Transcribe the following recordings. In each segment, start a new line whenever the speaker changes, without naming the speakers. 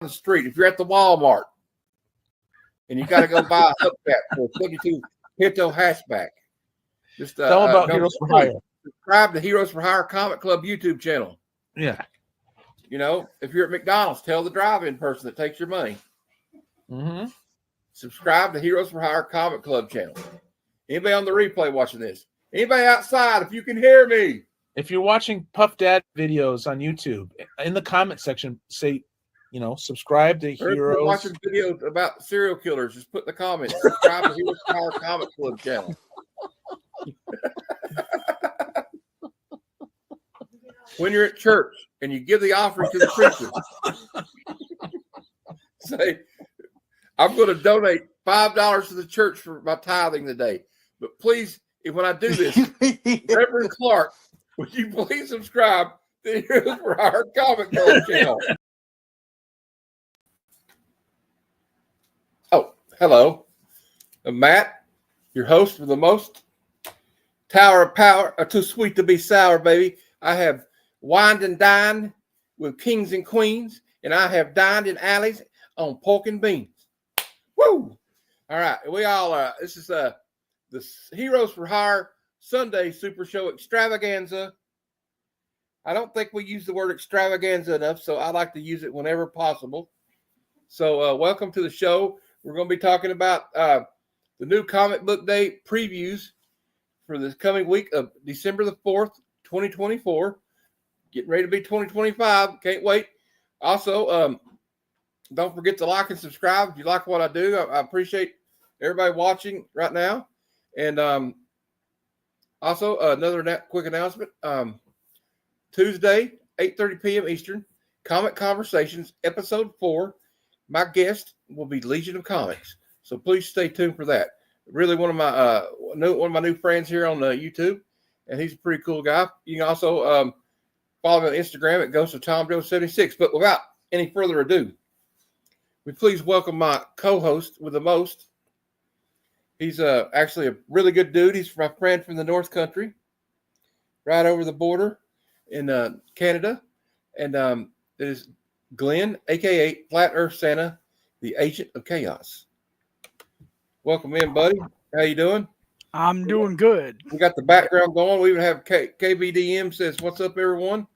the street, if you're at the Walmart and you got to go buy a hubcap for a 22 Pinto hatchback, just
tell about Heroes for Hire.
Subscribe to Heroes for Hire Comic Club YouTube channel.
Yeah.
You know, if you're at McDonald's, tell the drive-in person that takes your money.
Mm-hmm.
Subscribe to Heroes for Hire Comic Club channel. Anybody on the replay watching this? Anybody outside, if you can hear me.
If you're watching Puff Dad videos on YouTube, in the comment section, say, subscribe to
Or if
Heroes.
you're watching videos about serial killers, just put in the comments, subscribe to Heroes for Hire Comic Club channel. When you're at church and you give the offering to the preacher, say, I'm going to donate $5 to the church for my tithing today. But please, when I do this, Reverend Clark, would you please subscribe to Heroes for Hire Comic Club channel? Oh, hello. I'm Matt, your host for the most Tower of Power, too sweet to be sour, baby. I have wined and dined with kings and queens, and I have dined in alleys on pork and beans. Woo! All right, we all this is the Heroes for Hire Sunday Super Show Extravaganza. I don't think we use the word extravaganza enough, so I like to use it whenever possible. So welcome to the show. We're going to be talking about the new comic book day previews for this coming week of December the 4th, 2024. Getting ready to be 2025. Can't wait. Also, don't forget to like and subscribe if you like what I do. I appreciate everybody watching right now. And also, another quick announcement. Tuesday, 8:30 p.m. Eastern, Comic Conversations, Episode 4. My guest will be Legion of Comics. So please stay tuned for that. Really one of my new friends here on YouTube, and he's a pretty cool guy. You can also follow me on Instagram at Ghost of Tom Joe 76. But without any further ado, we please welcome my co-host with the most. He's actually a really good dude. He's my friend from the North Country, right over the border in Canada, and it is Glenn, aka Flat Earth Santa, the Agent of Chaos. Welcome in, buddy. How you doing?
I'm doing good.
We got the background going. We even have KBDM says, "What's up, everyone?"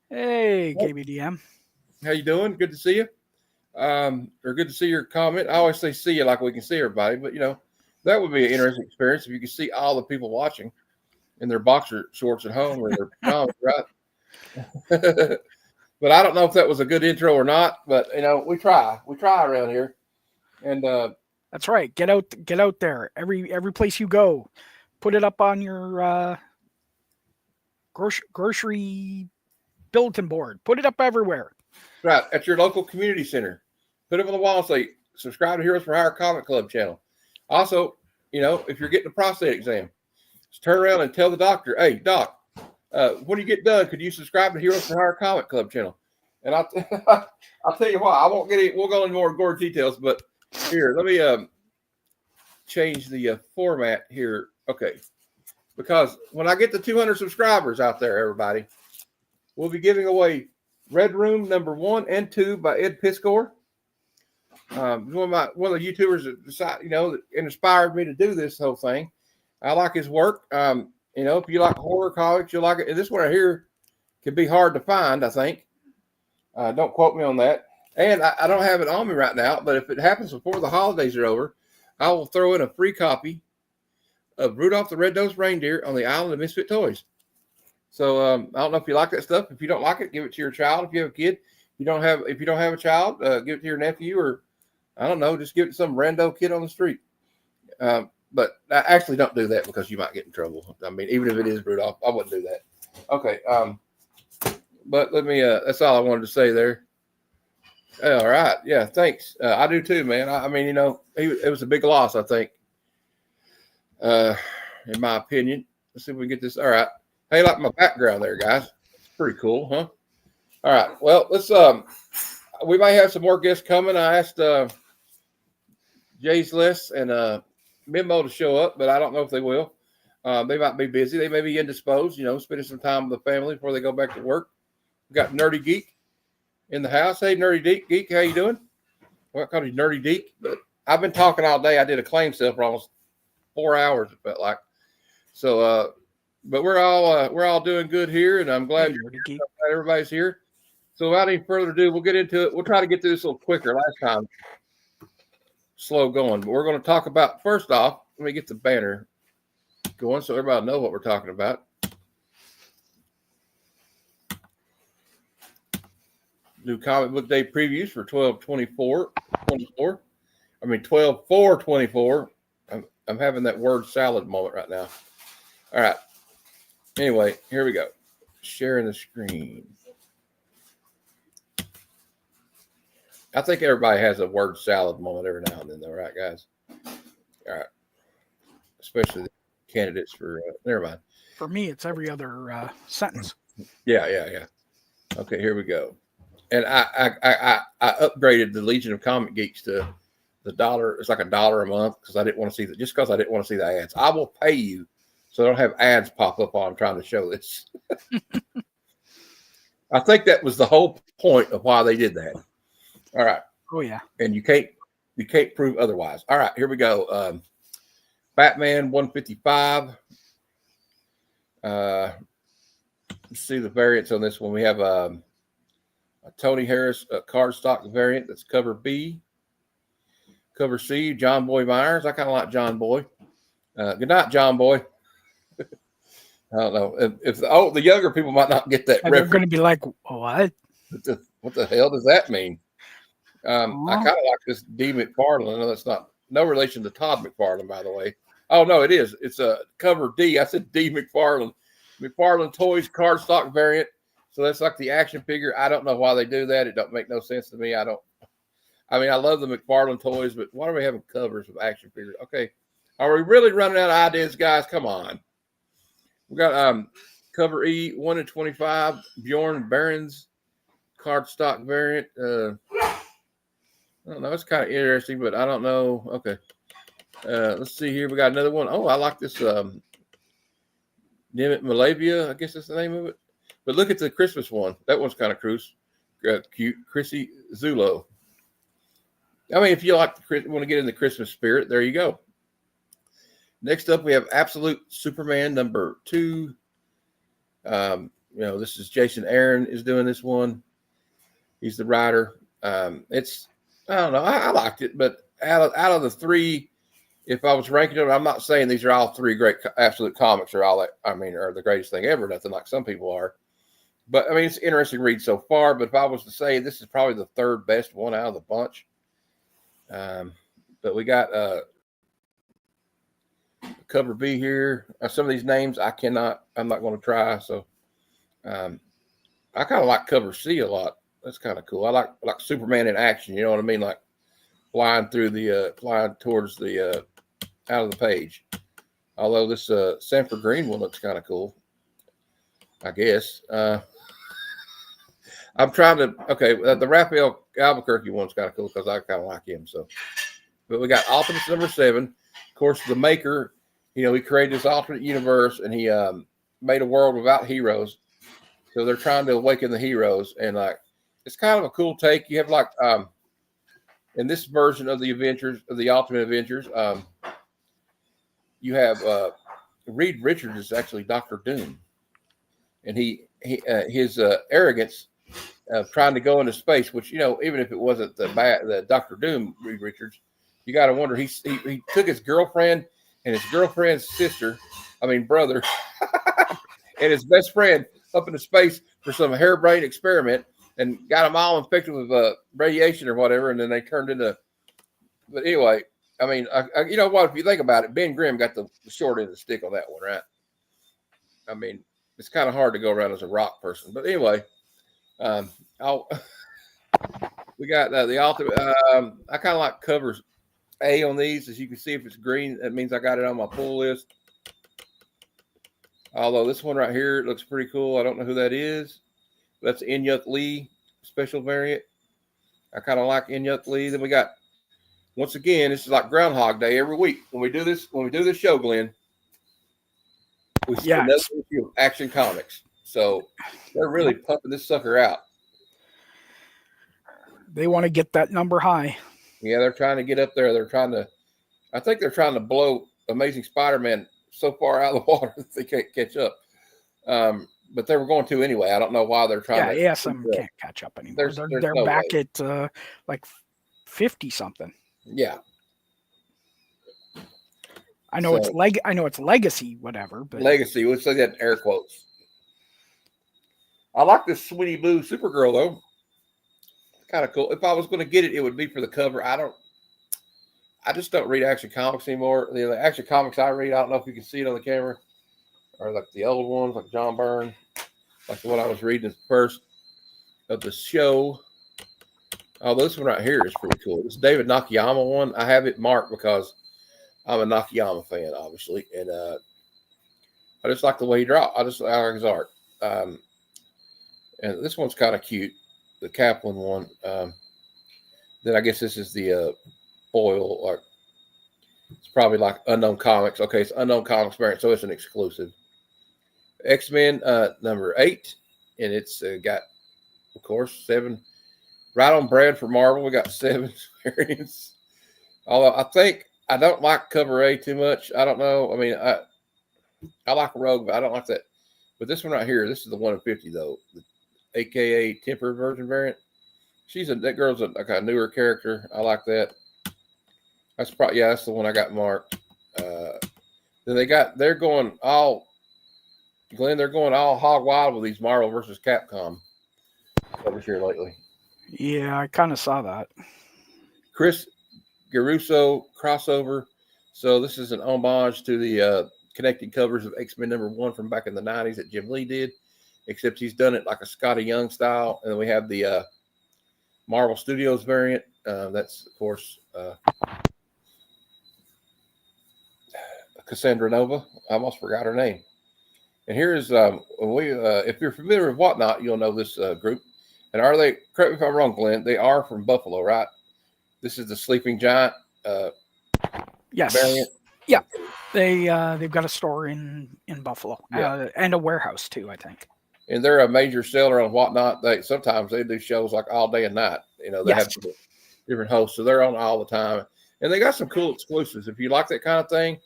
Hey, KBDM.
How you doing? Good to see you. Or good to see your comment. I always say "see you" like we can see everybody, but that would be an interesting experience if you could see all the people watching in their boxer shorts at home or their pajamas, right? But I don't know if that was a good intro or not. But we try around here, and
that's right. Get out there. Every place you go, put it up on your grocery bulletin board. Put it up everywhere.
Right at your local community center. Put it on the wall and say, "Subscribe to Heroes for Hire Comic Club channel." Also, if you're getting a prostate exam, just turn around and tell the doctor, "Hey, doc, when you get done, could you subscribe to Heroes for Hire Comic Club channel?" And I'll tell you what, I won't get it. We'll go into more gore details, but here, let me change the format here. Okay, because when I get to 200 subscribers out there, everybody, we'll be giving away Red Room number 1 and 2 by Ed Piscor. One of the YouTubers that decided, that inspired me to do this whole thing. I like his work. If you like horror comics, you'll like it. And this one right here can be hard to find, I think. Don't quote me on that. And I don't have it on me right now, but if it happens before the holidays are over, I will throw in a free copy of Rudolph the Red-Nosed Reindeer on the Island of Misfit Toys. So I don't know if you like that stuff. If you don't like it, give it to your child. If you have a kid, if you don't have a child, give it to your nephew, or I don't know, just give it to some rando kid on the street. But I actually don't do that because you might get in trouble. I mean, even if it is Rudolph, I wouldn't do that. Okay. But let me, that's all I wanted to say there. All right. Yeah. Thanks. I do too, man. I mean, it was a big loss, I think, in my opinion. Let's see if we can get this. All right. Hey, like my background there, guys. It's pretty cool, huh? All right. Well, let's, we might have some more guests coming. I asked Jay's List and Memo to show up, but I don't know if they will. They might be busy. They may be indisposed, spending some time with the family before they go back to work. We got Nerdy Geek in the house. Hey, Nerdy Geek, how you doing? Well, I call you Nerdy Geek, but I've been talking all day. I did a claim sale for almost 4 hours, it felt like. So, but we're all doing good here, and I'm glad, glad everybody's here. So without any further ado, we'll get into it. We'll try to get through this a little quicker. Last time, slow going. But we're going to talk about, first off, let me get the banner going so everybody knows what we're talking about. New comic book day previews for 12/24. I mean 12/4/24. I'm having that word salad moment right now. All right. Anyway, here we go. Sharing the screen. I think everybody has a word salad moment every now and then, though, right, guys? All right. Especially the candidates for never mind.
For me, it's every other sentence.
Yeah. Okay, here we go. And I upgraded the Legion of Comic Geeks to the $1. It's like $1 a month because I didn't want to see just because I didn't want to see the ads. I will pay you so I don't have ads pop up while I'm trying to show this. I think that was the whole point of why they did that. All right.
Oh yeah.
And you can't prove otherwise. All right, here we go. Batman 155. Let's see the variants on this one. We have a Tony Harris cardstock variant that's cover B. Cover C, John Boy Myers. I kind of like John Boy. Good night, John Boy. I don't know if the younger people might not get that.
They're going to be like, what?
What the hell does that mean? I kind of like this D. McFarlane. I know that's no relation to Todd McFarlane, by the way. Oh no, it is. It's a cover D. I said D. McFarlane. McFarlane Toys cardstock variant. So that's like the action figure. I don't know why they do that. It don't make no sense to me. I love the McFarlane toys, but why are we having covers of action figures? Okay. Are we really running out of ideas, guys? Come on. We got cover E 1/25 Bjorn Barons cardstock variant. I don't know. It's kind of interesting, but I don't know. Okay. Let's see here. We got another one. Oh, I like this Nimit Malavia. I guess that's the name of it. But look at the Christmas one. That one's kind of cute. Chrissy Zulo. I mean, if you want to get in the Christmas spirit, there you go. Next up, we have Absolute Superman number 2. This is Jason Aaron is doing this one. He's the writer. I don't know. I liked it, but out of the 3, if I was ranking them, I'm not saying these are all 3 great Absolute comics or all that. Are the greatest thing ever. Nothing like some people are. But I mean, it's an interesting read so far. But if I was to say, this is probably the 3rd best one out of the bunch. But we got cover B here. Some of these names I'm not going to try. So I kind of like cover C a lot. That's kind of cool. I like Superman in action. You know what I mean? Like flying towards the out of the page. Although this Sanford Green one looks kind of cool, I guess. I'm trying to. Okay, the Raphael Albuquerque one's kind of cool because I kind of like him. So, but we got Optimus number 7. Of course, the maker. He created this alternate universe, and he made a world without heroes. So they're trying to awaken the heroes, and it's kind of a cool take. You have in this version of the Avengers, of the Ultimate Avengers, you have Reed Richards is actually Dr. Doom, and his arrogance of trying to go into space, which even if it wasn't the Dr. Doom Reed Richards, you got to wonder he took his girlfriend and his girlfriend's brother, and his best friend up into space for some harebrained experiment, and got them all infected with radiation or whatever, and then they turned into. But anyway, you know what? If you think about it, Ben Grimm got the short end of the stick on that one, right? It's kind of hard to go around as a rock person, but anyway, we got the ultimate. I kind of like covers A on these. As you can see, if it's green, that means I got it on my pull list. Although this one right here looks pretty cool. I don't know who that is. That's Inyuk Lee special variant. I kind of like Inyuk Lee. Then we got, once again, this is like Groundhog Day every week. When we do this show, Glenn, we see another issue of Action Comics. So they're really pumping this sucker out.
They want to get that number high.
Yeah, they're trying to get up there. I think they're trying to blow Amazing Spider-Man so far out of the water that they can't catch up. But they were going to anyway. I don't know why they're trying to.
Yeah, ASM can't catch up anymore.
There's
They're
no
back
way.
at like 50 something.
Yeah.
I know it's legacy, whatever, but
Legacy. We'll say that in air quotes. I like this Sweetie Boo Supergirl though. It's kind of cool. If I was going to get it, it would be for the cover. I just don't read Action Comics anymore. The Action Comics I read, I don't know if you can see it on the camera, or like the old ones, like John Byrne, like the one I was reading at first of the show. Oh, this one right here is pretty cool. This David Nakayama one. I have it marked because I'm a Nakayama fan, obviously, and I just like the way he draws. I like his art. And this one's kind of cute, the Kaplan one. Then I guess this is the foil, or it's probably like Unknown Comics. Okay, it's Unknown Comics variant, so it's an exclusive. X-Men number 8, and it's got, of course, 7. Right on brand for Marvel. We got 7 variants. Although I don't like cover A too much. I don't know. I mean, I like Rogue, but I don't like that. But this one right here, this is the 1 in 50 though, the AKA tempered version variant. That girl's like a newer character. I like that. That's the one I got marked. Then they're going all hog wild with these Marvel versus Capcom covers here lately.
yeah, I kind of saw that.
Chris Garuso crossover. So this is an homage to the connected covers of X-Men number 1 from back in the 90s that Jim Lee did, except he's done it like a Scotty Young style. And then we have the Marvel Studios variant. That's, of course, Cassandra Nova. I almost forgot her name. And here's if you're familiar with Whatnot, you'll know this group. And correct me if I'm wrong, Glenn, they are from Buffalo, right? This is the Sleeping Giant
Yes.
variant.
Yeah. They've got a store in Buffalo, and a warehouse too, I think.
And they're a major seller on Whatnot. Sometimes they do shows like all day and night. They have different hosts, so they're on all the time. And they got some cool exclusives. If you like that kind of thing,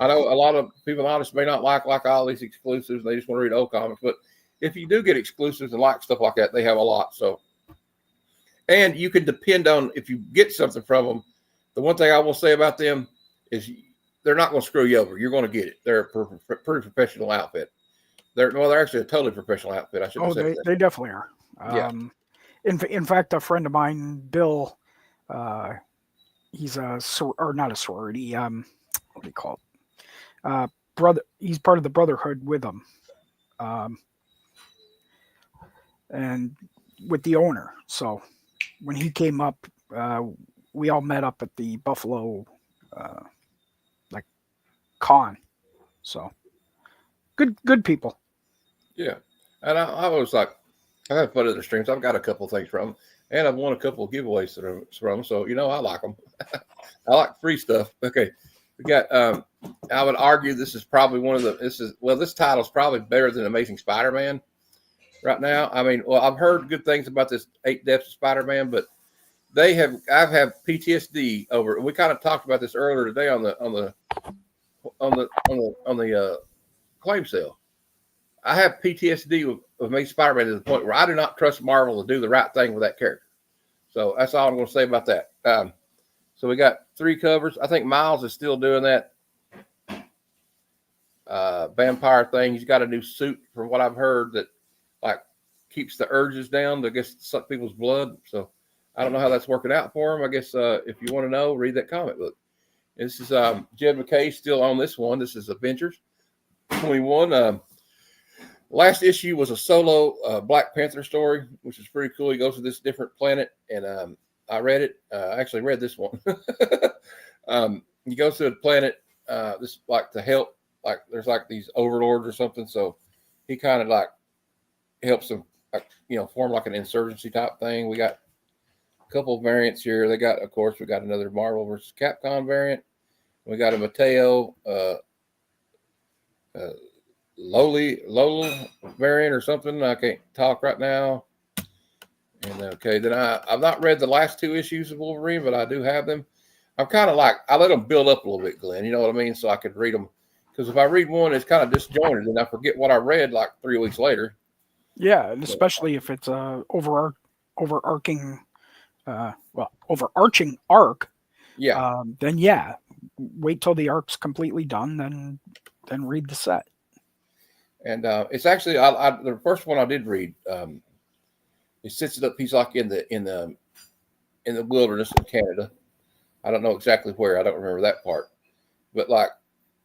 I know a lot of people honest may not like all these exclusives. They just want to read old comics. But if you do get exclusives and like stuff like that, they have a lot. So, and you can depend on if you get something from them. The one thing I will say about them is they're not going to screw you over. You're going to get it. They're a pretty professional outfit. They're actually a totally professional outfit. I should have said that.
They definitely are.
Yeah.
In fact, a friend of mine, Bill, he's not a sorority. What do you call it? Brother. He's part of the Brotherhood with them, and with the owner. So when he came up, we all met up at the Buffalo, con. So good people.
Yeah. And I was like, I have fun at the streams. I've got a couple of things from them, and I've won a couple of giveaways from them. So, I like them. I like free stuff. Okay. We got, I would argue this is probably this title is probably better than Amazing Spider-Man right now. I mean, well, I've heard good things about this 8 Deaths of Spider-Man, but I've had PTSD over it. We kind of talked about this earlier today on the claim sale. I have PTSD with Amazing Spider-Man to the point where I do not trust Marvel to do the right thing with that character. So that's all I'm going to say about that. So we got 3 covers. I think Miles is still doing that vampire thing. He's got a new suit, from what I've heard, that like keeps the urges down to, I guess, suck people's blood. So I don't know how that's working out for him. I guess if you want to know, read that comic book. This is Jed McKay still on this one. This is Avengers 21. Last issue was a solo Black Panther story, which is pretty cool. He goes to this different planet, and I read it. I actually read this one. He goes to a planet, this like to help, like there's like these overlords or something. So he kind of like helps them, form like an insurgency type thing. We got a couple of variants here. We got another Marvel versus Capcom variant. We got a Mateo Lola variant or something. I can't talk right now. And okay, then I've not read the last 2 issues of Wolverine, but I do have them. I'm kind of like, I let them build up a little bit, Glenn. You know what I mean? So I could read them. Because if I read one, it's kind of disjointed, and I forget what I read like 3 weeks later.
Yeah, and especially if it's a overarching, overarching arc.
Yeah.
Then yeah, wait till the arc's completely done, then read the set.
And it's actually the first one I did read. It sets it up. He's like in the wilderness in Canada. I don't know exactly where. I don't remember that part. But like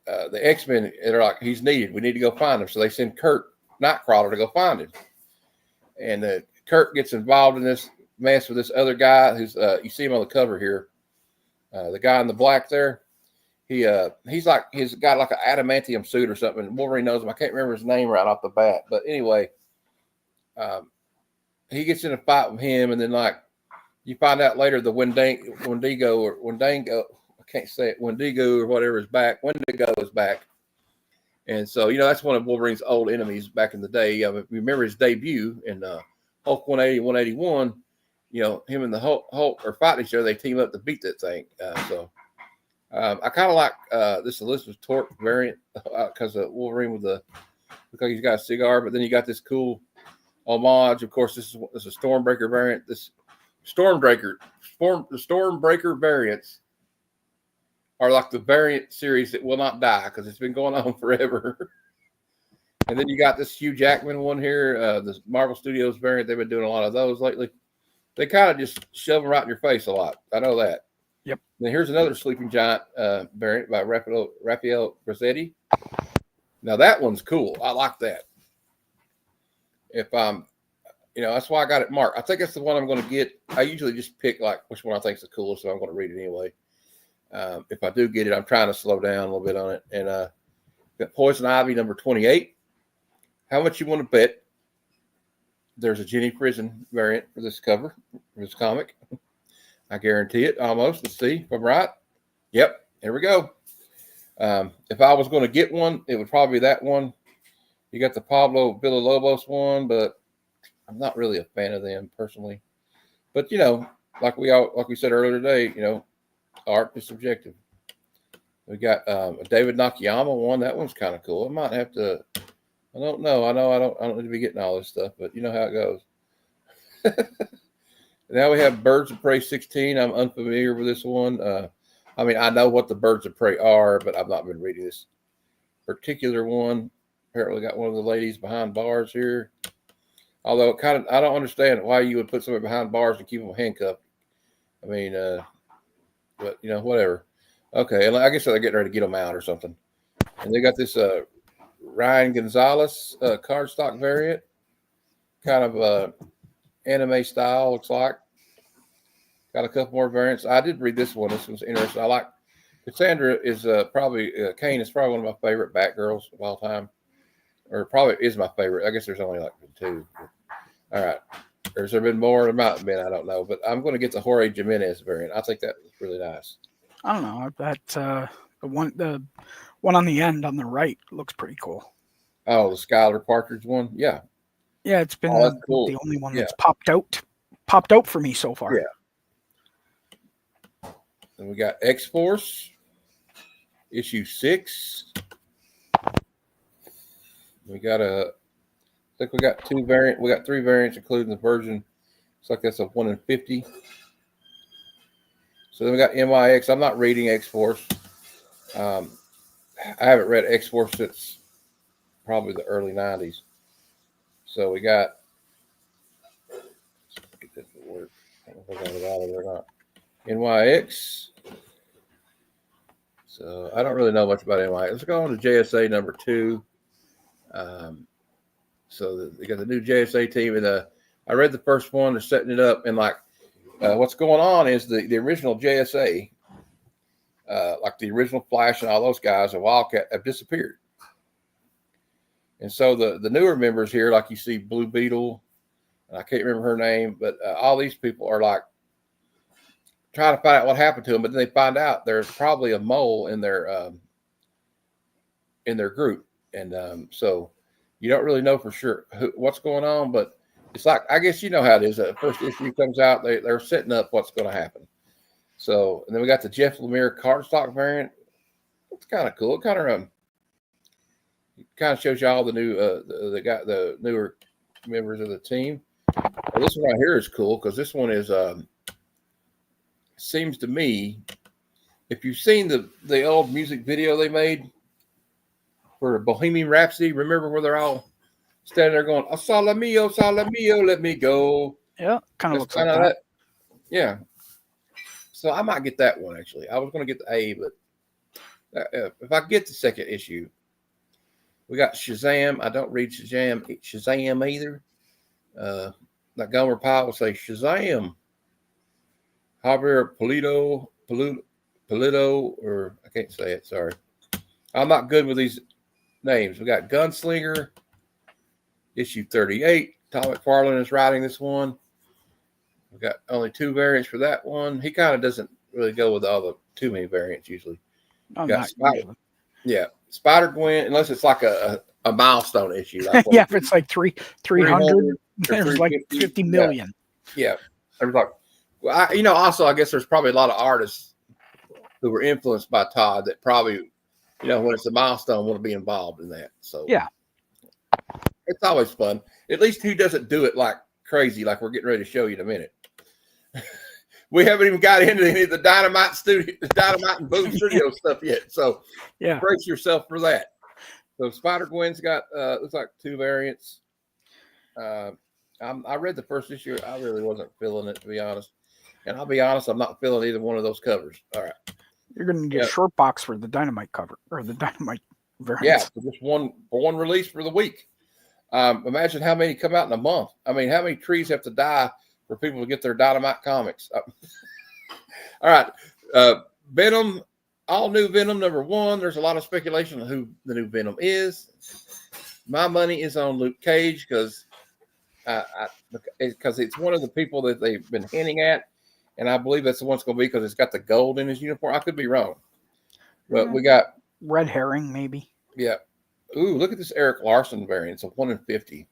the X-Men, they're like, he's needed. We need to go find him. So they send Kurt Nightcrawler to go find him. And Kurt gets involved in this mess with this other guy who's you see him on the cover here. The guy in the black there. He's got like an adamantium suit or something. Wolverine knows him. I can't remember his name right off the bat. But anyway, he gets in a fight with him, and then like you find out later the Wendigo, I can't say it, Wendigo or whatever is back. Wendigo is back. And so, that's one of Wolverine's old enemies back in the day. Remember his debut in Hulk 180, 181, him and the Hulk are fighting each other. They team up to beat that thing. I kind of like this Elizabeth Torque variant because Wolverine looks like he's got a cigar, but then you got this cool homage. Of course, this is a Stormbreaker variant. This the Stormbreaker variants are like the variant series that will not die because it's been going on forever. And then you got this Hugh Jackman one here, the Marvel Studios variant. They've been doing a lot of those lately. They kind of just shove them right in your face a lot. I know that.
Yep.
Then here's another Sleeping Giant variant by Raphael Grassetti. Now that one's cool. I like that. If I'm, that's why I got it marked. I think that's the one I'm going to get. I usually just pick like which one I think is the coolest, so I'm going to read it anyway. If I do get it, I'm trying to slow down a little bit on it. And got Poison Ivy number 28. How much you want to bet there's a Jenny Prison variant for this cover, for this comic? I guarantee it almost. Let's see if I'm right. Yep, here we go. If I was going to get one, it would probably be that one. You got the Pablo Villalobos one, but I'm not really a fan of them personally. But like we said earlier today, art is subjective. We got a David Nakayama one. That one's kind of cool. I might have to. I don't know. I don't need to be getting all this stuff, but you know how it goes. Now we have Birds of Prey 16. I'm unfamiliar with this one. I know what the Birds of Prey are, but I've not been reading this particular one. Apparently got one of the ladies behind bars here. Although I don't understand why you would put somebody behind bars to keep them handcuffed. But whatever. Okay, and I guess they're getting ready to get them out or something. And they got this Ryan Gonzalez cardstock variant, kind of anime style, looks like. Got a couple more variants. I did read this one. This one's interesting. I like Cassandra is probably Kane is probably one of my favorite Batgirls of all time, or probably is my favorite. I guess there's only like 2. All right, there's there been more? There might have been. I don't know, but I'm going to get the Jorge Jimenez variant. I think that was really nice.
I don't know that the one on the end on the right looks pretty cool.
Oh, the Skylar Partridge one, yeah.
Yeah, it's been
cool.
The only one that's popped out for me so far.
Yeah. And we got X-Force, issue 6. We got I think we got 2 variants. We got 3 variants, including the version. Looks like that's a 1 in 50. So then we got MIX. I'm not reading X-Force. I haven't read X-Force since probably the early 90s. So we got, get this to work. I don't know if I got it out of there or not. NYX. So I don't really know much about NYX. Let's go on to JSA number 2. So they got the new JSA team, and I read the first one. They're setting it up, and like what's going on is the original JSA, like the original Flash and all those guys, and Wildcat have disappeared. And so the newer members here, like you see Blue Beetle, and I can't remember her name, but all these people are like trying to find out what happened to them, but then they find out there's probably a mole in their group, and so you don't really know for sure what's going on. But it's like, I guess you know how it is. The first issue comes out, they're setting up what's going to happen. So, and then we got the Jeff Lemire cardstock variant. It's kind of cool. It kind of shows you all the new the newer members of the team. Well, this one right here is cool because this one is seems to me, if you've seen the old music video they made for Bohemian Rhapsody, remember where they're all standing there going, "Oh, sole mio, let me go."
Yeah, kind of looks like
kinda
that.
Yeah. So I might get that one actually. I was going to get the A, but if I get the second issue, we got Shazam. I don't read Shazam either. Like Gomer Pyle will say Shazam. Javier Polito, or I can't say it. Sorry, I'm not good with these names. We got Gunslinger, issue 38. Tom McFarlane is writing this one. We got only 2 variants for that one. He kind of doesn't really go with all the too many variants usually.
No,
Got
not
Spider,
usually.
yeah, Spider-Gwen, unless it's like a milestone issue. Like
Yeah, if it's like 300, there's like
350,
50 million.
Yeah. There's like, well, also, I guess there's probably a lot of artists who were influenced by Todd that probably, when it's a milestone, want to be involved in that. So,
yeah,
it's always fun. At least he doesn't do it like crazy, like we're getting ready to show you in a minute. We haven't even got into any of the Dynamite and Boom Studio stuff yet. So,
yeah.
brace yourself for that. So, Spider-Gwen's got, looks like 2 variants. I read the first issue. I really wasn't feeling it, to be honest. And I'll be honest, I'm not feeling either one of those covers. All right.
You're going to get a short box for the Dynamite cover or the Dynamite variant.
Yeah, for just one release for the week. Imagine how many come out in a month. I mean, how many trees have to die for people to get their Dynamite comics? All right. Venom, all new Venom #1. There's a lot of speculation on who the new Venom is. My money is on Luke Cage because it's one of the people that they've been hinting at. And I believe that's the one it's going to be because it's got the gold in his uniform. I could be wrong. But we got
red herring, maybe.
Yeah. Ooh, look at this Eric Larson variant. It's a 1 in 50.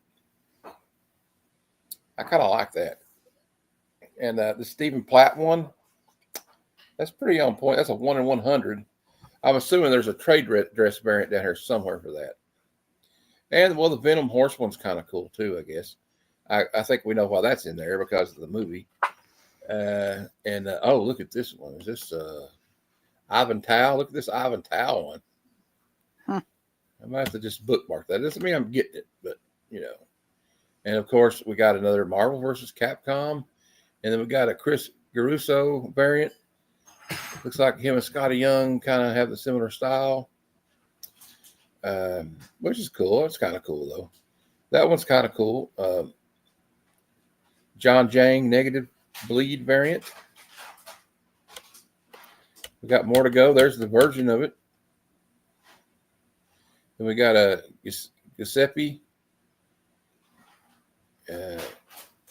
I kind of like that. And the Stephen Platt one, that's pretty on point. That's a 1 in 100. I'm assuming there's a trade dress variant down here somewhere for that. And, well, the Venom horse one's kind of cool, too, I guess. I think we know why that's in there because of the movie. Oh, look at this one. Is this Ivan Tao? Look at this Ivan Tao one.
Huh.
I might have to just bookmark that. Doesn't mean I'm getting it, but And of course, we got another Marvel versus Capcom, and then we got a Chris Caruso variant. Looks like him and Scotty Young kind of have the similar style, which is cool. It's kind of cool though. That one's kind of cool. John Jang negative bleed variant. We got more to go. There's the version of it. Then we got a Giuseppe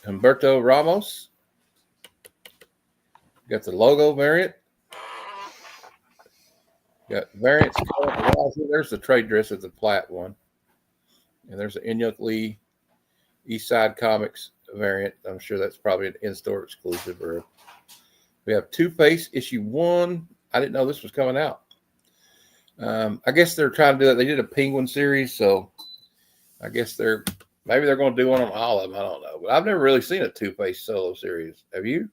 Humberto Ramos. We got the logo variant. Got variants. There's the trade dress of the Platt one. And there's the Inyuk Lee East Side Comics variant. I'm sure that's probably an in-store exclusive. We have Two-Face issue 1. I didn't know this was coming out. I guess they're trying to do that. They did a Penguin series, so I guess maybe they're going to do one on all of them. I don't know, but I've never really seen a Two-Face solo series. Have you?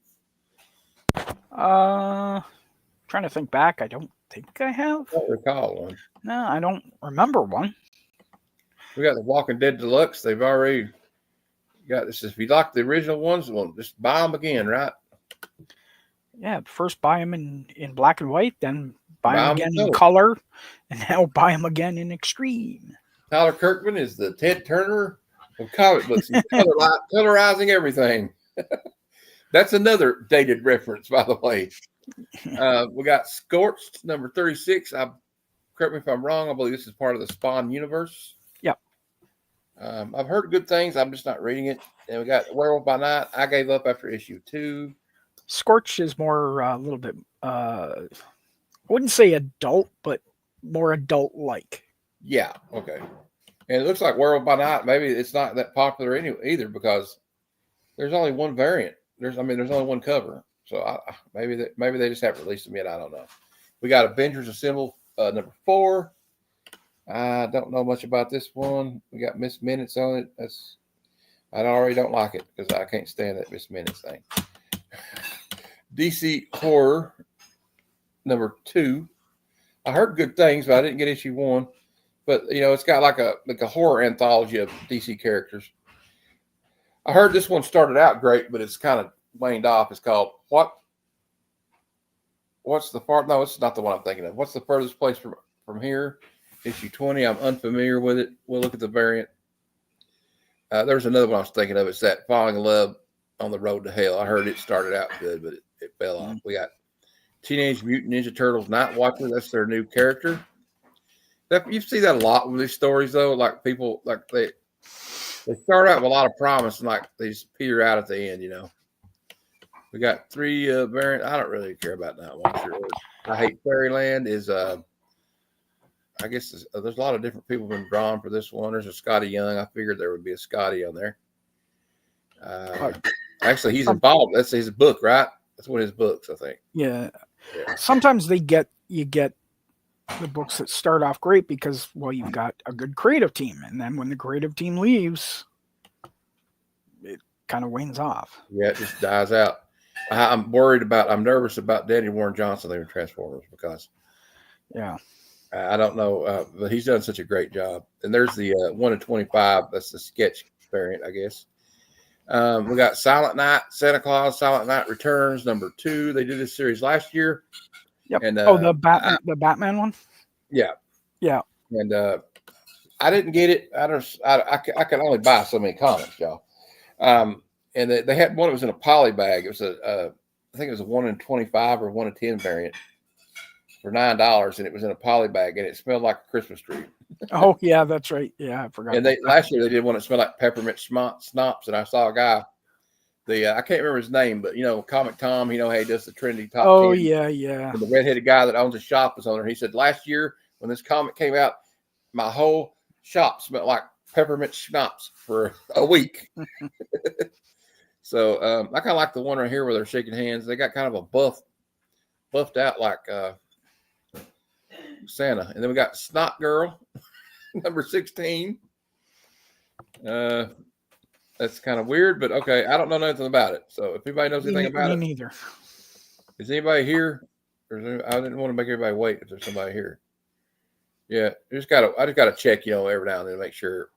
Trying to think back. I don't think I have.
I don't recall one.
No, I don't remember one.
We got the Walking Dead Deluxe. They've already got this. If you like the original ones, well, just buy them again, right?
Yeah, first buy them in black and white, then buy them again in
in
color, and now buy them again in extreme.
Tyler Kirkman is the Ted Turner of comic books. He's colorizing everything. That's another dated reference, by the way. We got Scorched, number 36. Correct me if I'm wrong. I believe this is part of the Spawn universe.
Yep.
I've heard good things. I'm just not reading it. And we got Werewolf by Night. I gave up after issue 2.
Scorch is more a little bit, I wouldn't say adult, but more adult-like.
Yeah, okay. And it looks like Werewolf by Night, maybe it's not that popular either because There's only one variant. There's only one cover. So maybe they just haven't released them yet. I don't know. We got Avengers Assemble number 4. I don't know much about this one. We got Miss Minutes on it. I already don't like it because I can't stand that Miss Minutes thing. DC Horror number 2. I heard good things, but I didn't get issue 1. But it's got like a horror anthology of DC characters. I heard this one started out great, but it's kind of waned off. It's called What's the far? No, it's not the one I'm thinking of. What's the furthest place from here? Issue 20. I'm unfamiliar with it. We'll look at the variant. There's another one I was thinking of. It's that Falling in Love on the Road to Hell. I heard it started out good, but it fell off. We got Teenage Mutant Ninja Turtles Night Watcher. That's their new character. You see that a lot with these stories, though. Like people, like they start out with a lot of promise and like they just peter out at the end. We got 3 variants. I don't really care about Night Watcher. I Hate Fairyland is I guess there's a lot of different people been drawn for this one. There's a Scotty Young. I figured there would be a Scotty on there. Actually, he's involved. That's his book, right? That's one of his books, I think.
Yeah. Sometimes you get the books that start off great because, well, you've got a good creative team. And then when the creative team leaves, it kind of wanes off.
Yeah, it just dies out. I'm nervous about Danny Warren Johnson leaving Transformers because I don't know, but he's done such a great job. And there's the 1 in 25. That's the sketch variant, I guess. We got Silent Night, Santa Claus, Silent Night Returns, number 2. They did this series last year.
Yep.
And
the Batman one.
Yeah.
Yeah.
And I didn't get it. I can only buy so many comics, y'all. And they had one that was in a poly bag. It was I think it was a 1 in 25 or 1 in 10 variant for $9, and it was in a poly bag, and it smelled like a Christmas tree.
Oh yeah, that's right. Yeah, I forgot.
And last year they did one that smelled like peppermint snops, and I saw a guy. I can't remember his name, but Comic Tom, how he does the trendy top 10.
Oh yeah.
And the redheaded guy that owns a shop was on there. He said last year when this comic came out, my whole shop smelled like peppermint schnapps for a week. So I kind of like the one right here where they're shaking hands. They got kind of a buffed out like Santa. And then we got Snot Girl, number 16. That's kind of weird, but okay. I don't know nothing about it. So if anybody knows anything about it.
Me neither.
Is anybody here? I didn't want to make everybody wait if there's somebody here. Yeah, I just gotta check, every now and then to make sure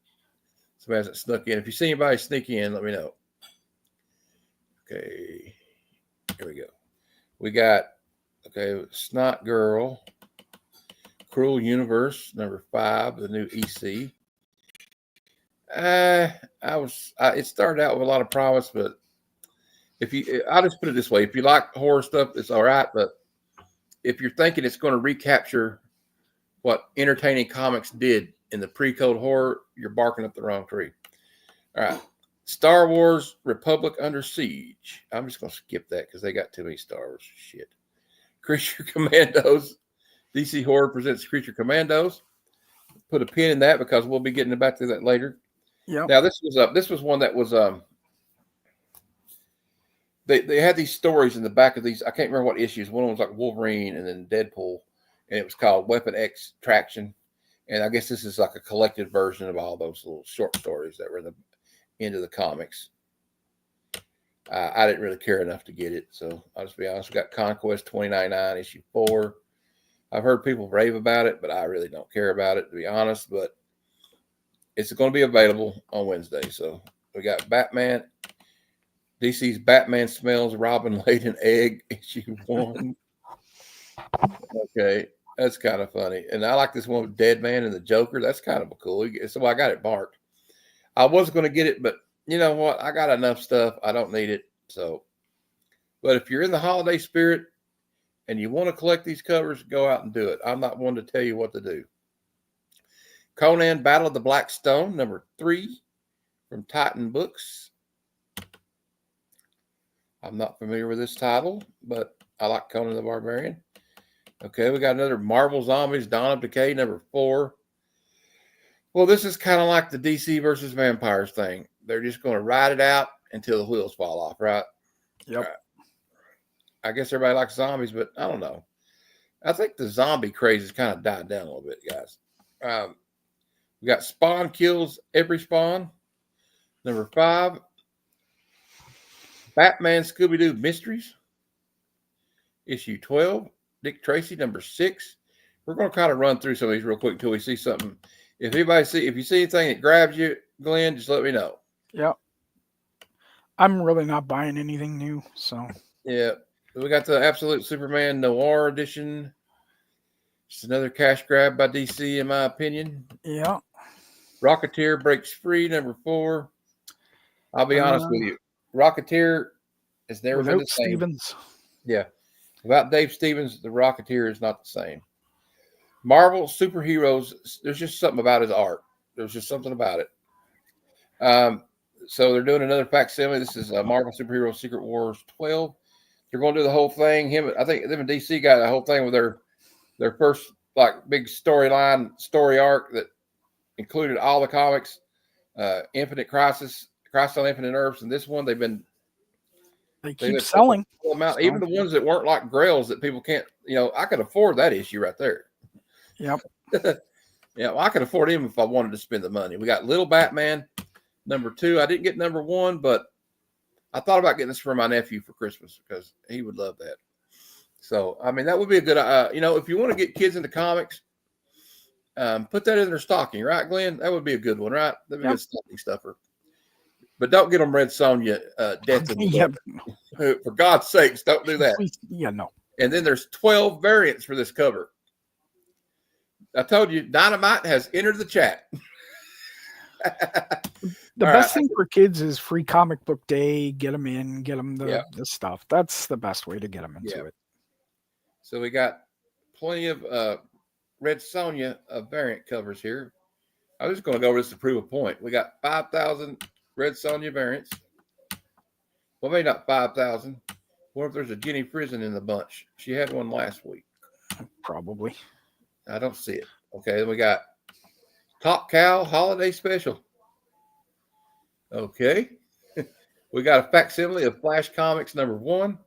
somebody hasn't snuck in. If you see anybody sneak in, let me know. Okay, here we go. We got Snot Girl, Cruel Universe, number 5, the new EC. It started out with a lot of promise, but I'll just put it this way: if you like horror stuff, it's all right. But if you're thinking it's going to recapture what Entertaining Comics did in the pre-code horror, you're barking up the wrong tree. All right. Star Wars Republic Under Siege. I'm just going to skip that because they got too many Star Wars. Shit. Creature Commandos. DC Horror presents Creature Commandos. Put a pin in that because we'll be getting back to that later.
Yeah.
Now this was one that was they had these stories in the back of these. I can't remember what issues. One was like Wolverine and then Deadpool, and it was called Weapon X Traction. And I guess this is like a collected version of all those little short stories that were in the end of the comics. I didn't really care enough to get it, so I'll just be honest. We got Conquest 2099 issue 4. I've heard people rave about it, but I really don't care about it, to be honest. But it's going to be available on Wednesday. So we got Batman. DC's Batman Smells Robin Laid an Egg issue 1. Okay, that's kind of funny. And I like this one with Dead Man and the Joker. That's kind of cool. So I got it marked. I was going to get it, but you know what? I got enough stuff. I don't need it. So, but if you're in the holiday spirit and you want to collect these covers, go out and do it. I'm not one to tell you what to do. Conan Battle of the Black Stone, number 3 from Titan Books. I'm not familiar with this title, but I like Conan the Barbarian. Okay, we got another Marvel Zombies Dawn of Decay, number 4. Well, this is kind of like the DC versus vampires thing. They're just going to ride it out until the wheels fall off, right?
Yep.
Right. I guess everybody likes zombies, but I don't know. I think the zombie craze has kind of died down a little bit, guys. We got Spawn kills every Spawn. Number 5, Batman Scooby-Doo Mysteries. Issue 12, Dick Tracy, number 6. We're going to kind of run through some of these real quick until we see something. If you see anything that grabs you, Glenn, just let me know.
Yep. I'm really not buying anything new, so.
Yeah. We got the Absolute Superman Noir edition. Just another cash grab by DC, in my opinion.
Yeah.
Rocketeer breaks free, number 4. I'll be honest with you. Rocketeer has never been the same.
Stevens.
Yeah. Without Dave Stevens, the Rocketeer is not the same. Marvel superheroes, there's just something about his art. There's just something about it. So they're doing another facsimile. This is Marvel Superhero Secret Wars 12. They're going to do the whole thing. I think them and DC got a whole thing with their first like big story arc that included all the comics, Infinite Crisis on Infinite Earths, and this one they
keep selling.
Even the ones that weren't like grails that people can't, I could afford that issue right there.
Yep.
Yeah, well, I could afford him if I wanted to spend the money. We got Little Batman, number 2. I didn't get number 1, but I thought about getting this for my nephew for Christmas because he would love that. So, I mean, that would be a good, if you want to get kids into comics, put that in their stocking, right, Glenn? That would be a good one, right? That'd be a good stocking stuffer. But don't get them Red Sonja Death in the Book. For God's sakes, don't do that.
Yeah, no.
And then there's 12 variants for this cover. I told you, Dynamite has entered the chat.
The best thing for kids is free comic book day. Get them in, get them the stuff. That's the best way to get them into it.
So we got plenty of Red Sonja variant covers here. I'm just going to go over this to prove a point. We got 5,000 Red Sonja variants. Well, maybe not 5,000. What if there's a Jenny Frison in the bunch? She had one last week.
Probably.
I don't see it. Okay, then we got Top Cow Holiday Special. Okay. We got a facsimile of Flash Comics number 1.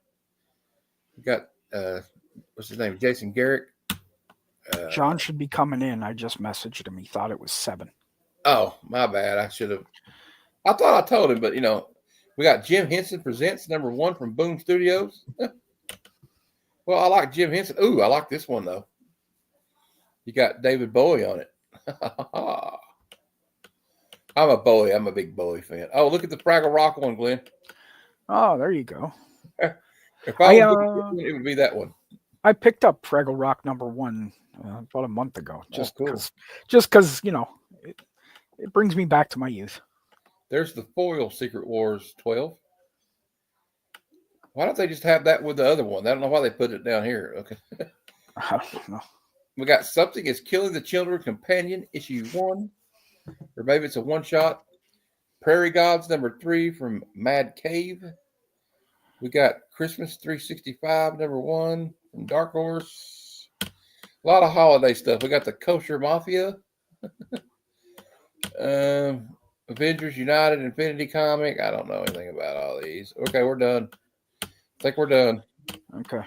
We got, what's his name? Jason Garrick.
John should be coming in. I just messaged him. He thought it was 7.
Oh, my bad. I thought I told him, but, we got Jim Henson Presents number 1 from Boom Studios. Well, I like Jim Henson. Ooh, I like this one, though. You got David Bowie on it. I'm a big Bowie fan. Oh, look at the Fraggle Rock one, Glenn.
Oh, there you go.
If I was it would be that one.
I picked up Fraggle Rock number 1 about a month ago. Just
cool.
because, it brings me back to my youth.
There's the foil Secret Wars 12. Why don't they just have that with the other one? I don't know why they put it down here. Okay.
I don't know.
We got Something is Killing the Children Companion, issue 1. Or maybe it's a one-shot. Prairie Gods, number 3 from Mad Cave. We got Christmas 365, number 1 from Dark Horse. A lot of holiday stuff. We got the Kosher Mafia. Avengers United Infinity Comic. I don't know anything about all these. Okay, we're done. I think we're done.
Okay.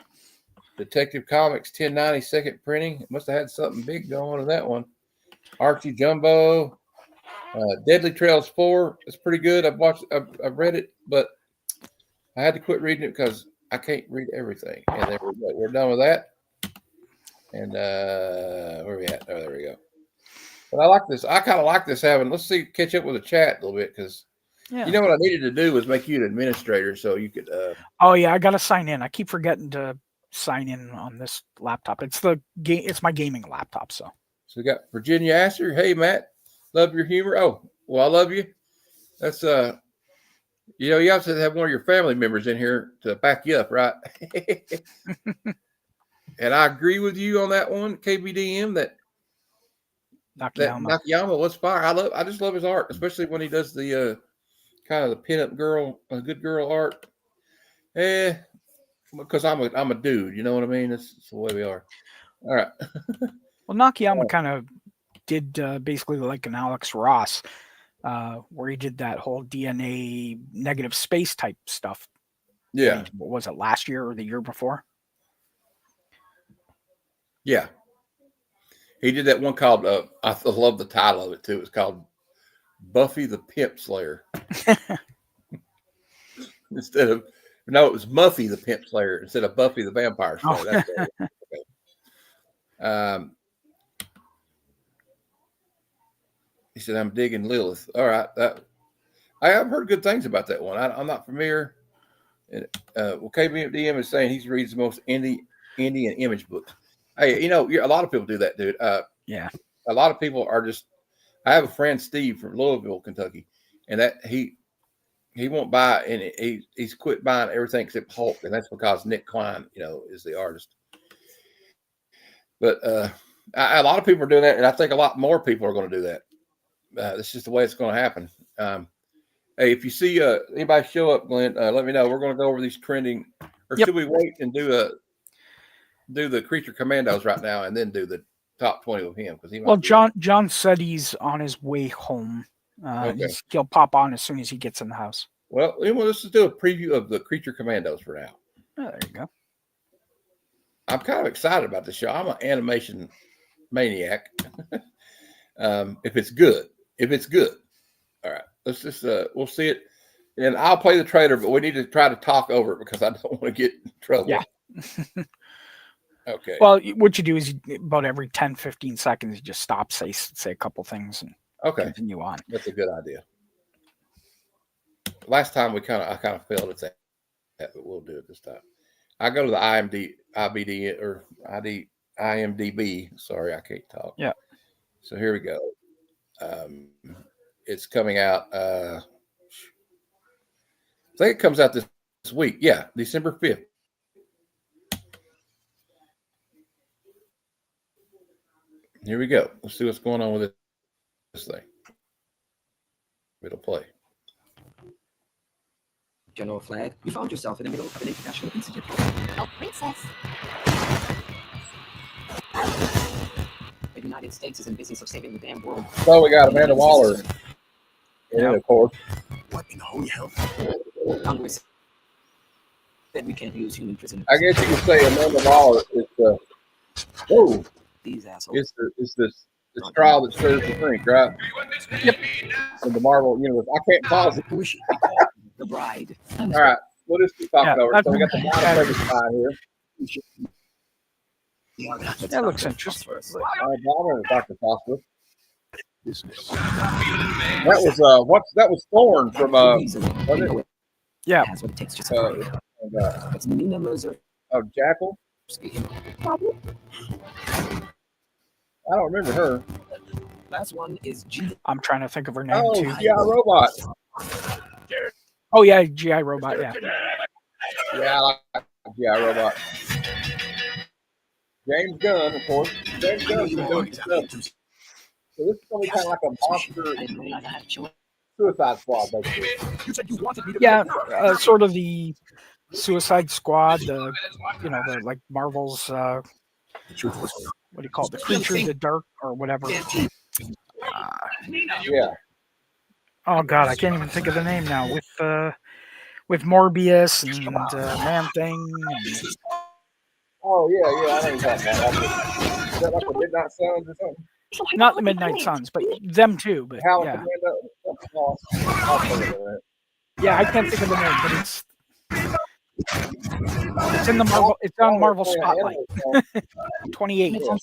Detective Comics 1090 second printing. Must have had something big going on in that one. Archie Jumbo. Deadly Trails 4. It's pretty good. I've read it, but I had to quit reading it because I can't read everything. And then we're done with that. And where are we at? Oh, there we go. But I like this. I kind of like this let's catch up with the chat a little bit because you know what I needed to do was make you an administrator so you could.
Oh yeah, I got to sign in. I keep forgetting to sign in on this laptop. It's my gaming laptop. So
we got Virginia Astor. Hey Matt, love your humor. Oh well, I love you. That's you have to have one of your family members in here to back you up, right? And I agree with you on that one, KBDM. That Nakayama was fire. I just love his art, especially when he does the kind of the pinup girl, good girl art. Because I'm a dude, you know what I mean? That's the way we are. All right.
Well, Nakayama kind of did basically like an Alex Ross. where he did that whole DNA negative space type stuff.
Yeah.
What was it, last year or the year before?
Yeah. He did that one called, I love the title of it too. It's called Buffy the Pimp Slayer. Instead of, no, it was Muffy the Pimp Slayer instead of Buffy the Vampire Slayer.
Oh.
That's what it was. He said, I'm digging Lilith. All right. I have heard good things about that one. I'm not familiar. Well, KBMDM is saying he reads the most Indian image books. Hey, a lot of people do that, dude.
Yeah.
A lot of people are just, I have a friend, Steve, from Louisville, Kentucky, and that he won't buy, and he's quit buying everything except Hulk, and that's because Nick Klein, is the artist. But a lot of people are doing that, and I think a lot more people are going to do that. That's just the way it's going to happen. Hey, if you see anybody show up, Glenn, let me know. We're going to go over these trending, or should we wait and do the Creature Commandos right now, and then do the top 20 with him? Because
John said he's on his way home.
Okay.
He'll pop on as soon as he gets in the house.
Well, let's just do a preview of the Creature Commandos for now.
Oh, there you go.
I'm kind of excited about the show. I'm an animation maniac. If it's good. All right. Let's just we'll see it. And I'll play the trailer, but we need to try to talk over it because I don't want to get in trouble.
Yeah.
Okay.
Well, what you do is about every 10, 15 seconds, you just stop, say a couple things, and continue on.
That's a good idea. Last time I kind of failed at that, but we'll do it this time. I go to the IMDb. Sorry, I can't talk.
Yeah.
So here we go. It's coming out. I think it comes out this week. Yeah, December 5th. Here we go. Let's see what's going on with this thing. It'll play.
General Flag, you found yourself in the middle of an international incident.
Oh, princess.
The United States is in business of saving the damn world.
So we got Amanda Waller. And of course.
What in the holy hell? Congress said we can't use human prisoners.
I guess you could say Amanda Waller is the
These assholes.
It's the straw that stirs the drink, right? Yep. In the Marvel universe. I can't pause it.
Who should be called the bride?
All right. We'll just keep talking over it. So we got the Marvel here.
That looks interesting.
Dr. Foster. That was Thorn from wasn't it?
Yeah.
That's what it takes to survive. It's Nina Moser.
Oh, Jackal? I don't remember her.
Last one is G.
I'm trying to think of her name too.
GI Robot.
Oh yeah, GI Robot. Yeah.
Yeah, I like GI Robot. James Gunn, of course. James Gunn's been doing stuff. So this is going to be kind of like a monster Suicide Squad, basically.
Yeah, sort of the Suicide Squad. The like Marvel's. What do you call it? The Creature of the Dark or whatever.
Yeah.
Oh God, I can't even think of the name now. With Morbius and Man Thing. And...
Oh yeah. I know what you're talking about. Is that like the Midnight Suns or something?
Not the Midnight Suns, but them too. But yeah. Yeah, I can't think of the name, but it's in the Marvel. It's on Marvel Spotlight. 28.
Whoa.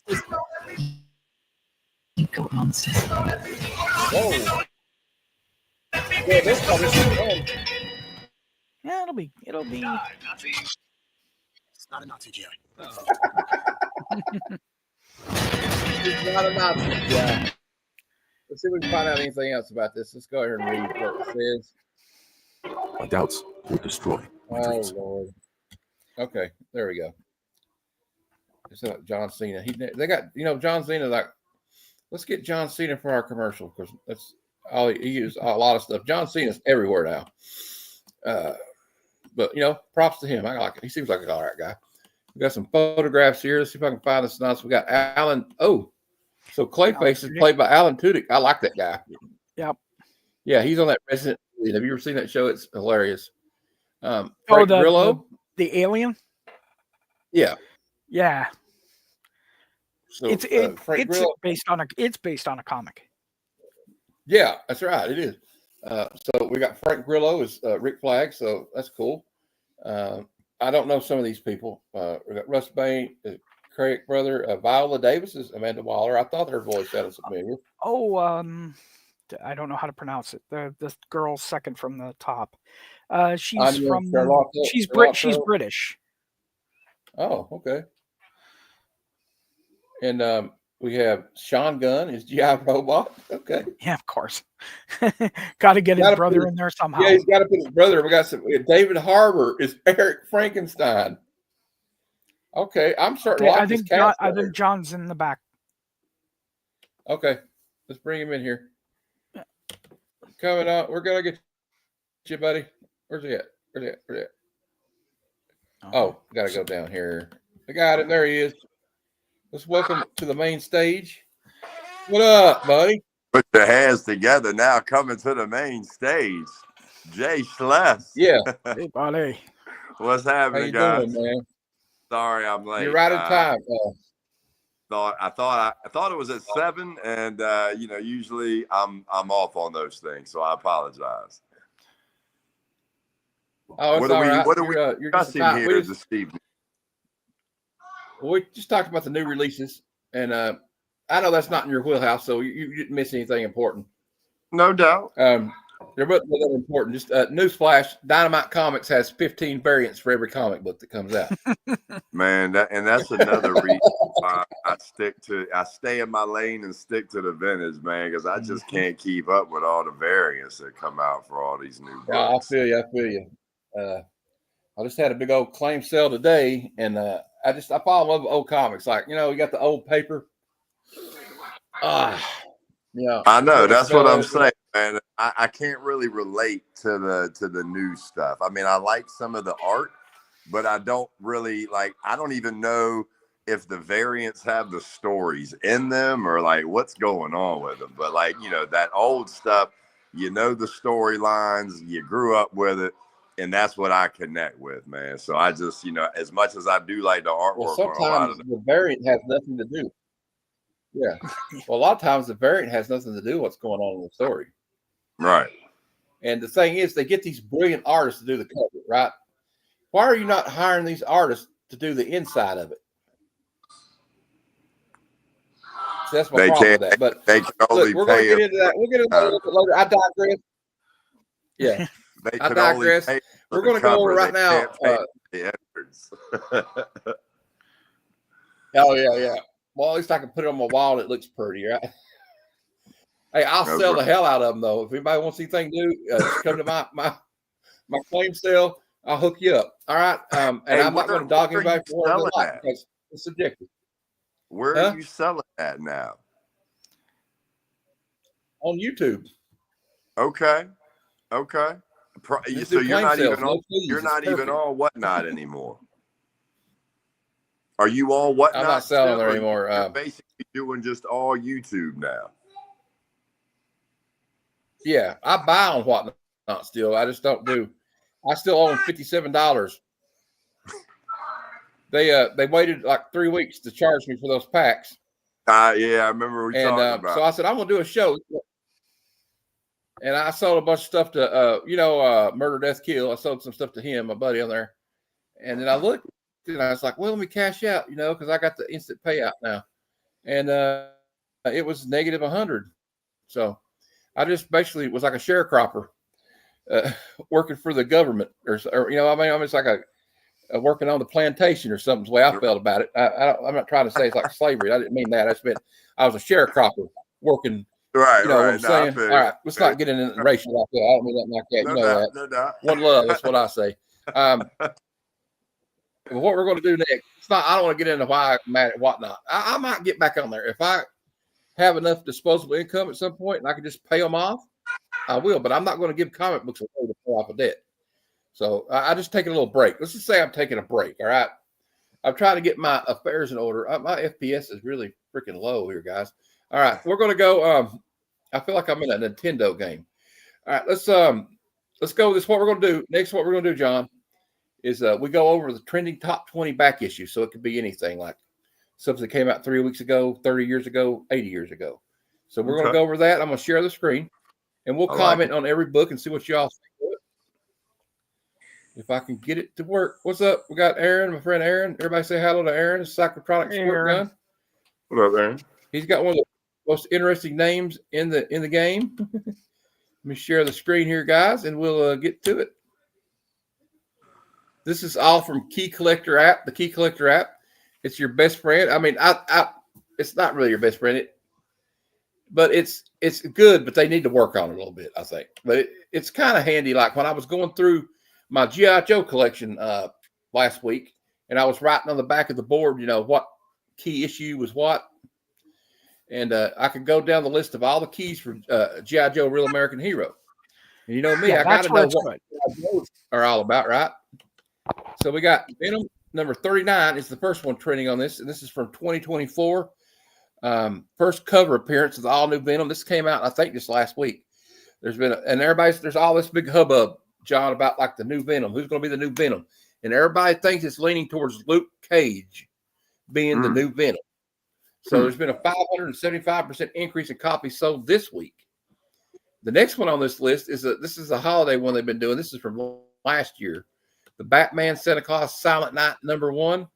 Yeah, it'll be.
It's not a Nazi Jerry.
It's not a Nazi. Yeah. Let's see if we can find out anything else about this. Let's go ahead and read what it says.
My doubts will destroy my dreams.
Lord. Okay, there we go. It's like John Cena. They got John Cena. Like, let's get John Cena for our commercial because that's all he used a lot of stuff. John Cena's everywhere now. But props to him. I like it. He seems like an all right guy. We got some photographs here. Let's see if I can find this nice. We got Alan. Oh, so Clayface is played by Alan Tudyk. I like that guy.
Yep.
Yeah, he's on that Resident Evil. Have you ever seen that show? It's hilarious.
Oh,
Frank Grillo.
the alien.
Yeah.
Yeah,
So Frank
it's
Grillo.
based on a comic.
Yeah, that's right. It is. So we got Frank Grillo as Rick Flag. So that's cool. I don't know some of these people. We got Russ Bain, Craig brother, Viola Davis is Amanda Waller. I thought her voice sounded familiar.
Oh, I don't know how to pronounce it. The girl second from the top. She's
Anya
from.
Charlotte,
She's
Charlotte.
British.
Oh, okay. And we have Sean Gunn as G.I. Robot. Okay.
Yeah, of course. Got to get his brother in there somehow.
Yeah, he's got to put his brother. We got some. David Harbour is Eric Frankenstein. Okay, I'm starting to like this cast.
I think John's in the back.
Okay, let's bring him in here. Coming up, we're gonna get you, buddy. Where's he at? Where's he at? Oh, gotta go down here. I got him. There he is. Let's welcome to the main stage. What up, buddy?
Put your hands together now. Coming to the main stage, Jay Schless.
Yeah.
Hey, buddy.
What's
How
happening,
you
guys?
doing, man?
Sorry, I'm late.
You're right in time.
I thought it was at 7, and usually I'm off on those things, so I apologize.
Oh, it's
What
all right.
are we
You're just
discussing here this evening?
We just talked about the new releases, and I know that's not in your wheelhouse, so you didn't miss anything important.
No doubt.
They're both important. Just newsflash: Dynamite Comics has 15 variants for every comic book that comes out.
Man, that's another reason why I stay in my lane and stick to the vintage, man, because I just can't keep up with all the variants that come out for all these new books.
Yeah, I feel you. I just had a big old claim sale today, and I fall in love with old comics. Like, you got the old paper. Yeah.
I know, that's what I'm saying, man. I can't really relate to the new stuff. I mean, I like some of the art, but I don't really I don't even know if the variants have the stories in them or what's going on with them. But that old stuff, the storylines, you grew up with it. And that's what I connect with, man. So I just, as much as I do like the artwork,
well, sometimes the variant has nothing to do. Yeah. Well, a lot of times the variant has nothing to do with what's going on in the story.
Right.
And the thing is, they get these brilliant artists to do the cover, right? Why are you not hiring these artists to do the inside of it? So that's my problem with that. But
they can only
we're going to get into that. We'll get into that a little bit later. I digress. Yeah. I digress. We're going to go over right now. Oh, yeah. Well, at least I can put it on my wall and it looks pretty, right? Hey, I'll sell the hell out of them, though. If anybody wants anything new, just come to my claim sale. I'll hook you up. All right. And I'm not going to dog anybody for what they like because it's subjective.
Where are you selling at now?
On YouTube.
Okay. So you're not even on Whatnot anymore. Are you on Whatnot?
I'm not selling there anymore.
You're basically doing just all YouTube now.
Yeah, I buy on Whatnot still. I just don't do. I still owe them $57. They waited like 3 weeks to charge me for those packs.
Yeah, I remember we talking about.
So I said I'm gonna do a show, and I sold a bunch of stuff to Murder, Death, Kill. I sold some stuff to him, my buddy on there, and then I looked and I was like, well, let me cash out, because I got the instant payout now, and it was negative 100. So I just basically was like a sharecropper, working for the government, or it's like a working on the plantation or something. The way I felt about it. I'm not trying to say it's like slavery. I didn't mean that. I was a sharecropper working.
Right.
What I'm saying? All right, let's not get into racial like that. I don't mean that like that.
No doubt.
One love. That's what I say. What we're going to do next? I don't want to get into why I'm mad at Whatnot. I might get back on there if I have enough disposable income at some point and I can just pay them off. I will, but I'm not going to give comic books away to pay off a debt. So I just take a little break. Let's just say I'm taking a break. All right. I'm trying to get my affairs in order. My FPS is really freaking low here, guys. All right. We're going to go. I feel like I'm in a Nintendo game. All right, let's go. This is what we're gonna do. Next, what we're gonna do, John, is we go over the trending top 20 back issues. So it could be anything like something that came out 3 weeks ago, 30 years ago, 80 years ago. So we're gonna go over that. I'm gonna share the screen, and we'll comment on every book and see what y'all think. If I can get it to work. What's up? We got Aaron, my friend Aaron. Everybody say hello to Aaron, Psychotronic Squirt Gun.
What up, Aaron?
He's got one of the most interesting names in the game. Let me share the screen here, guys, and we'll get to it. This is all from Key Collector app. The Key Collector app. It's your best friend. I mean, it's not really your best friend, but it's good. But they need to work on it a little bit, I think. But it's kind of handy. Like when I was going through my G.I. Joe collection last week, and I was writing on the back of the board, what key issue was what. And I could go down the list of all the keys for G.I. Joe Real American Hero. And you know me, I got to know what G.I. Joes are all about, right? So we got Venom number 39 is the first one trending on this, and this is from 2024. First cover appearance of the all-new Venom. This came out, I think, just last week. There's all this big hubbub, John, about like the new Venom. Who's going to be the new Venom? And everybody thinks it's leaning towards Luke Cage being the new Venom. So there's been a 575% increase in copies sold this week. The next one on this list is this is a holiday one they've been doing. This is from last year. The Batman Santa Claus Silent Night #1.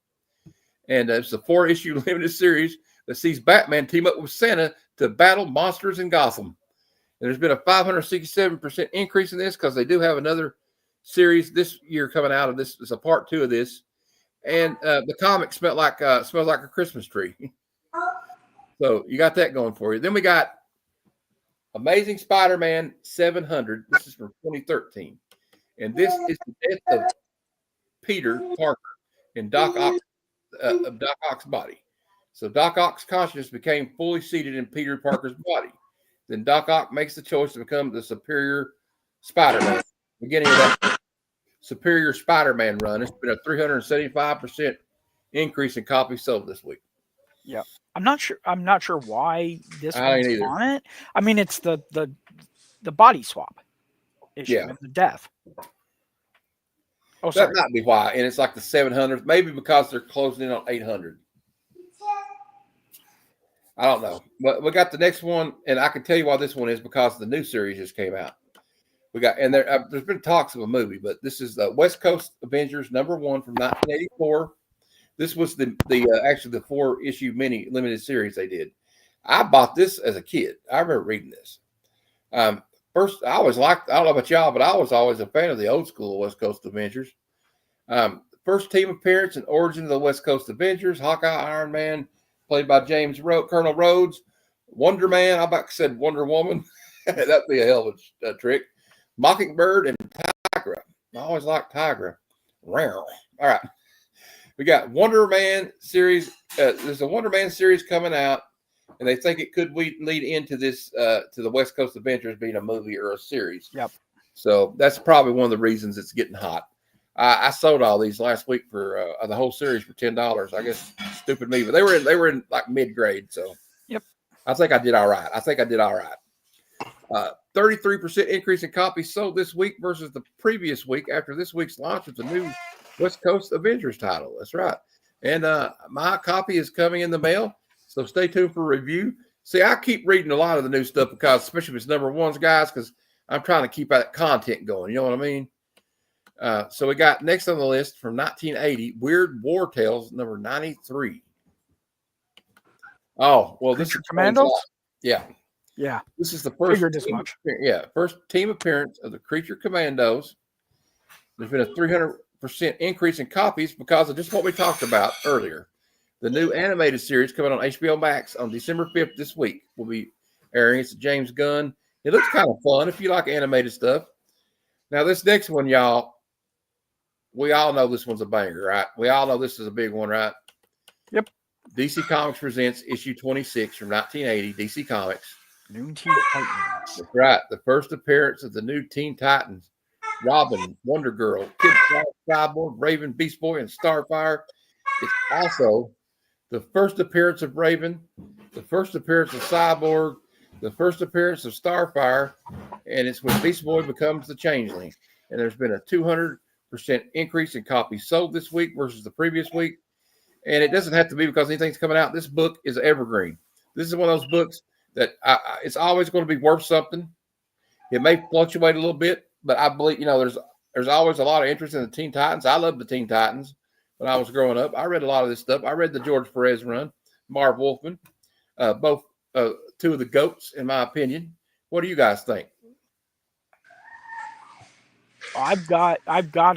And it's a 4-issue limited series that sees Batman team up with Santa to battle monsters in Gotham. And there's been a 567% increase in this because they do have another series this year coming out of this. It's a part 2 of this. And the comic smells like a Christmas tree. So you got that going for you. Then we got Amazing Spider-Man 700. This is from 2013. And this is the death of Peter Parker in Doc Ock's body. So Doc Ock's consciousness became fully seated in Peter Parker's body. Then Doc Ock makes the choice to become the Superior Spider-Man. Beginning of that Superior Spider-Man run, it's been a 375% increase in copies sold this week.
Yeah. I'm not sure why this one's on it. I mean, it's the body swap issue of the death. Oh, sorry.
That might be why. And it's like the 700th, maybe because they're closing in on 800. I don't know. But we got the next one, and I can tell you why this one is because the new series just came out. We got, and there's been talks of a movie, but this is the West Coast Avengers #1 from 1984. This was actually the 4-issue mini limited series they did. I bought this as a kid. I remember reading this. First, I always liked, I don't know about y'all, but I was always a fan of the old school West Coast Avengers. First team appearance and origin of the West Coast Avengers: Hawkeye, Iron Man, played by Colonel Rhodes, Wonder Man. I about said Wonder Woman. That'd be a hell of a trick. Mockingbird and Tigra. I always liked Tigra. All right. We got Wonder Man series. There's a Wonder Man series coming out, and they think it could lead into this to the West Coast Adventures being a movie or a series.
Yep.
So that's probably one of the reasons it's getting hot. I sold all these last week for the whole series for $10. I guess stupid me, but they were in like mid grade. So
yep,
I think I did all right. 33% increase in copies sold this week versus the previous week after this week's launch of the new West Coast Avengers title. That's right. And my copy is coming in the mail, so stay tuned for review. See, I keep reading a lot of the new stuff because, especially if it's #1s, guys, because I'm trying to keep that content going. You know what I mean? So we got next on the list from 1980, Weird War Tales #93. Oh, well, this is
Commandos.
Yeah.
Yeah.
This is the first.
Figured as much.
First team appearance of the Creature Commandos. There's been a 300% increase in copies because of just what we talked about earlier. The new animated series coming on HBO Max on December 5th this week will be airing. It's James Gunn. It looks kind of fun if you like animated stuff. Now, this next one, y'all, we all know this one's a banger, right? We all know this is a big one, right?
Yep.
DC Comics presents issue 26 from 1980, DC Comics.
New Teen Titans.
That's right. The first appearance of the new Teen Titans. Robin, Wonder Girl, Kid Flash, Cyborg, Raven, Beast Boy, and Starfire. It's also the first appearance of Raven, the first appearance of Cyborg, the first appearance of Starfire, and it's when Beast Boy becomes the Changeling. And there's been a 200% increase in copies sold this week versus the previous week. And it doesn't have to be because anything's coming out. This book is evergreen. This is one of those books that it's always going to be worth something. It may fluctuate a little bit, but I believe, there's always a lot of interest in the Teen Titans. I loved the Teen Titans when I was growing up. I read a lot of this stuff. I read the George Perez run, Marv Wolfman, both two of the GOATs, in my opinion. What do you guys think?
I've got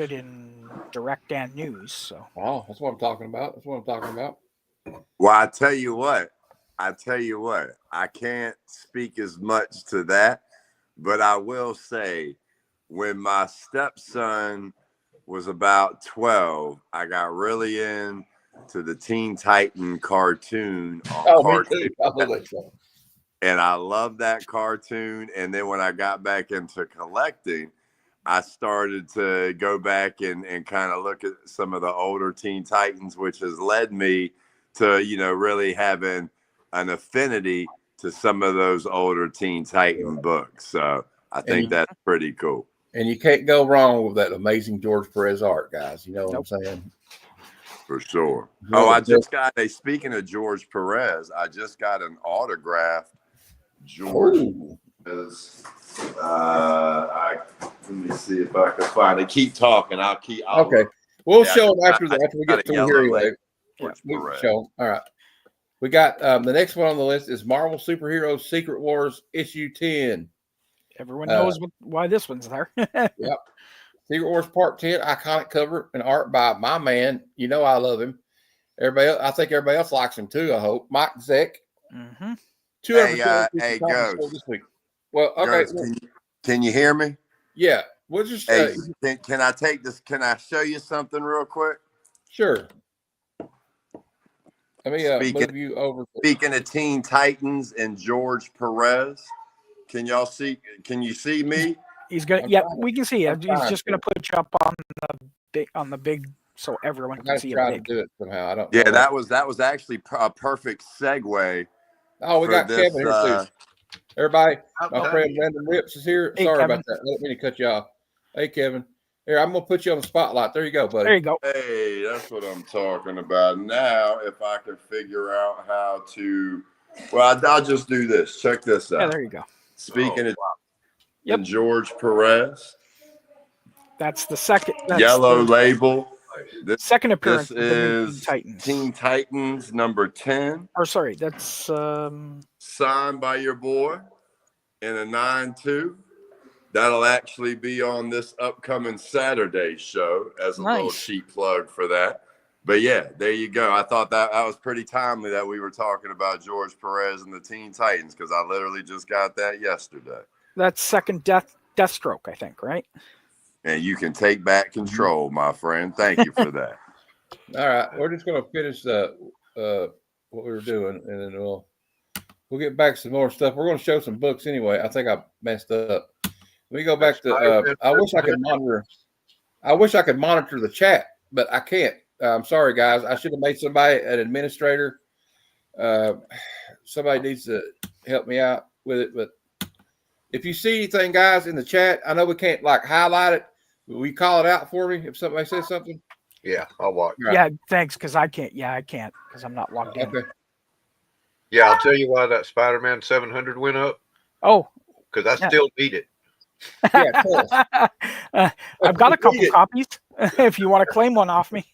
it in direct and news. So
That's what I'm talking about.
Well, I tell you what, I can't speak as much to that, but I will say when my stepson was about 12, I got really into the Teen Titan cartoon on Cartoon. And I love that cartoon. And then when I got back into collecting, I started to go back and kind of look at some of the older Teen Titans, which has led me to, really having an affinity to some of those older Teen Titan books. So I think that's pretty cool.
And you can't go wrong with that amazing George Perez art, guys. You know what I'm saying?
For sure. Speaking of George Perez, I just got an autographed George Perez. Let me see if I can find it. Keep talking. We'll
show them after we get through here anyway. Show. All right. We got the next one on the list is Marvel Superheroes Secret Wars issue 10.
Everyone knows why this one's there.
Yep. Secret Wars Part 10, iconic cover and art by my man. I love him. I think everybody else likes him too, I hope. Mike Zeck.
Mm-hmm.
Hey, Ghost.
This week. Well, okay.
Ghost, can you hear me?
Yeah. We'll just
can I take this? Can I show you something real quick?
Sure. Let me move you over.
Speaking of Teen Titans and George Perez, can y'all see? Can you see me?
He's gonna. Yeah, we can see it. He's just gonna put you up on the big, so everyone can see it.
Try to do it somehow. I don't.
Yeah, that was actually a perfect segue.
Oh, we got Kevin here too. Everybody, my friend Brandon Rips is here.
Hey,
Sorry
Kevin.
about that. I didn't mean to cut you off. Hey, Kevin. Here, I'm gonna put you on the spotlight. There you go, buddy.
There you go.
Hey, that's what I'm talking about. Now, if I can figure out how to, I'll just do this. Check this out.
Yeah, there you go.
Speaking of George Perez,
that's the second
yellow label. This
second appearance.
This is Teen Titans number 10.
Or sorry, that's
signed by your boy in a 9/2. That'll actually be on this upcoming Saturday show as a little cheap plug for that. But yeah, there you go. I thought that was pretty timely that we were talking about George Perez and the Teen Titans because I literally just got that yesterday.
That's second Deathstroke, I think, right?
And you can take back control, my friend. Thank you for that.
All right, we're just going to finish what we were doing, and then we'll get back to some more stuff. We're going to show some books anyway. I think I messed up. Let me go back to. I wish I could monitor. I wish I could monitor the chat, but I can't. I'm sorry, guys. I should have made somebody an administrator. Somebody needs to help me out with it. But if you see anything, guys, in the chat, I know we can't highlight it. Will you call it out for me if somebody says something?
Yeah, I'll watch.
Right. Yeah, thanks. Because I can't. Yeah, I can't because I'm not logged in.
Okay.
Yeah, I'll tell you why that Spider-Man 700 went up.
Oh,
because I still need it.
Yeah,
I've got a couple copies. If you want to claim one off me.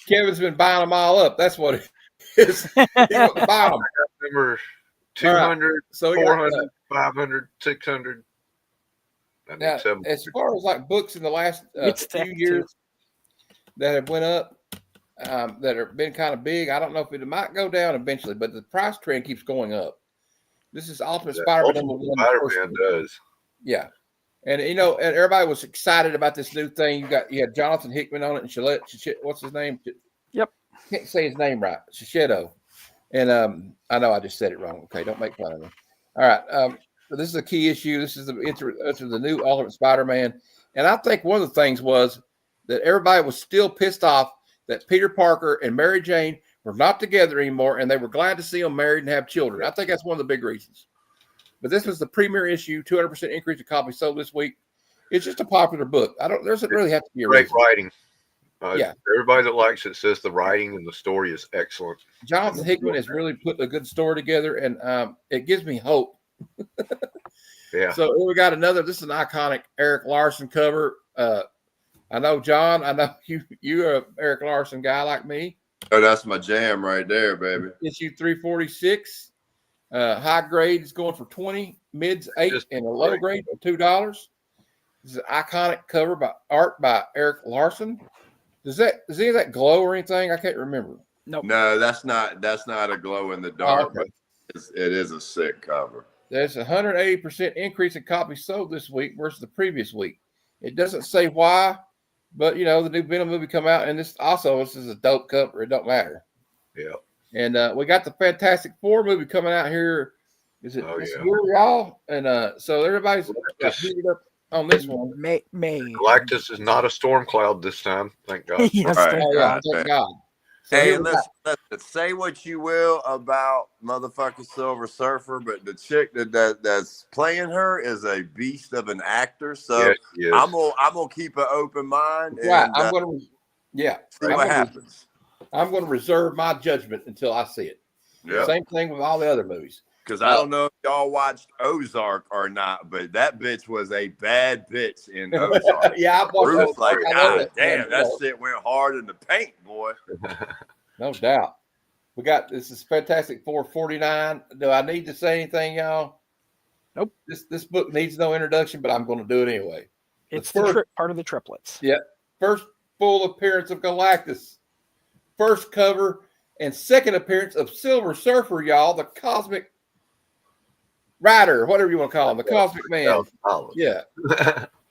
Kevin's been buying them all up. That's what it is. He wants to buy them.
Number 200,
right. So
400, 500, 600.
Now, as far as books in the last few years that have went up, that have been kind of big, I don't know if it might go down eventually, but the price trend keeps going up. This is Ultimate Spider-Man.
Spider-Man does.
Yeah. And, and everybody was excited about this new thing. You had Jonathan Hickman on it and Shillette, what's his name?
Yep.
Can't say his name right. Shishido. And I know I just said it wrong. Okay, don't make fun of me. All right. So this is a key issue. This is the new Ultimate Spider-Man. And I think one of the things was that everybody was still pissed off that Peter Parker and Mary Jane were not together anymore, and they were glad to see them married and have children. I think that's one of the big reasons. But this was the premier issue, 200% increase in copies sold this week. It's just a popular book. There doesn't really have to be a
Great
reason.
writing.
Yeah.
Everybody that likes it says the writing and the story is excellent.
Jonathan Hickman has really put a good story together, and it gives me hope.
Yeah.
So here we got another. This is an iconic Eric Larson cover. I know, John. I know you're a Eric Larson guy like me.
Oh, that's my jam right there, baby.
Issue 346. High grade is going for 20, mids 8, and a low grade of $2. This is an iconic cover by art by Eric Larson. Does any of that glow or anything? I can't remember.
Nope.
No, that's not a glow in the dark,
okay.
but it is a sick cover.
There's a 180% increase in copies sold this week versus the previous week. It doesn't say why, but the new Venom movie come out, and this is a dope cover. It don't matter.
Yeah.
And we got the Fantastic Four movie coming out here. Is it this year, y'all? And so everybody's heated up on this one.
May.
Galactus is not a storm cloud this time, thank God.
Yes,
Right.
thank
Oh, yeah,
God.
thank God. So
Hey,
here we
listen, say what you will about motherfucking Silver Surfer, but the chick that's playing her is a beast of an actor. So
Yes,
I'm gonna keep an open mind and
right, I'm gonna
see what happens.
I'm gonna reserve my judgment until I see it.
Yeah,
Same thing with all the other movies.
because I don't know if y'all watched Ozark or not, but that bitch was a bad bitch in Ozark.
Yeah, I watched
Bruce,
Ozark.
like,
I know
God damn, that shit went hard in the paint, boy.
No doubt. We got this is Fantastic Four 49. Do I need to say anything, y'all?
Nope.
This book needs no introduction, but I'm going to do it anyway.
It's
The first-
part of the triplets.
Yeah. First full appearance of Galactus. First cover and second appearance of Silver Surfer, y'all. The Cosmic Rider, whatever you want to call him. The Cosmic Man. Yeah.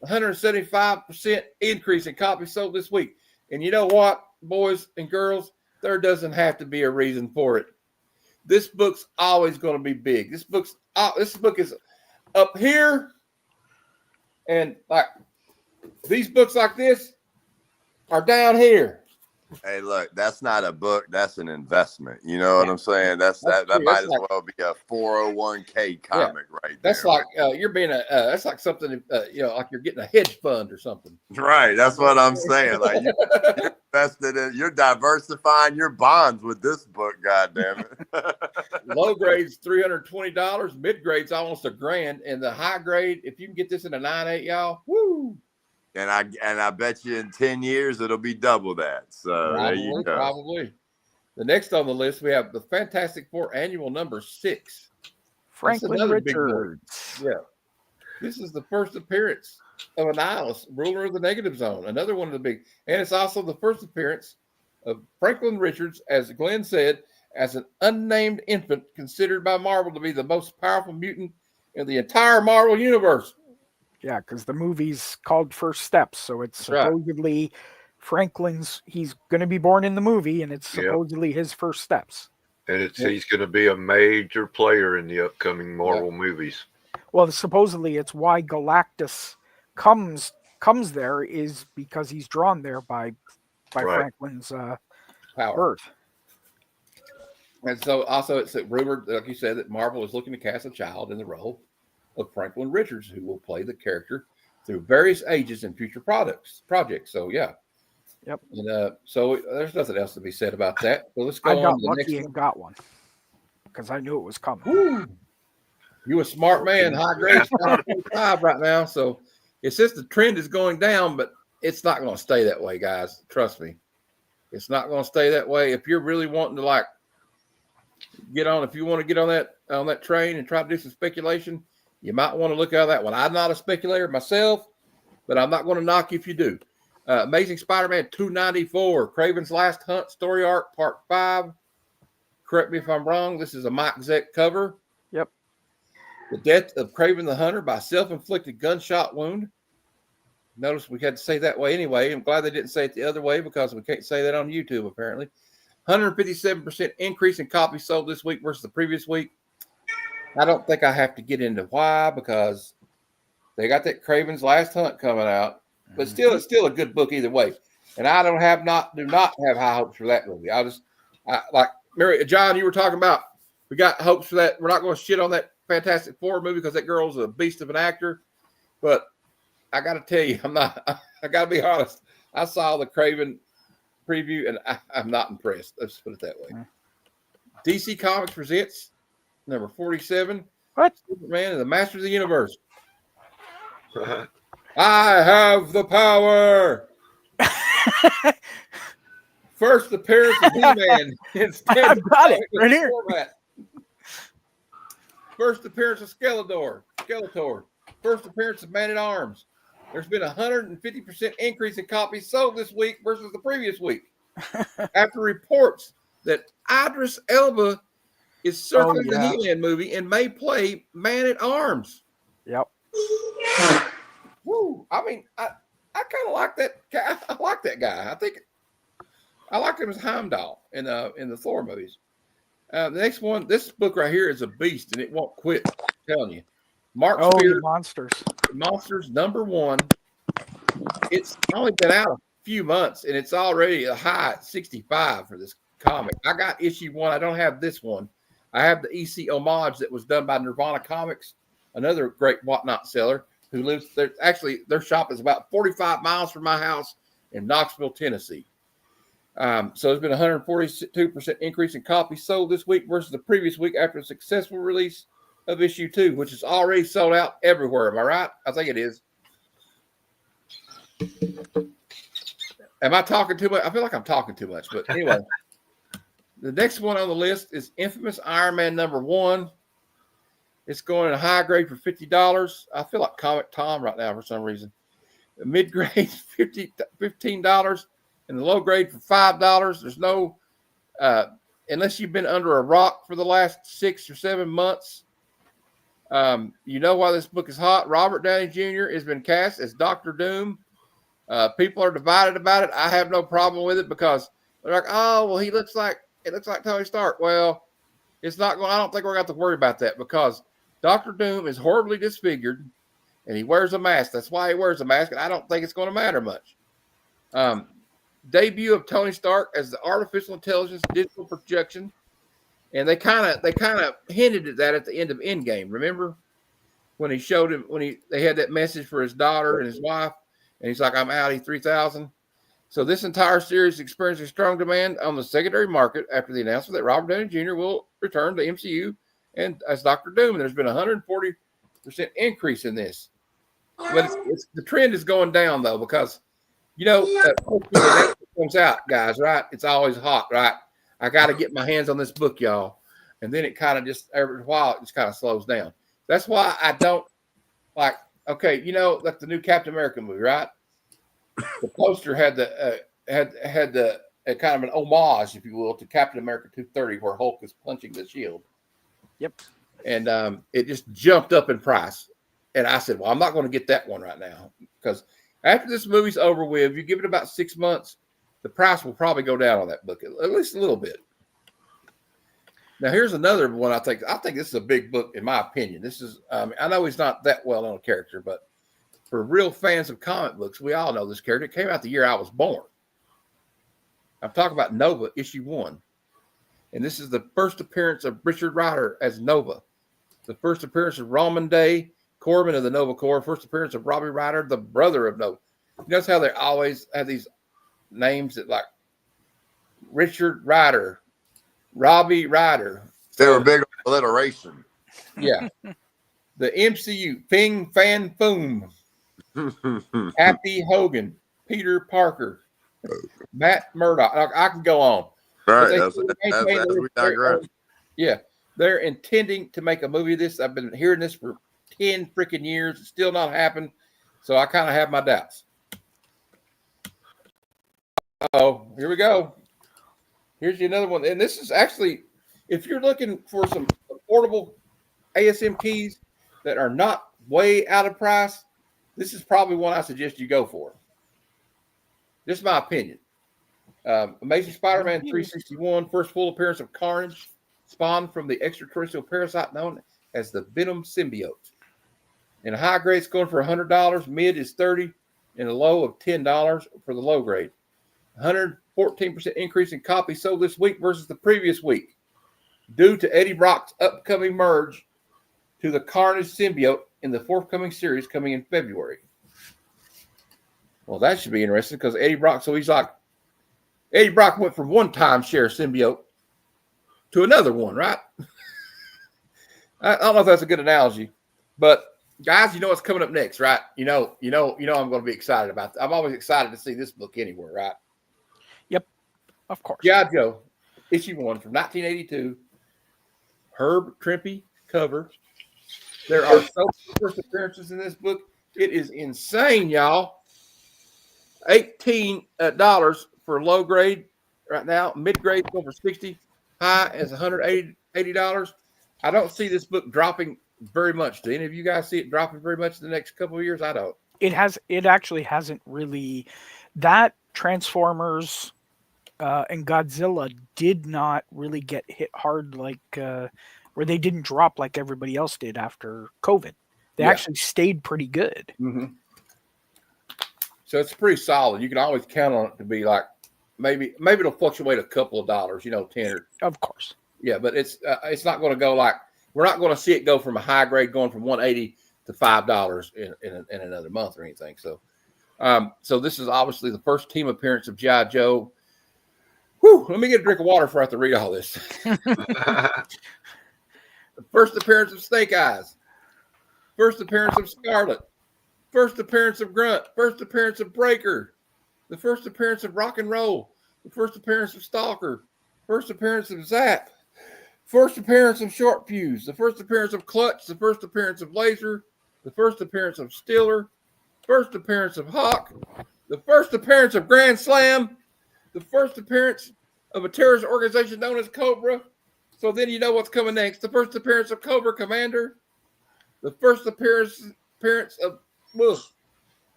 175% increase in copies sold this week. And you know what, boys and girls? There doesn't have to be a reason for it. This book's always going to be big. This book is up here, and like these books like this are down here.
Hey, look, that's not a book. That's an investment. You know what I'm saying? That
true.
might as well be a 401k comic right there.
That's like you're being that's like something like you're getting a hedge fund or something.
Right. That's what I'm saying. Like you're invested in, you're diversifying your bonds with this book. God damn it.
Low grade's $320, mid grade's almost $1,000, and the high grade, if you can get this in a 9.8, y'all, woo.
And I bet you in 10 years it'll be double that. So there you go.
Probably. The next on the list we have the Fantastic Four annual number 6.
Franklin
big book.
Richards.
Yeah. This is the first appearance of Annihilus, ruler of the negative zone. Another one of the big, and it's also the first appearance of Franklin Richards, as Glenn said, as an unnamed infant considered by Marvel to be the most powerful mutant in the entire Marvel universe.
Yeah, because the movie's called First Steps, so it's supposedly Franklin's. He's going to be born in the movie, and it's supposedly his first steps.
And he's going to be a major player in the upcoming Marvel movies.
Well, supposedly it's why Galactus comes there is because he's drawn there by Franklin's
power.
birth.
And so also it's rumored, like you said, that Marvel is looking to cast a child in the role of Franklin Richards, who will play the character through various ages in future projects. So yeah.
Yep.
And so there's nothing else to be said about that. So let's go
I got
on to the
lucky
next
and got one because I knew it was coming.
Woo. You a smart man, high grade 5 right now. So it says the trend is going down, but it's not going to stay that way, guys. Trust me. It's not going to stay that way. If you're really wanting to if you want to get on that train and try to do some speculation, you might want to look at that one. I'm not a speculator myself, but I'm not going to knock you if you do. Amazing Spider-Man 294, Craven's Last Hunt story arc, part 5. Correct me if I'm wrong. This is a Mike Zeck cover.
Yep.
The death of Craven the Hunter by self-inflicted gunshot wound. Notice we had to say that way anyway. I'm glad they didn't say it the other way because we can't say that on YouTube apparently. 157% increase in copies sold this week versus the previous week. I don't think I have to get into why because they got that Craven's Last Hunt coming out, but still, it's still a good book either way. And I do not have high hopes for that movie. Like Mary, John, you were talking about. We got hopes for that. We're not going to shit on that Fantastic Four movie because that girl's a beast of an actor. But I got to tell you, I'm not. I got to be honest. I saw the Craven preview, and I'm not impressed. Let's put it that way. DC Comics presents number 47.
What?
Superman and the Masters of the Universe. I have the power. First appearance of He-Man in
I've got it right here.
format. First appearance of Skeletor. First appearance of Man-at-Arms. There's been a 150% increase in copies sold this week versus the previous week. After reports that Idris Elba is circling the He-Man movie and may play Man-at-Arms.
Yep.
Woo. I mean, I kind of like that guy. I like that guy. I think I liked him as Heimdall in the Thor movies. The next one, this book right here is a beast, and it won't quit. I'm telling you. Mark Spear, Monsters #1. It's only been out a few months, and it's already a high at 65 for this comic. I got issue 1. I don't have this one. I have the EC homage that was done by Nirvana Comics, another great whatnot seller who lives there. Actually, their shop is about 45 miles from my house in Knoxville, Tennessee. So there's been a 142% increase in copies sold this week versus the previous week after a successful release of issue 2, which is already sold out everywhere. Am I right? I think it is. Am I talking too much? I feel like I'm talking too much, but anyway. The next one on the list is Infamous Iron Man #1. It's going in a high grade for $50. I feel like Comic Tom right now for some reason. The mid grade $15, and the low grade for $5. There's no, unless you've been under a rock for the last 6 or 7 months. You know why this book is hot. Robert Downey Jr. has been cast as Dr. Doom. People are divided about it. I have no problem with it because they're like, oh, well, it looks like Tony Stark. Well, it's not going. I don't think we're going to have to worry about that because Dr. Doom is horribly disfigured and he wears a mask. That's why he wears a mask, and I don't think it's going to matter much. Debut of Tony Stark as the artificial intelligence digital projection, and they kind of hinted at that at the end of Endgame. Remember when he showed him they had that message for his daughter and his wife, and he's like, "I'm out, E3000." So this entire series is experiencing strong demand on the secondary market after the announcement that Robert Downey Jr. will return to MCU and as Dr. Doom. And there's been a 140% increase in this. But the trend is going down, though, because, that comes out, guys, right? It's always hot, right? I got to get my hands on this book, y'all. And then it kind of just, every while, it just kind of slows down. That's why I don't like, okay, like the new Captain America movie, right? The poster had the kind of an homage, if you will, to Captain America 230, where Hulk is punching the shield.
Yep.
And it just jumped up in price. And I said, well, I'm not going to get that one right now because after this movie's over with, you give it about 6 months, the price will probably go down on that book, at least a little bit. Now, here's another one I think this is a big book, in my opinion. This is, I know he's not that well known a character, but for real fans of comic books, we all know this character. It came out the year I was born. I'm talking about Nova, issue 1. And this is the first appearance of Richard Rider as Nova. The first appearance of Roman Day, Corbin of the Nova Corps. First appearance of Robbie Rider, the brother of Nova. You notice how they always have these names that like Richard Rider, Robbie Rider.
They were big on alliteration.
Yeah. The MCU, Ping Fan Foom. Happy Hogan, Peter Parker, Matt Murdock. I can go on.
Right. As we digress.
Yeah. They're intending to make a movie of this. I've been hearing this for 10 freaking years. It's still not happened. So I kind of have my doubts. Oh, here we go. Here's another one. And this is actually, if you're looking for some affordable ASM keys that are not way out of price, this is probably one I suggest you go for. Just my opinion. Amazing Spider-Man 361, first full appearance of Carnage, spawned from the extraterrestrial parasite known as the Venom symbiote. In a high grade, it's going for $100. Mid is $30, and a low of $10 for the low grade. 114% increase in copies sold this week versus the previous week, due to Eddie Brock's upcoming merge to the Carnage symbiote in the forthcoming series coming in February. Well, that should be interesting because Eddie Brock, Eddie Brock went from one timeshare symbiote to another one, right? I don't know if that's a good analogy, but guys, you know what's coming up next, right? You know, I'm going to be excited about I'm always excited to see this book anywhere, right?
Yep, of course.
G.I. Joe, issue 1 from 1982. Herb Trimpe cover. There are so many first appearances in this book. It is insane, y'all. $18 for low grade right now. Mid grade over 60. High is $180. I don't see this book dropping very much. Do any of you guys see it dropping very much in the next couple of years? I don't.
It actually hasn't really. That Transformers and Godzilla did not really get hit hard like where they didn't drop like everybody else did after COVID. They actually stayed pretty good.
Mm-hmm. So it's pretty solid. You can always count on it to be like maybe it'll fluctuate a couple of dollars, 10 or
of course.
Yeah, but it's not going to go like we're not going to see it go from a high grade going from $180 to $5 in another month or anything. So, so this is obviously the first team appearance of G.I. Joe. Whew, let me get a drink of water before I have to read all this. The first appearance of Snake Eyes. First appearance of Scarlet. First appearance of Grunt. First appearance of Breaker. The first appearance of Rock and Roll. The first appearance of Stalker. First appearance of Zap. First appearance of Short Fuse. The first appearance of Clutch. The first appearance of Laser. The first appearance of Stiller. First appearance of Hawk. The first appearance of Grand Slam. The first appearance of a terrorist organization known as Cobra. So then you know what's coming next. The first appearance of Cobra Commander. The first appearance of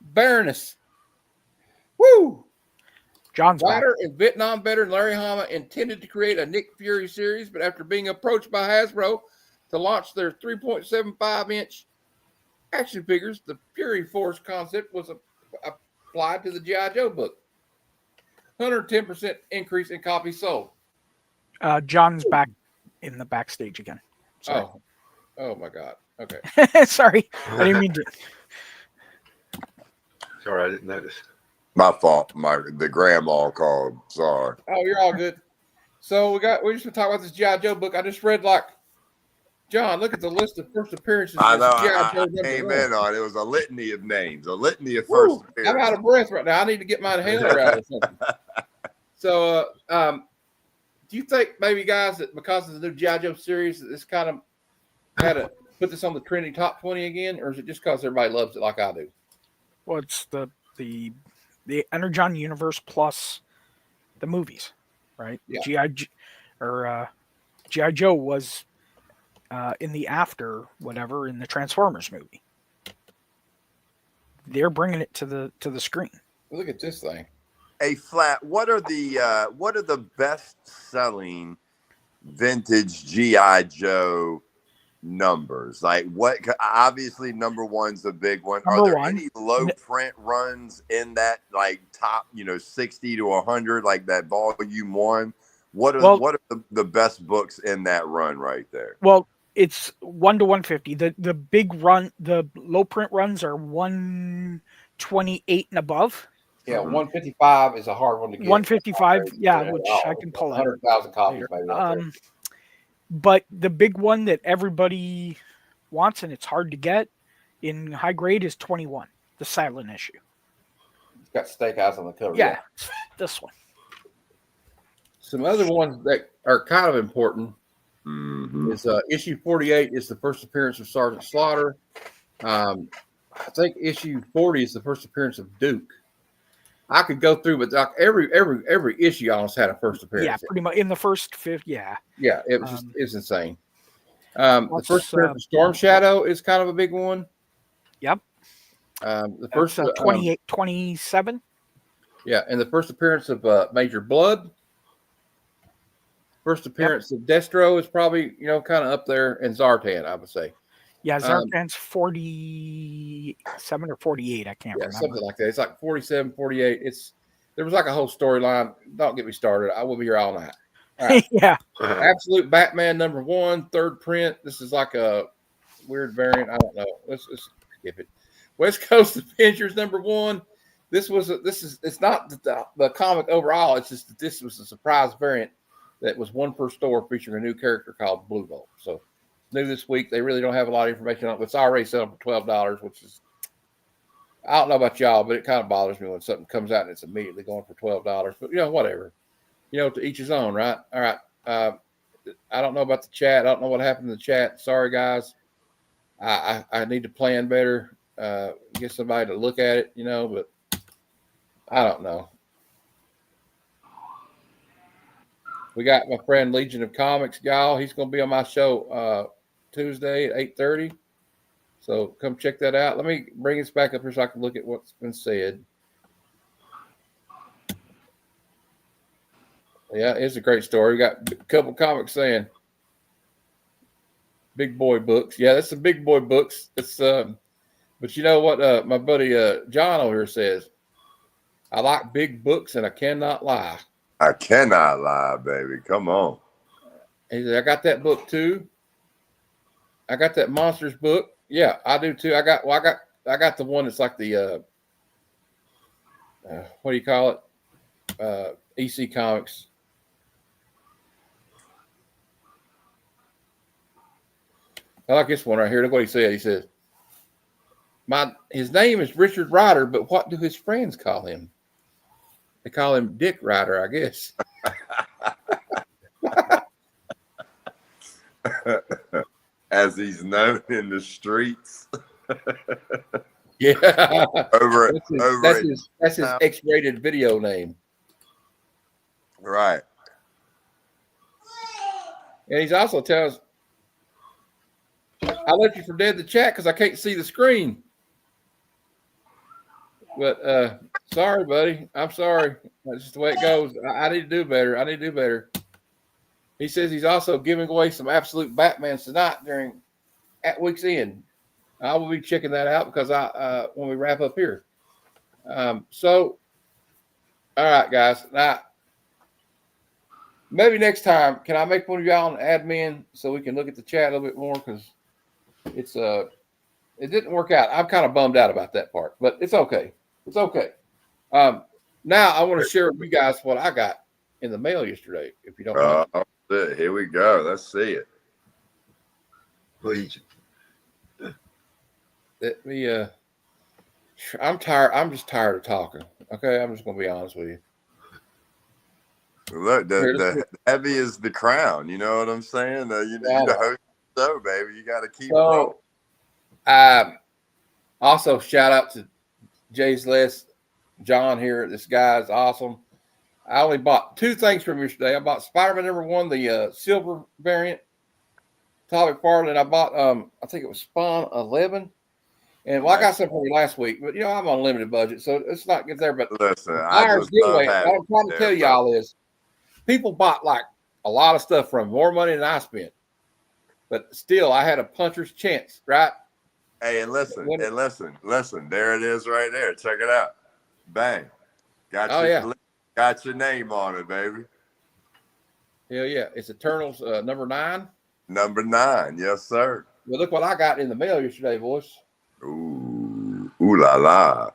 Baroness. Woo!
John's
Writer and Vietnam veteran Larry Hama intended to create a Nick Fury series, but after being approached by Hasbro to launch their 3.75-inch action figures, the Fury Force concept was applied to the G.I. Joe book. 110% increase in copies sold.
John's back in the backstage again. Sorry.
Oh my God. Okay.
Sorry, I didn't mean to.
Sorry, I didn't notice.
My fault. The grandma called. Sorry.
Oh, you're all good. So we just been talking about this G.I. Joe book. I just read John, look at the list of first appearances.
I know.
I
came in on it. It was a litany of names, a litany of first appearances.
I'm out of breath right now. I need to get my inhaler out or something. So, do you think maybe, guys, that because of the new G.I. Joe series, that this kind of had to put this on the trending top 20 again, or is it just because everybody loves it like I do?
Well, it's the Energon universe plus the movies, right?
Yeah.
G.I. Joe was in the after whatever in the Transformers movie. They're bringing it to the screen.
Look at this thing.
What are the best selling vintage G.I. Joe numbers? Like obviously number one's the big one. Are there any low print runs in that like top 60 to 100 like that volume 1? What are the best books in that run right there?
Well, it's 1 to 150. The big run, the low print runs are 128 and above.
Yeah, 155 is a hard one to get.
155, yeah, which I can pull out.
100,000 copies maybe.
But the big one that everybody wants and it's hard to get in high grade is 21, the silent issue.
It's got Snake Eyes on the cover.
Yeah, this one.
Some other ones that are kind of important is issue 48 is the first appearance of Sergeant Slaughter. I think issue 40 is the first appearance of Duke. I could go through, but like every issue almost had a first appearance.
Yeah, pretty much in the first fifth. Yeah.
Yeah, it was it's insane. The first appearance of Storm Shadow is kind of a big one.
Yep.
The first
28, 27.
Yeah, and the first appearance of Major Blood. First appearance of Destro is probably kind of up there, and Zartan, I would say.
Yeah, Zartan's 47 or 48. I can't remember.
Something like that. It's like 47, 48. There was like a whole storyline. Don't get me started. I will be here all night. All right.
Yeah.
Absolute Batman #1, third print. This is like a weird variant. I don't know. Let's skip it. West Coast Avengers #1. It's not the comic overall. It's just that this was a surprise variant that was one per store featuring a new character called Blue Bolt. So new this week. They really don't have a lot of information on it. But it's already selling for $12, which is, I don't know about y'all, but it kind of bothers me when something comes out and it's immediately going for $12. But whatever. To each his own, right? All right. I don't know about the chat. I don't know what happened in the chat. Sorry, guys. I need to plan better. Get somebody to look at it, but I don't know. We got my friend Legion of Comics, y'all. He's going to be on my show Tuesday at 8:30. So come check that out. Let me bring this back up here so I can look at what's been said. Yeah, it's a great story. We got a couple comics saying big boy books. Yeah, that's the big boy books. It's but you know what my buddy John over here says? I like big books and I cannot lie.
I cannot lie, baby. Come on.
He said, I got that book too. I got that Monsters book. Yeah, I do too. I got the one that's like the what do you call it? EC Comics. I like this one right here. Look what he said. He says, his name is Richard Ryder, but what do his friends call him? They call him Dick Ryder, I guess.
As he's known in the streets.
Yeah. That's his X-rated video name.
Right.
And he's also telling us, I left you for dead in the chat because I can't see the screen. But sorry, buddy. I'm sorry. That's just the way it goes. I need to do better. He says he's also giving away some absolute Batmans tonight at week's end. I will be checking that out because when we wrap up here. So, all right, guys. Now, maybe next time, can I make one of y'all an admin so we can look at the chat a little bit more? Because it didn't work out. I'm kind of bummed out about that part, but it's okay. It's okay. Now I want to share with you guys what I got in the mail yesterday, if you don't mind.
Here we go. Let's see it.
Please.
Let me, I'm tired. I'm just tired of talking. Okay. I'm just going to be honest with you.
Look, the heavy is the crown. You know what I'm saying? You need to host the show, baby. You got to keep rolling.
Also, shout out to Jay's List, John here. This guy is awesome. I only bought 2 things from yesterday. I bought Spider-Man #1, the silver variant, Todd McFarlane. I bought, I think it was Spawn 11. And I got something for you last week, but I'm on a limited budget, so it's not get there. But
listen,
buyer's giveaway. What I'm trying to tell y'all is, people bought like a lot of stuff from more money than I spent, but still, I had a puncher's chance, right?
Hey, and listen. There it is, right there. Check it out. Bang. Got your name on it, baby.
Hell yeah! It's Eternals #9.
#9, yes, sir.
Well, look what I got in the mail yesterday, boys.
Ooh la la.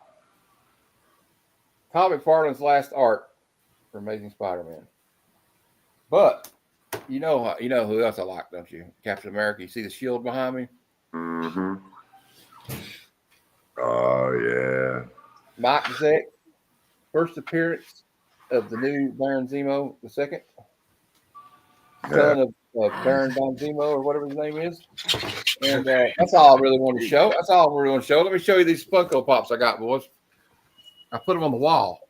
Todd McFarlane's last art for Amazing Spider-Man. But you know who else I like, don't you? Captain America. You see the shield behind me?
Mm-hmm. Oh yeah.
Mike Zeck, first appearance of the new Baron Zemo II, son of Baron Von Zemo or whatever his name is. And that's all I really want to show. Let me show you these Funko Pops I got, boys. I put them on the wall.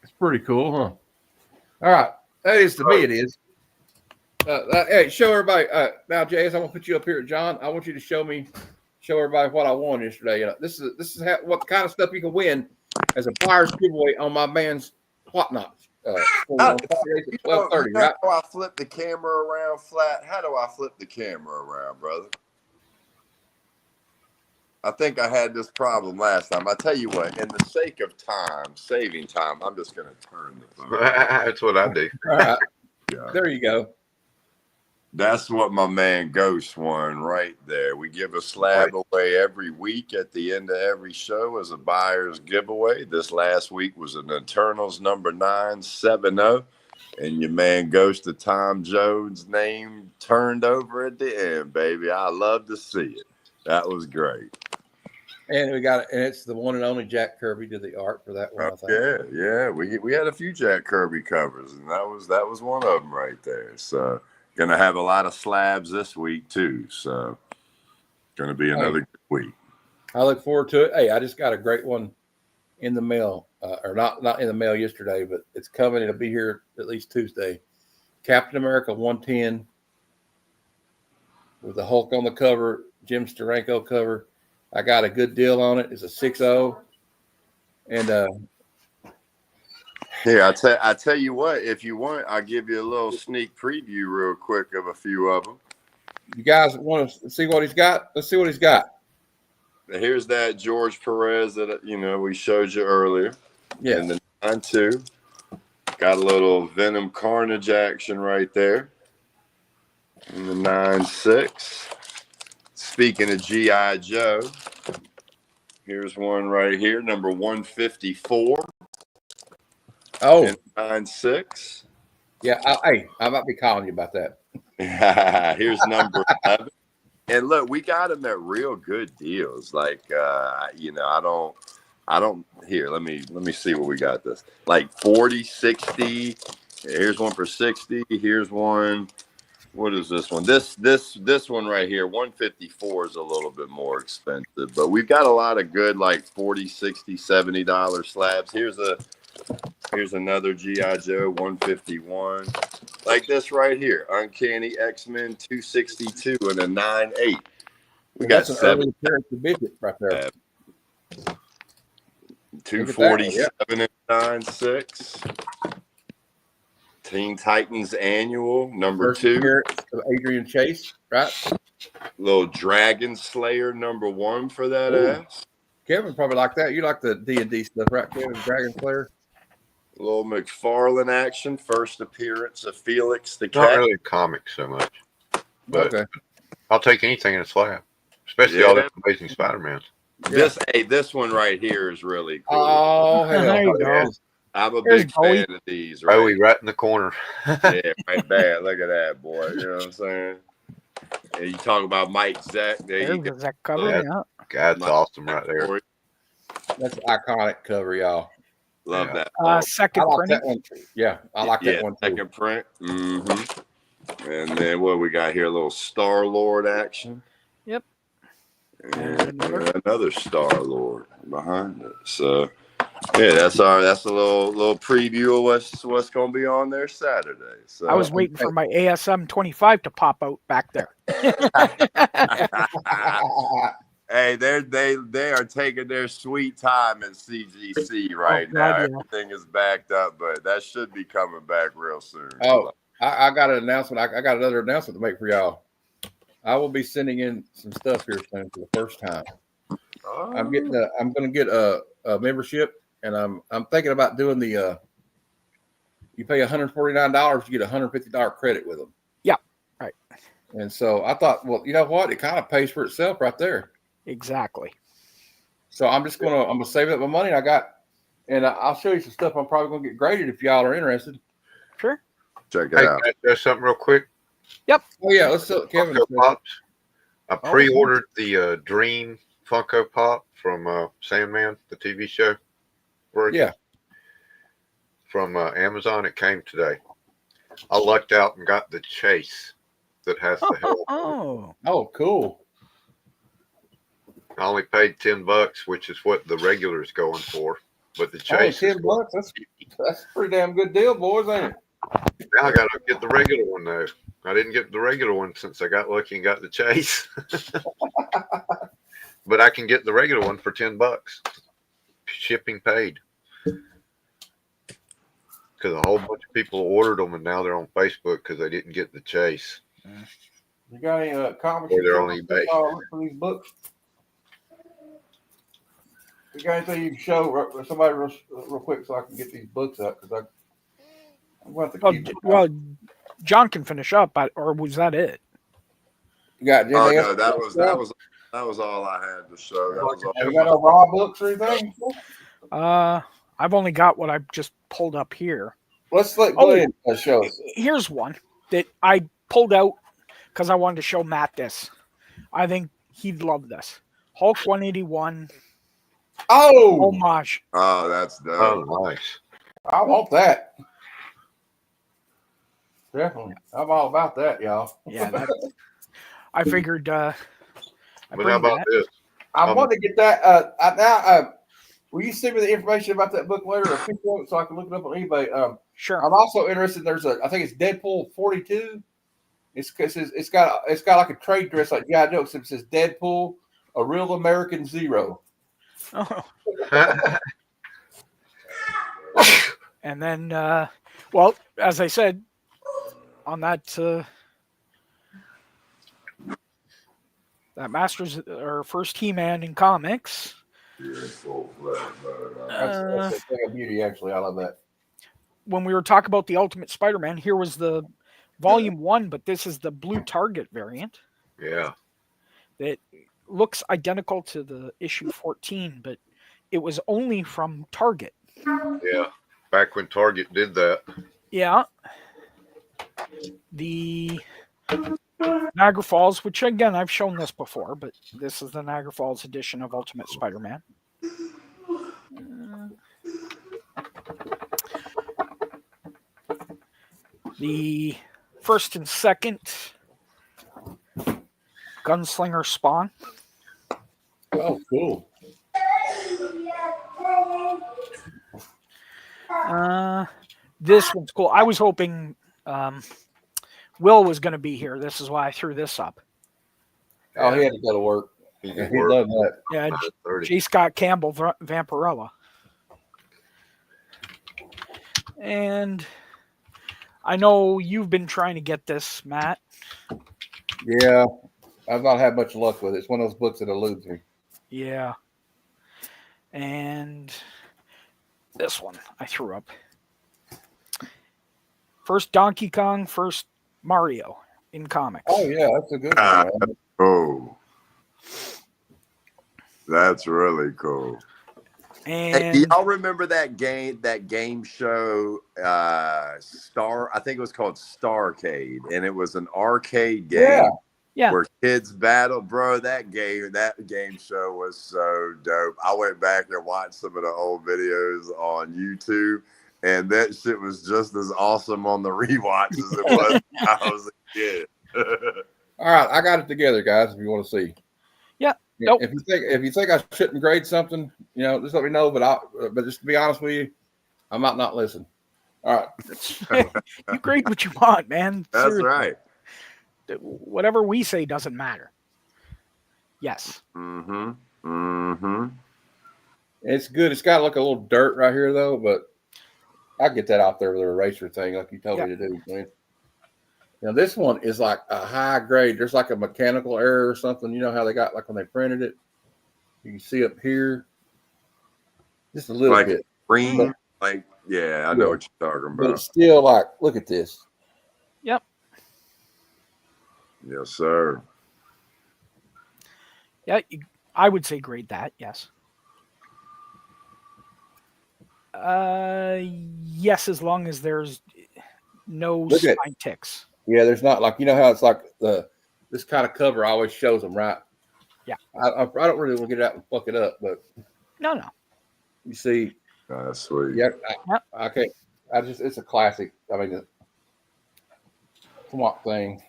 It's pretty cool, huh? All right. That is, to me, it is. Hey, show everybody. Now, JS, I'm going to put you up here, John. I want you to show everybody what I won yesterday. This is what kind of stuff you can win as a buyer's giveaway on my man's Whatnot. 12:30, right?
How I flip the camera around flat? How do I flip the camera around, brother? I think I had this problem last time. I tell you what, in the sake of saving time, I'm just going to turn the phone.
That's what I do.
All right.
Yeah.
There you go.
That's what my man Ghost won right there. We give a slab away every week at the end of every show as a buyer's giveaway. This last week was an Eternals number 970. And your man Ghost of Tom Jones' name turned over at the end, baby. I love to see it. That was great.
And we got it, and it's the one and only Jack Kirby did the art for that one. I think.
Yeah. We had a few Jack Kirby covers, and that was one of them right there. So gonna have a lot of slabs this week too. So gonna be another good week.
I look forward to it. Hey, I just got a great one in the mail, or not in the mail yesterday, but it's coming. It'll be here at least Tuesday. Captain America 110 with the Hulk on the cover, Jim Steranko cover. I got a good deal on it. It's a 6.0. And
here, I tell you what, if you want, I'll give you a little sneak preview real quick of a few of them.
You guys want to see what he's got? Let's see what he's got.
Here's that George Perez that we showed you earlier.
Yeah.
And the 9.2. Got a little Venom Carnage action right there. And the 9.6. Speaking of G.I. Joe, here's one right here, number 154.
Oh.
And 9.6.
Yeah. I might be calling you about that.
Here's number 11. And look, we got them at real good deals. Like, I don't here. Let me see what we got this. Like 40, 60. Here's one for 60. Here's one. What is this one? This one right here, 154 is a little bit more expensive, but we've got a lot of good like 40, 60, $70 slabs. Here's another G.I. Joe 151. Like this right here, Uncanny X-Men 262 and a 9.8. We got
that's an early appearance of Bishop right there.
247 and 9.6. Teen Titans Annual number
First
2.
appearance of Adrian Chase, right?
Little Dragon Slayer number 1 for that ass.
Kevin probably like that. You like the D&D stuff, right, Kevin? Dragon Slayer.
Little McFarlane action. First appearance of Felix the
Not
Cat.
really comics so much, but
Okay.
I'll take anything in a slab, especially all the Amazing Spider-Mans.
This one right here is really cool.
Oh, hell.
There you go.
I'm a
There's
big
Bowie.
fan of these.
Bowie right in the corner.
Yeah, right there. Look at that, boy. You know what I'm saying? And you talk about Mike Zeck. There you go.
There's that cover.
Yeah.
Yeah.
God's awesome right there.
That's an iconic cover, y'all.
Love
Yeah.
that.
I
Second
like
printing.
that one. Yeah, I like that one too.
Second print. Mm-hmm. And then what we got here? A little Star-Lord action.
Yep.
And another Star-Lord behind it. So yeah, that's a little preview of what's gonna be on there Saturday. So
I was waiting for my ASM 25 to pop out back there.
Hey, they are taking their sweet time in CGC right now.
God, yeah.
Everything is backed up, but that should be coming back real soon.
Oh, I got an announcement. I got another announcement to make for y'all. I will be sending in some stuff here soon for the first time. I'm going to get a membership, and I'm thinking about doing the. You pay $149, you get a $150 credit with them.
Yeah, right.
And so I thought, well, you know what? It kind of pays for itself right there.
Exactly.
So I'm gonna save up my money. And I'll show you some stuff. I'm probably gonna get graded if y'all are interested.
Sure.
Check it
Hey,
out.
can I say something real quick?
Oh yeah, let's Kevin.
Funko Pops. I pre-ordered the Dream Funko Pop from Sandman, the TV show.
Yeah.
From Amazon. It came today. I lucked out and got the Chase that has the hell.
Oh,
Cool.
I only paid $10, which is what the regular is going for. But the Chase is
$10. That's a pretty damn good deal, boys, ain't it?
Now I got to get the regular one though. I didn't get the regular one since I got lucky and got the Chase. But I can get the regular one for $10. Shipping paid. Because a whole bunch of people ordered them and now they're on Facebook because they didn't get the Chase.
You got any comics
Or they're on eBay.
for these books? You got anything you can show somebody real quick so I can get these books up? Because I'm going to keep them.
Well, John can finish up, or was that it?
You got
Oh
anything
no,
else?
that was all I had to show. That was all.
Have you got no raw books or anything?
I've only got what I just pulled up here.
Let's go ahead and show us.
Here's one that I pulled out because I wanted to show Matt this. I think he'd love this. Hulk 181 homage.
Oh, that's dope.
Oh, nice.
I want that. Definitely. I'm all about that, y'all.
Yeah, I figured.
But how about this?
I want to get that. Will you send me the information about that book later, or pick it up so I can look it up on eBay?
Sure.
I'm also interested. I think it's Deadpool 42. It's got like a trade dress like I know. It says Deadpool, a real American Zero.
Oh. And then, well, as I said, on that Masters or first He-Man in comics.
That's a thing of beauty, actually. I love that.
When we were talking about the Ultimate Spider-Man, here was the Volume 1, but this is the Blue Target variant.
Yeah.
That looks identical to the issue 14, but it was only from Target.
Yeah. Back when Target did that.
Yeah. The Niagara Falls, which again, I've shown this before, but this is the Niagara Falls edition of Ultimate Spider-Man. The first and second Gunslinger Spawn.
Oh, cool.
This one's cool. I was hoping Will was going to be here. This is why I threw this up.
Oh, he had to go to work. He loved that.
Yeah, J. Scott Campbell, Vampirella. And I know you've been trying to get this, Matt.
Yeah, I've not had much luck with it. It's one of those books that eludes me.
Yeah. And this one I threw up. First Donkey Kong, first Mario in comics.
Oh, yeah, that's a good one.
Oh, that's really cool.
And
hey, do y'all remember that game show, Star? I think it was called Starcade, and it was an arcade game.
Yeah.
Where kids battle, bro. That game show was so dope. I went back and watched some of the old videos on YouTube, and that shit was just as awesome on the rewatch as it was when I was a kid.
All right, I got it together, guys. If you want to see,
Nope.
If you think I shouldn't grade something, just let me know. But just to be honest with you, I might not listen. All right,
you grade what you want, man.
That's
Seriously.
right.
Whatever we say doesn't matter. Yes.
It's good. It's got like a little dirt right here, though, but I get that out there with the eraser thing, like you told me to do. Man. This one is like a high grade. There's like a mechanical error or something. You know how they got like when they printed it. You can see up here, just a little bit.
Green, I know what you're talking about.
But it's still like, look at this.
Yep.
Yes, sir.
Yeah, I would say grade that. Yes. Yes, as long as there's no spine ticks.
Yeah, there's not like how it's like this kind of cover always shows them, right?
Yeah.
I don't really want to get it out and fuck it up, but
no.
You see,
that's sweet.
Yeah, I can't. It's a classic. I mean, the swamp thing.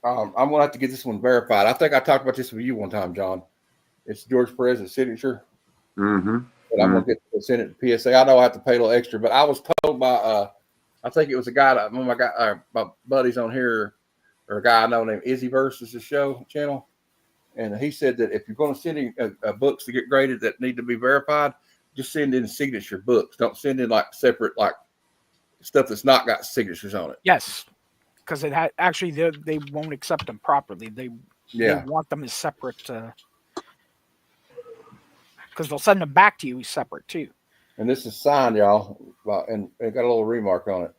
I'm gonna have to get this one verified. I think I talked about this with you one time, John. It's George Perez's signature.
Mm-hmm.
But I'm gonna send it to PSA. I know I have to pay a little extra, but I was told by I think it was a guy that one of my buddies on here, or a guy I know named Izzy Versus the channel, and he said that if you're going to send in books to get graded that need to be verified, just send in signature books. Don't send in like separate like stuff that's not got signatures on it.
Yes, because it actually they won't accept them properly. They want them as separate because they'll send them back to you separate too.
And this is signed, y'all, and it got a little remark on it.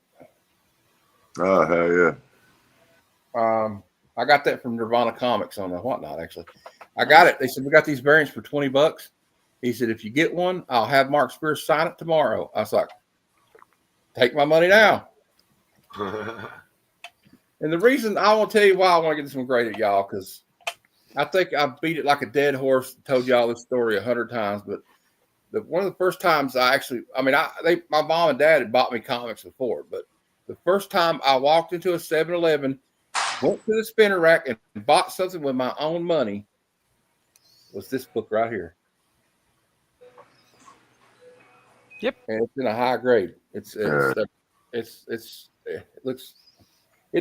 Oh hell yeah!
I got that from Nirvana Comics on the whatnot. Actually, I got it. They said we got these variants for $20. He said if you get one, I'll have Mark Spears sign it tomorrow. I was like, take my money now. And the reason I want to tell you why I want to get this one graded, y'all, because I think I beat it like a dead horse. Told y'all this story 100 times, but one of the first times my mom and dad had bought me comics before, but the first time I walked into a 7-Eleven, went to the spinner rack and bought something with my own money was this book right here.
Yep.
And it's in a high grade. It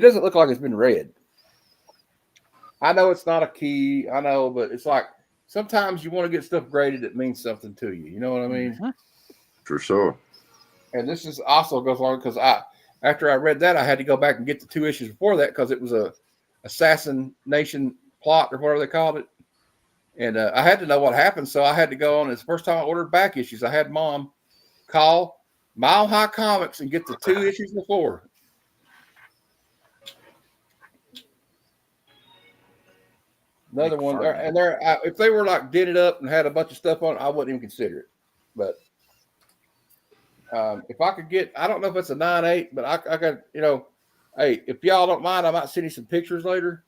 doesn't look like it's been read. I know it's not a key. I know, but it's like sometimes you want to get stuff graded that means something to you. You know what I mean?
Mm-hmm.
For sure.
And this is also goes on because after I read that, I had to go back and get the 2 issues before that because it was a assassination plot or whatever they called it. And I had to know what happened, so I had to go on. It's the first time I ordered back issues. I had Mom call Mile High Comics and get the 2 issues before. Another one, and if they were like dented up and had a bunch of stuff on it, I wouldn't even consider it. But if I could get, I don't know if it's a 9.8, but I got, hey, if y'all don't mind, I might send you some pictures later,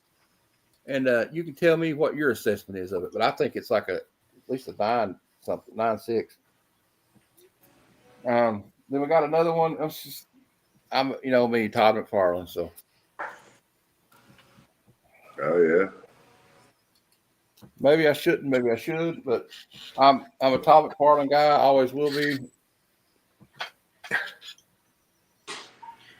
and you can tell me what your assessment is of it. But I think it's like at least a 9 something, 9.6. Then we got another one. I'm me, Todd McFarlane, so.
Oh yeah.
Maybe I shouldn't, maybe I should, but I'm a Todd McFarlane guy. I always will be.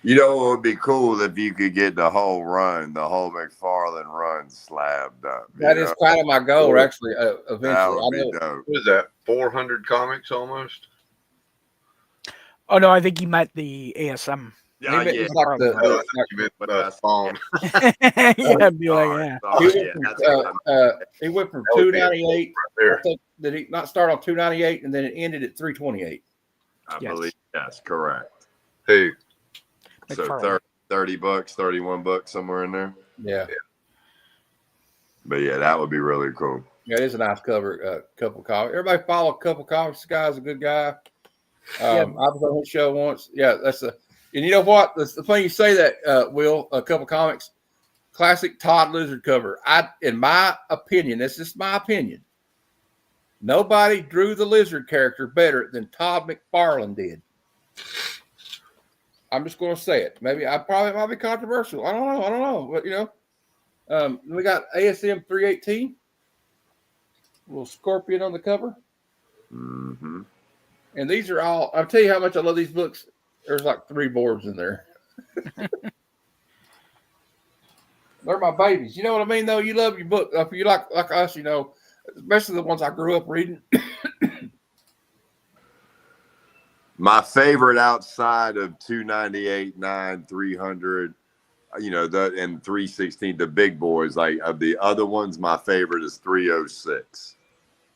You know what would be cool if you could get the whole McFarlane run slabbed up.
That is kind of my goal, actually. Eventually,
That would be dope.
What is that? 400 comics almost.
Oh no, I think he meant the ASM.
Yeah,
Maybe
yeah.
it's like
You meant the phone.
Yeah, be like, yeah.
He went from
That would be
$298.
there.
I think, did he not start on $298 and then it ended at $328?
I
Yes.
believe yes, correct.
Who?
So
McFarlane.
$30, $31, somewhere in there.
Yeah.
But yeah, that would be really cool.
Yeah, it is a nice cover. Couple comics. Everybody follow Couple Comics. This guy's a good guy. I was on his show once. Yeah, and you know what? The thing you say that, Will, a Couple Comics, classic Todd Lizard cover. In my opinion, this is my opinion. Nobody drew the lizard character better than Todd McFarlane did. I'm just going to say it. Maybe it might be controversial. I don't know. But we got ASM 318, little scorpion on the cover.
Mm-hmm.
And these are all. I'll tell you how much I love these books. There's like 3 boards in there. They're my babies. You know what I mean? Though you love your book. If you like us, especially the ones I grew up reading.
My favorite outside of 298, 9, 300, and 316, the big boys, like of the other ones, my favorite is 306.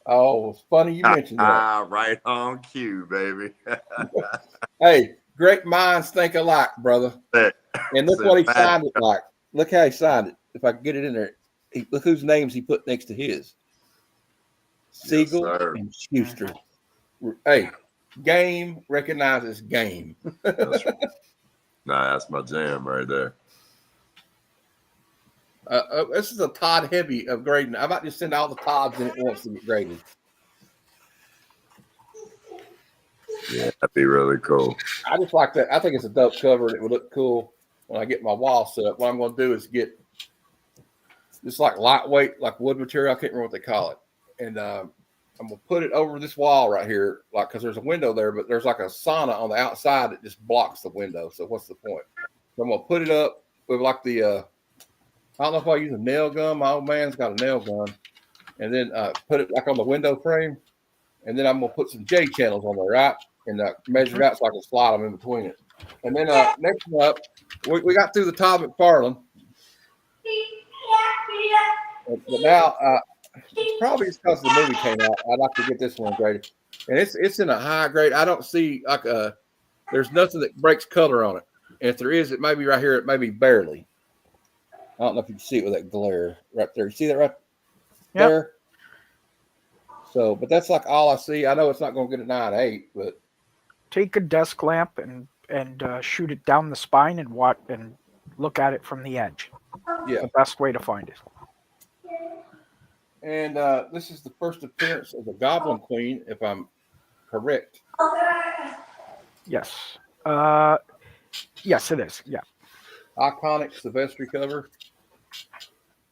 Oh, it's funny you mentioned that.
Right on cue, baby.
Hey, great minds think alike, brother. And look what he signed it like. Look how he signed it. If I can get it in there, look whose names he put next to his. Siegel and Schuster. Hey, game recognizes game.
That's right. Nah, that's my jam right there.
This is a Todd heavy of grading. I might just send all the Todds in at once to get graded.
Yeah, that'd be really cool.
I just like that. I think it's a dope cover and it would look cool when I get my wall set up. What I'm going to do is get this like lightweight, like wood material. I can't remember what they call it. And I'm going to put it over this wall right here, like, because there's a window there, but there's like a sauna on the outside that just blocks the window. So what's the point? So I'm going to put it up with like the, I don't know if I use a nail gun. My old man's got a nail gun. And then put it like on the window frame. And then I'm going to put some J channels on there, right? And measure it out so I can slide them in between it. And then next one up, we got through the Todd McFarlane. But now probably just because the movie came out. I'd like to get this one graded, and it's in a high grade. I don't see like there's nothing that breaks color on it. And if there is, it may be right here. It may be barely. I don't know if you can see it with that glare right there. You see that right there? So, but that's like all I see. I know it's not going to get a 9.8, but
take a desk lamp and shoot it down the spine and look at it from the edge.
Yeah,
the best way to find it.
And this is the first appearance of the Goblin Queen, if I'm correct.
Yes. Yes, it is. Yeah.
Iconic Silvestri cover.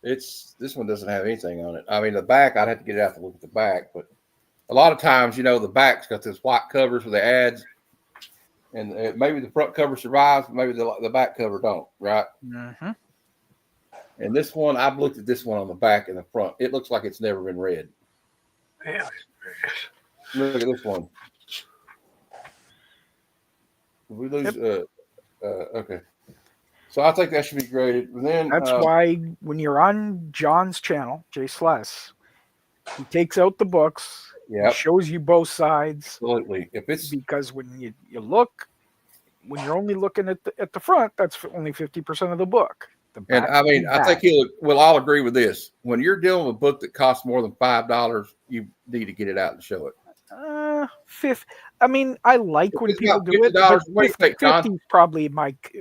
This one doesn't have anything on it. I mean, the back, I'd have to get it out to look at the back, but a lot of times, the back's got this white covers with the ads, and maybe the front cover survives, but maybe the back cover don't, right?
Mm-hmm.
And this one, I've looked at this one on the back and the front. It looks like it's never been read.
Yeah.
Look at this one. Did we lose? Okay. So I think that should be graded. And then
That's why when you're on John's channel, Jay Sless, he takes out the books.
Yeah.
He shows you both sides.
Absolutely. If it's
because when you look, when you're only looking at the front, that's only 50% of the book.
And I mean, I think we'll all agree with this. When you're dealing with a book that costs more than $5, you need to get it out and show it.
I mean, I like when people do it. But $50 is probably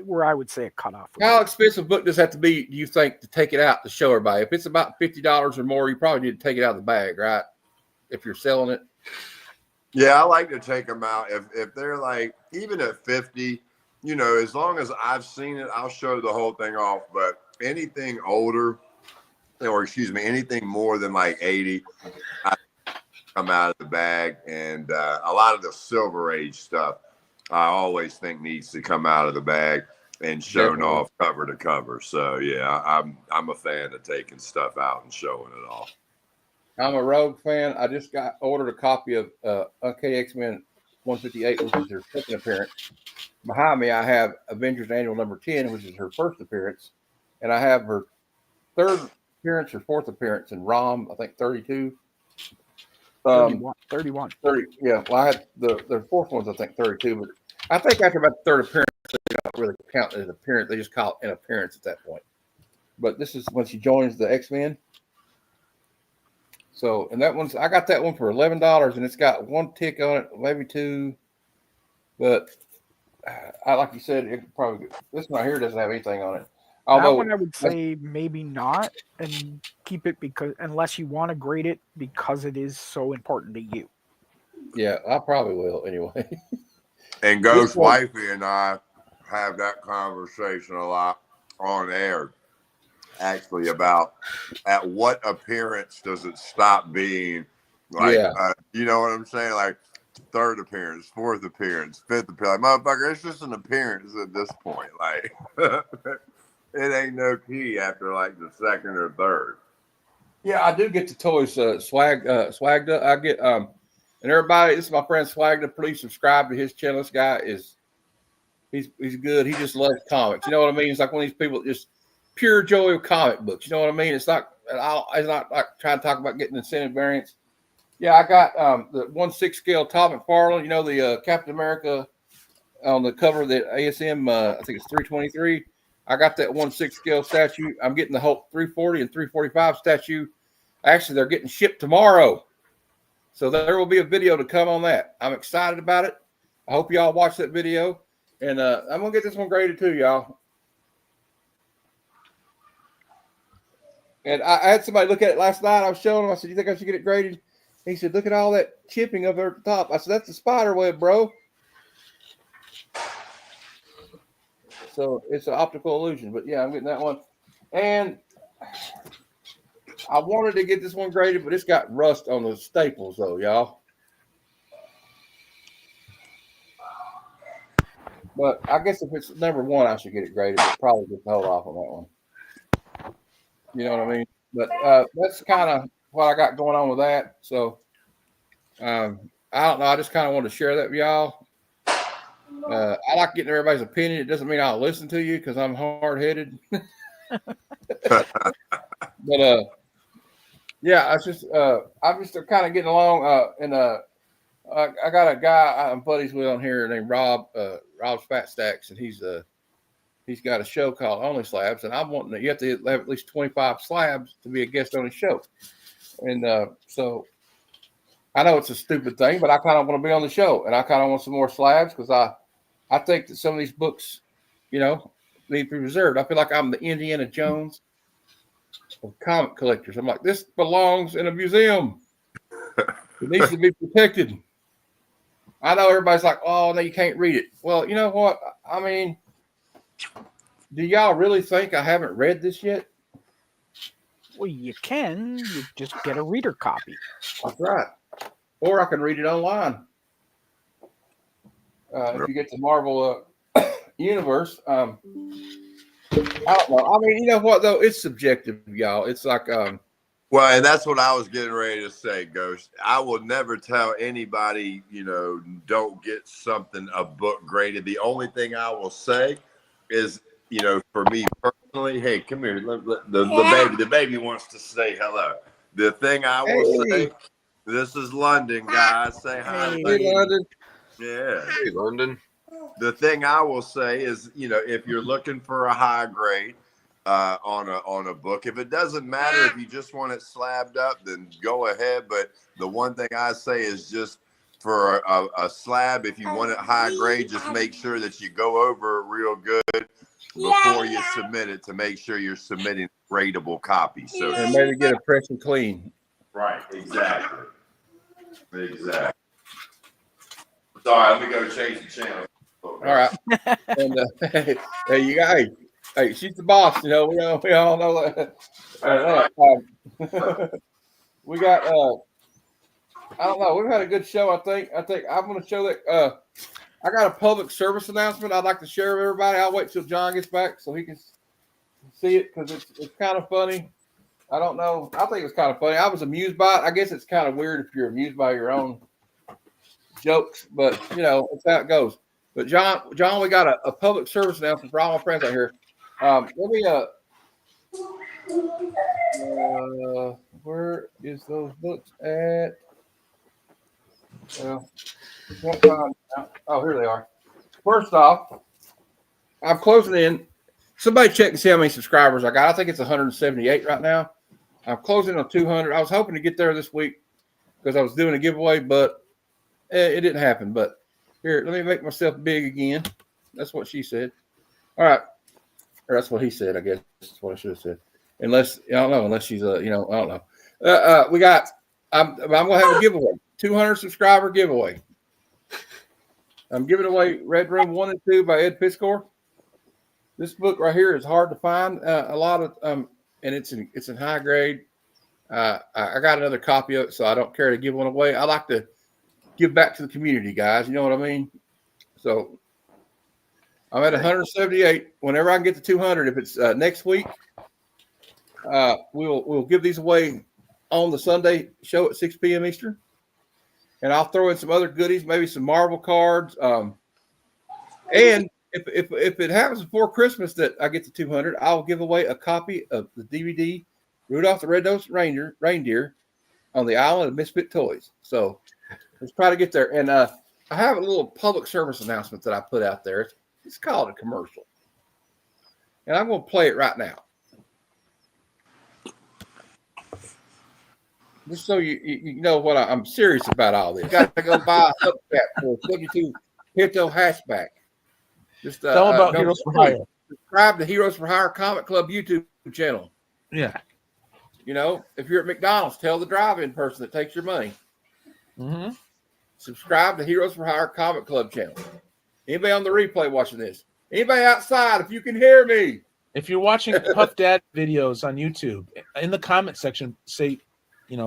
where I would say a cutoff.
How expensive a book does have to be, do you think, to take it out to show everybody? If it's about $50 or more, you probably need to take it out of the bag, right? If you're selling it.
Yeah, I like to take them out. If they're like, even at 50, as long as I've seen it, I'll show the whole thing off. But anything older, or anything more than like 80, I come out of the bag. And a lot of the Silver Age stuff, I always think needs to come out of the bag and shown off cover to cover. So yeah, I'm a fan of taking stuff out and showing it off.
I'm a Rogue fan. I just ordered a copy of Uncanny X-Men 158, which is her second appearance. Behind me, I have Avengers Annual number 10, which is her first appearance. And I have her third appearance or fourth appearance in ROM, I think 32.
31.
30, yeah. Well, I had the fourth one's, I think, 32. But I think after about the third appearance, they don't really count as an appearance. They just call it an appearance at that point. But this is when she joins the X-Men. So, and I got that one for $11, and it's got one tick on it, maybe two. But like you said, it probably, this one right here doesn't have anything on it.
Although, that one I would say maybe not, and keep it unless you want to grade it because it is so important to you.
Yeah, I probably will anyway.
And Ghost Wifey and I have that conversation a lot on air. Actually, about at what appearance does it stop being like, you know what I'm saying? Like third appearance, fourth appearance, fifth appearance. Like, motherfucker, it's just an appearance at this point. Like, it ain't no key after like the second or third.
Yeah, I do get the toys swagged up. I get and everybody, this is my friend Swagged. Please subscribe to his channel. This guy he's good. He just loves comics. You know what I mean? It's like one of these people that just pure joy of comic books. You know what I mean? It's not like trying to talk about getting incentive variants. Yeah, I got the 1/6 scale Todd McFarlane. The Captain America on the cover of the ASM. I think it's 323. I got that 1/6 scale statue. I'm getting the Hulk 340 and 345 statue. Actually, they're getting shipped tomorrow. So there will be a video to come on that. I'm excited about it. I hope y'all watch that video. And I'm going to get this one graded too, y'all. And I had somebody look at it last night. I was showing him. I said, "You think I should get it graded?" He said, "Look at all that chipping up there at the top." I said, "That's a spider web, bro." So it's an optical illusion. But yeah, I'm getting that one. And I wanted to get this one graded, but it's got rust on the staples, though, y'all. But I guess if it's number one, I should get it graded. But probably just hold off on that one. You know what I mean? But that's kind of what I got going on with that. So I don't know. I just kind of wanted to share that with y'all. I like getting everybody's opinion. It doesn't mean I'll listen to you because I'm hard-headed. But Yeah, I'm just kind of getting along. I got a guy I'm buddies with on here named Rob, Rob's Fat Stacks, and he's got a show called Only Slabs, and I'm wanting you have to have at least 25 slabs to be a guest on his show. And so I know it's a stupid thing, but I kind of want to be on the show, and I kind of want some more slabs because I think that some of these books, need to be preserved. I feel like I'm the Indiana Jones of comic collectors. I'm like, this belongs in a museum. It needs to be protected. I know everybody's like, oh, no, you can't read it. Well, you know what? I mean, do y'all really think I haven't read this yet?
Well, you can. You just get a reader copy.
That's right. Or I can read it online. If you get the Marvel universe, I don't know. I mean, you know what, though? It's subjective, y'all. It's like
well, and that's what I was getting ready to say, Ghost. I will never tell anybody, don't get a book graded. The only thing I will say is, for me personally, hey, come here. The baby wants to say hello. The thing I will say, this is London, guys. Say hi.
Hey, London.
Yeah.
Hey, London.
The thing I will say is, if you're looking for a high grade on a book, if it doesn't matter if you just want it slabbed up, then go ahead. But the one thing I say is just for a slab, if you want it high grade, just make sure that you go over it real good before you submit it to make sure you're submitting a gradable copy. So
and maybe get a press and clean.
Right, exactly. Sorry, let me go change the channel.
All right. And hey, you guys, hey, she's the boss. We all know that. We got. I don't know. We've had a good show. I think I'm going to show that. I got a public service announcement I'd like to share with everybody. I'll wait till John gets back so he can see it because it's kind of funny. I don't know. I think it's kind of funny. I was amused by it. I guess it's kind of weird if you're amused by your own jokes, but it's how it goes. But John, we got a public service announcement for all my friends out here. Let me where is those books at? Well, can't find them. Oh, here they are. First off, I'm closing in. Somebody check and see how many subscribers I got. I think it's 178 right now. I'm closing on 200. I was hoping to get there this week because I was doing a giveaway, but it didn't happen. But here, let me make myself big again. That's what she said. All right. Or that's what he said, I guess. That's what I should have said. Unless, I don't know, unless she's, I don't know. I'm going to have a giveaway. 200 subscriber giveaway. I'm giving away Red Room 1 and 2 by Ed Piscor. This book right here is hard to find. A lot of, and it's in high grade. I got another copy of it, so I don't care to give one away. I like to give back to the community, guys. You know what I mean? So I'm at 178. Whenever I can get to 200, if it's next week, we'll give these away on the Sunday show at 6 p.m. Eastern. And I'll throw in some other goodies, maybe some Marvel cards. And if it happens before Christmas that I get to 200, I'll give away a copy of the DVD Rudolph the Red-Nosed Reindeer on the Island of Misfit Toys. So let's try to get there. And I have a little public service announcement that I put out there. It's called a commercial. And I'm going to play it right now. Just so you know what I'm serious about all this. You got to go buy a hubcap for a 72 Pinto hatchback. Just
tell them about Heroes for Hire.
Subscribe to Heroes for Hire Comic Club YouTube channel.
Yeah.
If you're at McDonald's, tell the drive-in person that takes your money.
Mm-hmm.
Subscribe to Heroes for Hire Comic Club channel. Anybody on the replay watching this? Anybody outside, if you can hear me.
If you're watching Puff Dad videos on YouTube, in the comment section, say,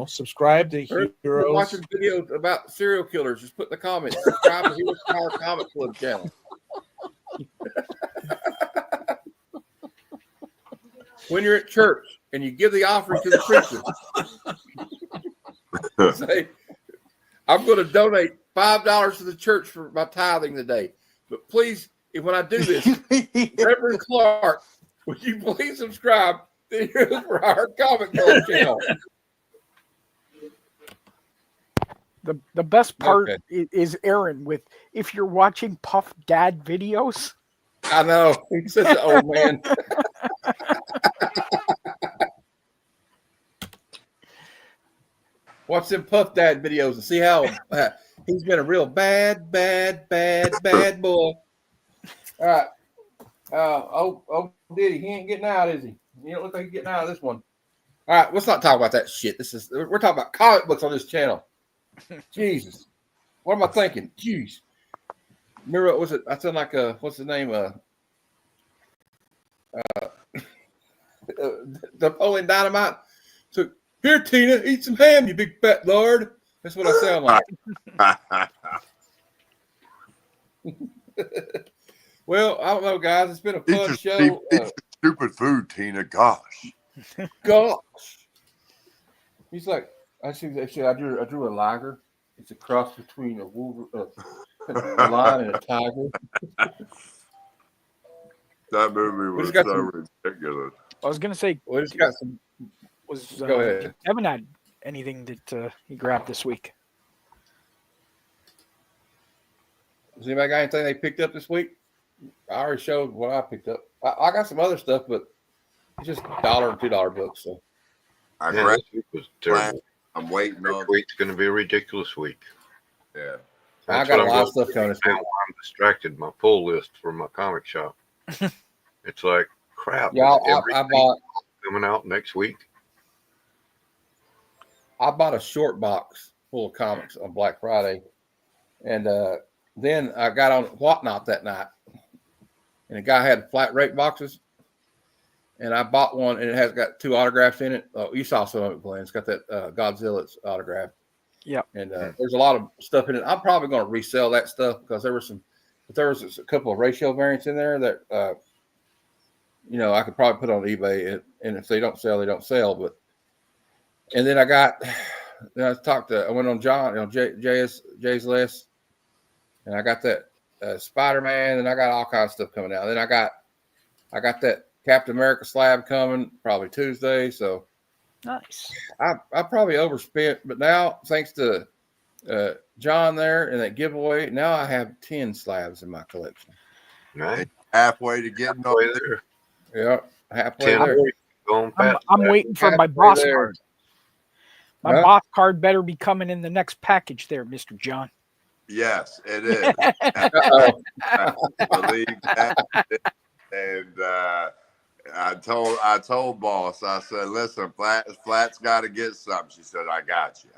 subscribe to Heroes.
Watching videos about serial killers, just put in the comments. Subscribe to Heroes for Hire Comic Club channel. When you're at church and you give the offering to the preacher, say, I'm going to donate $5 to the church for my tithing today. But please, when I do this, Reverend Clark, would you please subscribe to Heroes for Hire Comic Club channel?
The best part
Okay.
is Aaron with if you're watching Puff Dad videos.
I know. He's such an old man. Watch them Puff Dad videos and see how he's been a real bad boy. All right. Diddy, he ain't getting out, is he? He don't look like he's getting out of this one. All right, let's not talk about that shit. We're talking about comic books on this channel. Jesus. What am I thinking? Jeez. Remember, what was it? I sound like what's the name? Napoleon Dynamite. So here, Tina, eat some ham, you big fat lord. That's what I sound like. Well, I don't know, guys. It's been a fun show.
Eat your stupid food, Tina. Gosh.
He's like, I drew a liger. It's a cross between a lion and a tiger.
That movie was so ridiculous.
I was gonna say,
Well, it's got some. Go ahead.
Kevin had anything that he grabbed this week?
Does anybody got anything they picked up this week? I already showed what I picked up. I got some other stuff, but it's just $1 and $2 books. So
This week was terrible.
I'm waiting
Next
on.
week's going to be a ridiculous week.
Yeah.
I got a lot of stuff coming this week.
I'm distracted. My pull list for my comic shop. It's like crap.
Yeah,
Is
I bought.
coming out next week.
I bought a short box full of comics on Black Friday, and then I got on Whatnot that night, and a guy had flat rate boxes, and I bought one, and it has got 2 autographs in it. Oh, you saw some of it, Glenn. It's got that Godzilla's autograph.
Yep.
And there's a lot of stuff in it. I'm probably going to resell that stuff because there was a couple of ratio variants in there that I could probably put on eBay, and if they don't sell, they don't sell. But and then I went on John, Jay's list, and I got that Spider-Man, and I got all kinds of stuff coming out. Then I got that Captain America slab coming probably Tuesday. So
Nice.
I probably overspent, but now thanks to John there and that giveaway, now I have 10 slabs in my collection.
Nice.
Halfway to getting
Halfway
up
there.
Yeah, halfway
10
there.
going fast.
I'm waiting for my
Halfway
boss
there.
card. My boss card better be coming in the next package there, Mr. John.
Yes, it is. Believe that. And I told boss, I said, listen, Flat's got to get something. She said, I got you.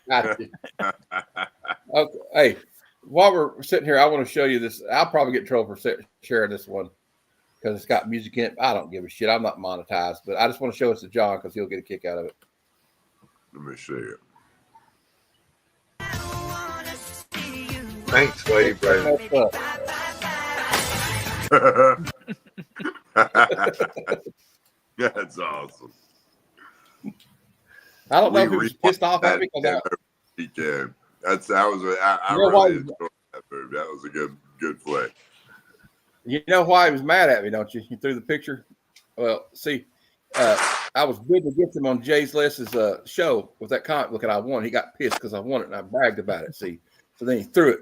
Got you. Okay. Hey, while we're sitting here, I want to show you this. I'll probably get in trouble for sharing this one because it's got music in it. I don't give a shit. I'm not monetized, but I just want to show it to John because he'll get a kick out of it.
Let me see it.
Thanks, Lady Brave.
That's awesome.
I don't know if he was pissed off at me because
weekend. I
You know why-
really enjoyed that movie. That was a good flick.
you know why he was mad at me, don't you? You threw the picture. Well, see, I was bidding against him on Jay's List's show with that comic book, and I won. He got pissed because I won it, and I bragged about it. See, so then he threw it.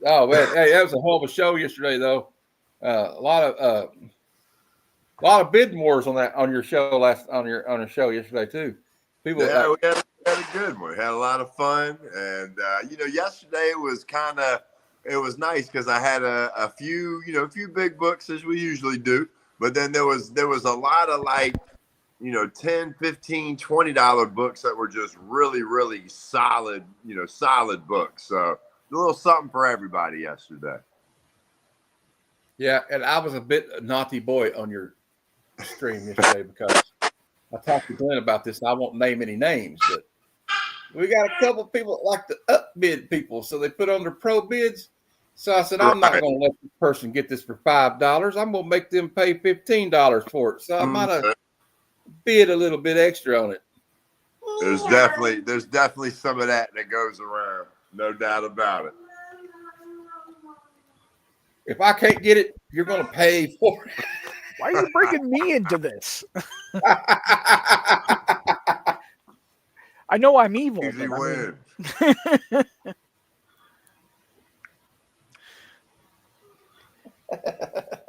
Oh man, hey, that was a hell of a show yesterday, though. A lot of bidding wars on your show on your show yesterday too. People,
yeah, we had a good one. We had a lot of fun, and yesterday was it was nice because I had a few big books as we usually do, but then there was a lot of $10, $15, $20 books that were just really, really solid, solid books. So a little something for everybody yesterday.
yeah, and I was a bit a naughty boy on your stream yesterday because I talked to Glenn about this. And I won't name any names, but we got a couple of people that like to upbid people, so they put on their pro bids. So I said, I'm not going to let this person get this for $5. I'm going to make them pay $15 for it. So I might have bid a little bit extra on it.
There's definitely some of that goes around, no doubt about it.
If I can't get it, you're going to pay for it.
Why are you bringing me into this? I know I'm evil,
Easy
but
win.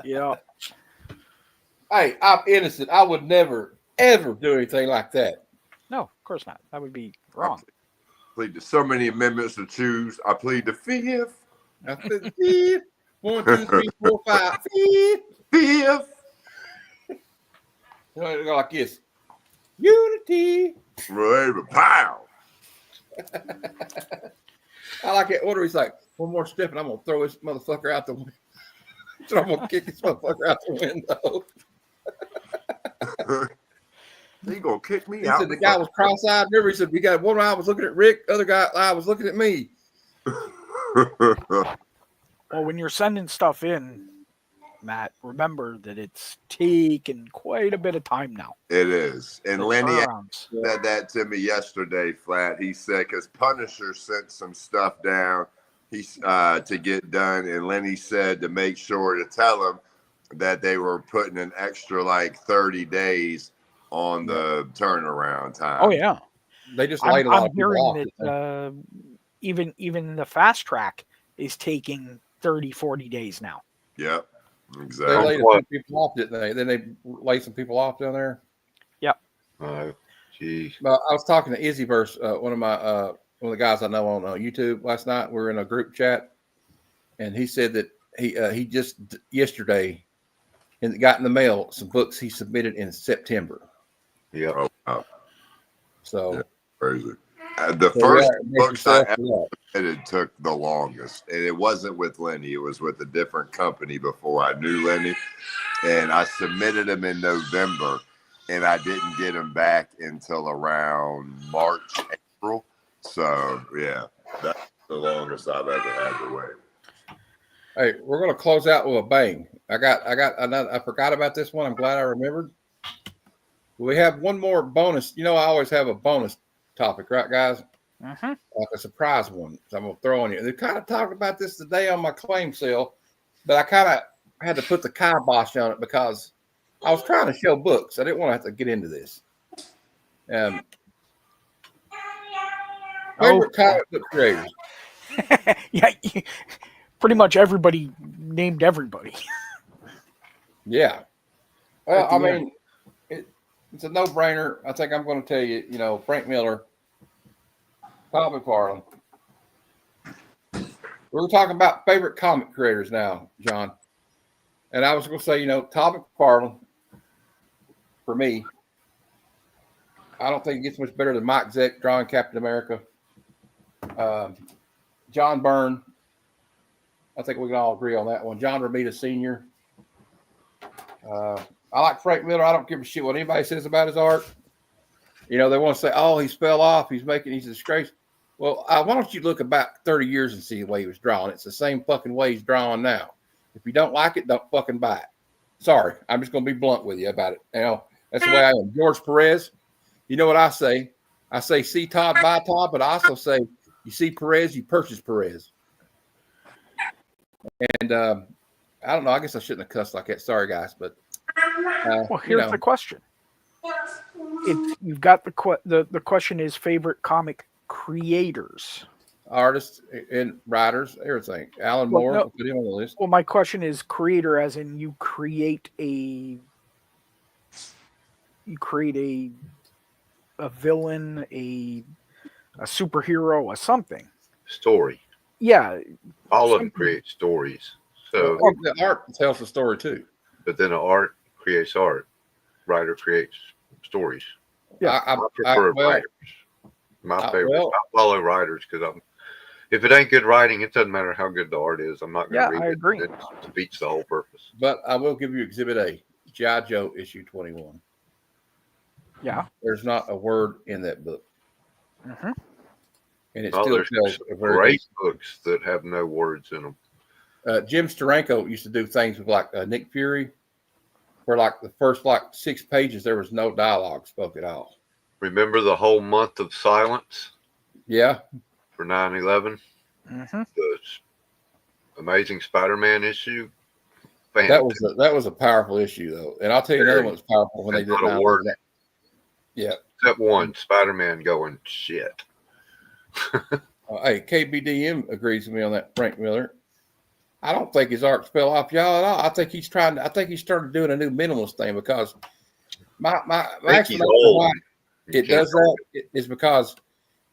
Yeah.
Hey, I'm innocent. I would never, ever do anything like that.
No, of course not. That would be wrong.
I plead to so many amendments to choose. I plead the fifth.
I said, fifth. 1, 2, 3, 4, 5. Fifth.
Fifth.
You know, it go like this. Unity.
Right, pow.
I like that order. He's like, one more step, and I'm gonna throw this motherfucker out the window. So I'm gonna kick this motherfucker out the window.
He gonna kick me
He
out.
said the guy was cross-eyed. Remember, he said we got one eye was looking at Rick, other guy eye was looking at me.
Well, when you're sending stuff in, Matt, remember that it's taken quite a bit of time now.
It is. And
The
Lenny
turnarounds.
said that to me yesterday, Flat. He said because Punisher sent some stuff down to get done, and Lenny said to make sure to tell him that they were putting an extra like 30 days on the turnaround time.
Oh yeah,
They just laid a lot
I'm
of people off.
hearing that even the fast track is taking 30, 40 days now.
Yep.
They
Exactly.
laid a few people off, didn't they? Then they laid some people off down there.
Geez.
Well, I was talking to Izzyverse, one of the guys I know on YouTube last night. We were in a group chat, and he said that he just yesterday and got in the mail some books he submitted in September.
Yep.
Oh, wow.
So
Yeah. Crazy. The
so
first
yeah,
books I
yourself
ever submitted took the longest, and it wasn't with Lenny. It was with a different company before I knew Lenny, and I submitted them in November, and I didn't get them back until around March, April. So yeah, that's the longest I've ever had to wait.
Hey, we're gonna close out with a bang. I got another. I forgot about this one. I'm glad I remembered. We have one more bonus. You know, I always have a bonus topic, right, guys?
Mm-hmm.
Like a surprise one. So I'm gonna throw on you. They kind of talked about this today on my claim sale, but I kind of had to put the kibosh on it because I was trying to show books. I didn't want to have to get into this. Favorite comic book creators.
Yeah, pretty much everybody named everybody.
Yeah. Well,
At the
I mean, it's a no-brainer. I think I'm going to tell you, Frank Miller, Todd McFarlane. We're talking about favorite comic creators now, John. And I was going to say, Todd McFarlane, for me, I don't think it gets much better than Mike Zeck drawing Captain America. John Byrne, I think we can all agree on that one. John Romita Sr. I like Frank Miller. I don't give a shit what anybody says about his art. They want to say, oh, he's fell off. He's a disgrace. Well, why don't you look about 30 years and see the way he was drawing? It's the same fucking way he's drawing now. If you don't like it, don't fucking buy it. Sorry. I'm just going to be blunt with you about it. That's the way I am. George Perez, you know what I say? I say, see Todd, buy Todd, but I also say, you see Perez, you purchase Perez. And I don't know. I guess I shouldn't have cussed like that. Sorry, guys, but
Well, here's the question. If you've got the question is favorite comic creators,
artists and writers, everything. Alan Moore,
no.
put him on the list.
Well, my question is creator, as in you create a villain, a superhero, a something.
Story.
Yeah.
All of them create stories. So
the art tells the story too.
But then the art creates art. Writer creates stories.
Yeah,
I prefer writers. My favorite. I follow writers because if it ain't good writing, it doesn't matter how good the art is. I'm not going to read it. I agree. It defeats the whole purpose.
But I will give you Exhibit A, G.I. Joe issue 21.
Yeah.
There's not a word in that book.
Mm-hmm.
And it still tells a very
great books that have no words in them.
Jim Steranko used to do things with like Nick Fury, where like the first 6 pages there was no dialogue spoke at all.
Remember the whole month of silence?
Yeah.
For 9/11,
mm-hmm.
The Amazing Spider-Man issue.
That was a powerful issue though, and I'll tell you another one was powerful when they did
not a word.
Yeah,
except one Spider-Man going shit.
Hey, KBDM agrees with me on that. Frank Miller. I don't think his art fell off y'all at all. I think he's trying. I think he started doing a new minimalist thing because my explanation why it does that is because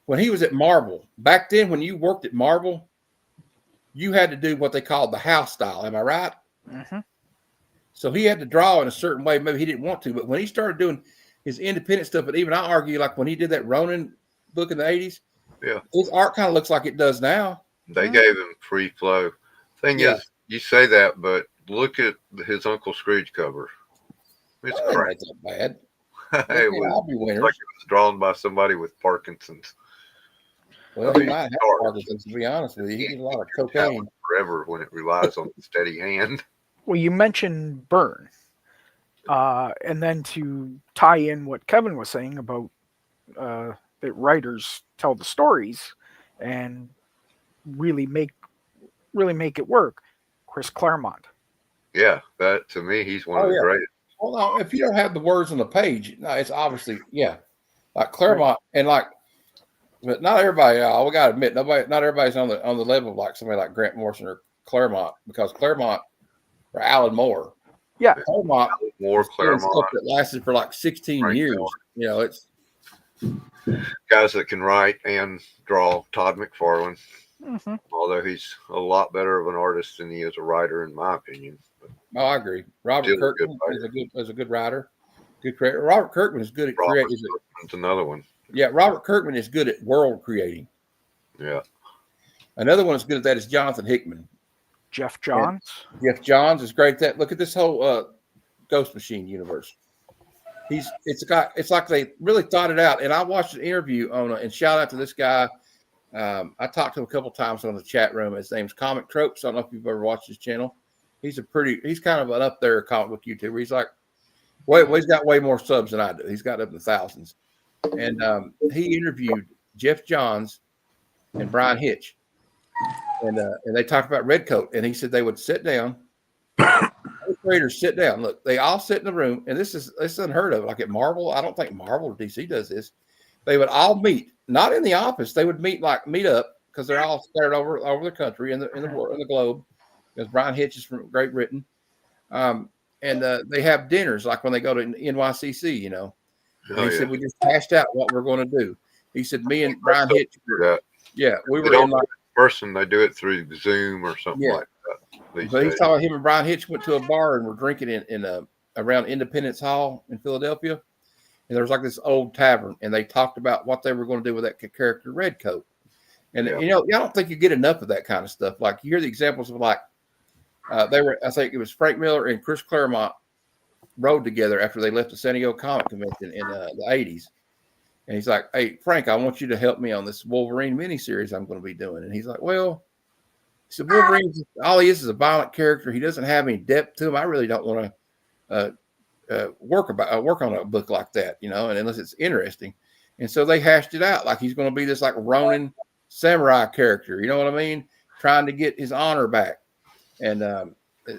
when he was at Marvel back then, when you worked at Marvel, you had to do what they called the house style. Am I right?
Mm-hmm.
So he had to draw in a certain way. Maybe he didn't want to, but when he started doing his independent stuff, and even I argue, like when he did that Ronin book in the 80s,
yeah,
his art kind of looks like it does now.
They gave him free flow. Thing is, you say that, but look at his Uncle Scrooge cover. It's
not that bad.
It was drawn by somebody with Parkinson's.
Well, he might have Parkinson's, to be honest with you. He did a lot of cocaine.
Forever when it relies on a steady hand.
Well, you mentioned Byrne. And then to tie in what Kevin was saying about that writers tell the stories and really make it work, Chris Claremont.
Yeah, that to me, he's one of the greatest.
Well, no, if you don't have the words on the page, no, it's obviously like Claremont and like, but not everybody. We got to admit, not everybody's on the level of like somebody like Grant Morrison or Claremont, because Claremont or Alan Moore.
Yeah,
Claremont.
Claremont
that lasted for like 16 years. You know, it's
guys that can write and draw. Todd McFarlane,
mm-hmm.
although he's a lot better of an artist than he is a writer, in my opinion.
Oh, I agree. Robert Kirkman is a good writer, good creator. Robert Kirkman is good at creating.
That's another one.
Yeah, Robert Kirkman is good at world creating.
Yeah.
Another one that's good at that is Jonathan Hickman.
Jeff Johns.
Jeff Johns is great at that. Look at this whole Ghost Machine universe. It's like they really thought it out. And I watched an interview and shout out to this guy. I talked to him a couple times on the chat room. His name's Comic Tropes. I don't know if you've ever watched his channel. He's kind of an up there comic book YouTuber. He's like, he's got way more subs than I do. He's got up in the thousands. And he interviewed Jeff Johns and Brian Hitch. And they talked about Redcoat. And he said they would sit down. Creators sit down. Look, they all sit in the room. And this is unheard of. Like at Marvel, I don't think Marvel or DC does this. They would all meet, not in the office. They would meet up because they're all scattered over the country in the globe. Because Brian Hitch is from Great Britain. And they have dinners like when they go to NYCC, you know. He said, we just hashed out what we're going to do. He said, me and Brian Hitch. We were in like
person. They do it through Zoom or something like that.
But he's talking about him and Brian Hitch went to a bar and were drinking in around Independence Hall in Philadelphia. And there was like this old tavern, and they talked about what they were going to do with that character Redcoat. And you know, I don't think you get enough of that kind of stuff. Like you hear the examples of like I think it was Frank Miller and Chris Claremont rode together after they left the San Diego Comic Convention in the 80s. And he's like, hey, Frank, I want you to help me on this Wolverine miniseries I'm going to be doing. And he's like, well, he said, Wolverine, all he is a violent character. He doesn't have any depth to him. I really don't want to work on a book like that, you know, and unless it's interesting. And so they hashed it out like he's going to be this like Ronin samurai character, you know what I mean? Trying to get his honor back and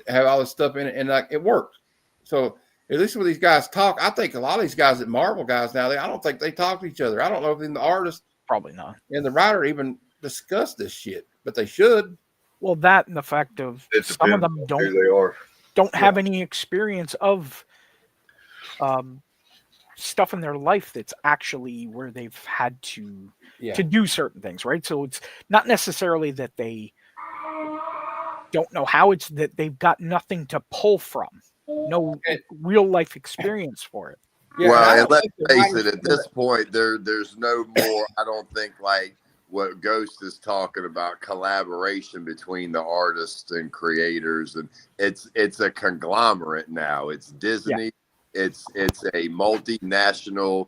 have all this stuff in it. And like it worked. So at least when these guys talk, I think a lot of these guys at Marvel guys now, I don't think they talk to each other. I don't know if the artist
probably not
and the writer even discuss this shit, but they should.
Well, that and the fact of some of them don't have any experience of stuff in their life that's actually where they've had to do certain things, right? So it's not necessarily that they don't know how, it's that they've got nothing to pull from. No real life experience for it.
Well, and let's face it, at this point, there's no more, I don't think, like what Ghost is talking about, collaboration between the artists and creators. And it's a conglomerate now. It's Disney. It's a multinational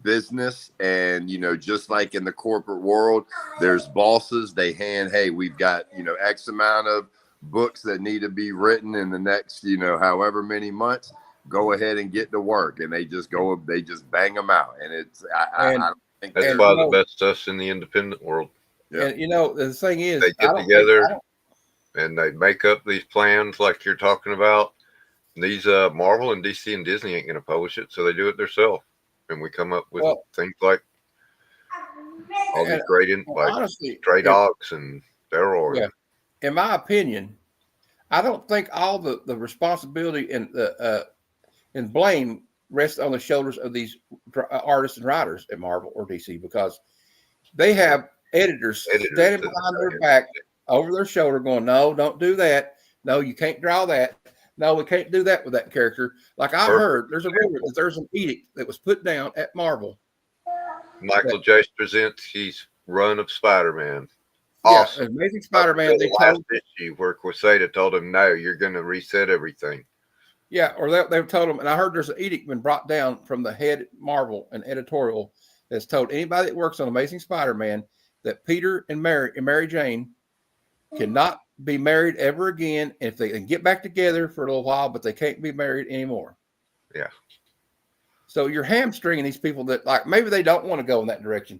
business. And, you know, just like in the corporate world, there's bosses. They hey, we've got, you know, X amount of books that need to be written in the next, you know, however many months. Go ahead and get to work, and they just bang them out. And it's I don't think
that's why the best stuff's in the independent world.
And you know, the thing is,
they get together. and they make up these plans like you're talking about. These Marvel and DC and Disney ain't going to publish it, so they do it themselves, and we come up with things like all these great, like
honestly,
Stray Dogs and Daryl.
Yeah, in my opinion, I don't think all the responsibility and blame rests on the shoulders of these artists and writers at Marvel or DC, because they have editors standing behind their back over their shoulder going, no, don't do that. No, you can't draw that. No, we can't do that with that character. Like I heard, there's a rumor that there's an edict that was put down at Marvel.
Michael J. Straczynski's run of Spider-Man. Awesome.
Yeah, Amazing Spider-Man.
They last issue where Quesada told him, no, you're going to reset everything.
Yeah, or they told him, and I heard there's an edict been brought down from the head Marvel and editorial that's told anybody that works on Amazing Spider-Man that Peter and Mary Jane cannot be married ever again. If they can get back together for a little while, but they can't be married anymore.
Yeah.
So you're hamstringing these people that, like, maybe they don't want to go in that direction,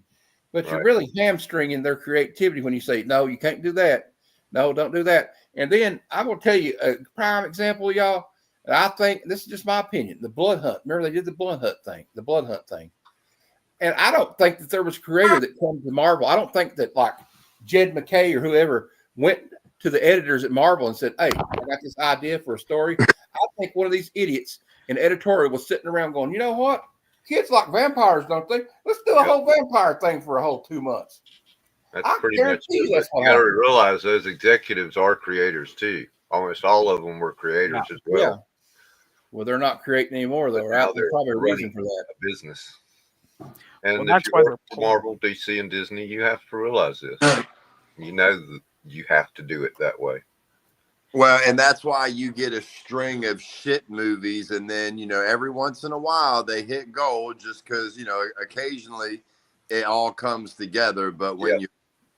but you're really hamstringing their creativity when you say, no, you can't do that. No, don't do that. And then I will tell you a prime example, y'all. And I think this is just my opinion. The Blood Hunt. Remember, they did the Blood Hunt thing. And I don't think that there was a creator that came to Marvel. I don't think that like Jed McKay or whoever went to the editors at Marvel and said, hey, I got this idea for a story. I think one of these idiots in editorial was sitting around going, you know what? Kids like vampires, don't they? Let's do a whole vampire thing for a whole 2 months.
That's pretty much it. You got to realize those executives are creators too. Almost all of them were creators as well. Yeah.
Well, they're not creating anymore, though, right? There's probably a reason for that.
A business. And if you work for Marvel, DC, and Disney, you have to realize this. You know that you have to do it that way.
Well, and that's why you get a string of shit movies, and then, you know, every once in a while they hit gold just because, you know, occasionally it all comes together. But when you're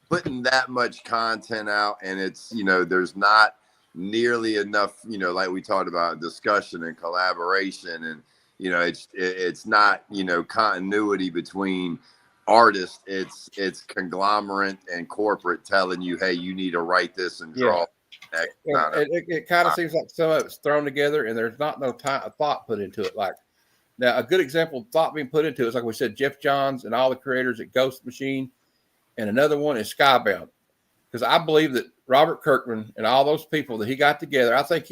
putting that much content out and it's, you know, there's not nearly enough, you know, like we talked about, discussion and collaboration, and, you know, it's not, you know, continuity between artists. It's conglomerate and corporate telling you, hey, you need to write this and draw.
It kind of seems like some of it's thrown together and there's not no thought put into it. Like, now a good example of thought being put into it is, like we said, Jeff Johns and all the creators at Ghost Machine, and another one is Skybound. Because I believe that Robert Kirkman and all those people that he got together, I think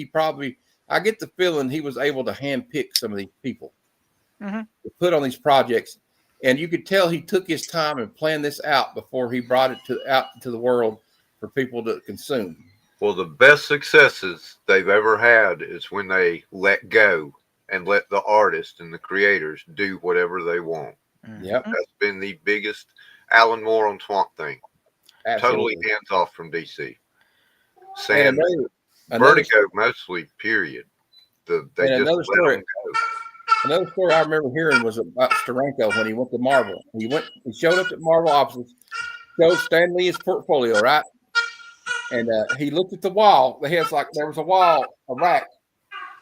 I get the feeling he was able to handpick some of these people to put on these projects. And you could tell he took his time and planned this out before he brought it out to the world for people to consume.
Well, the best successes they've ever had is when they let go and let the artists and the creators do whatever they want.
Yep.
That's been the biggest. Alan Moore on Swamp Thing.
Absolutely.
Totally hands off from DC. Sam, Vertigo mostly, period.
Another story I remember hearing was about Steranko when he went to Marvel. He showed up at Marvel offices, showed Stan Lee's portfolio, right? And he looked at the wall. There was a rack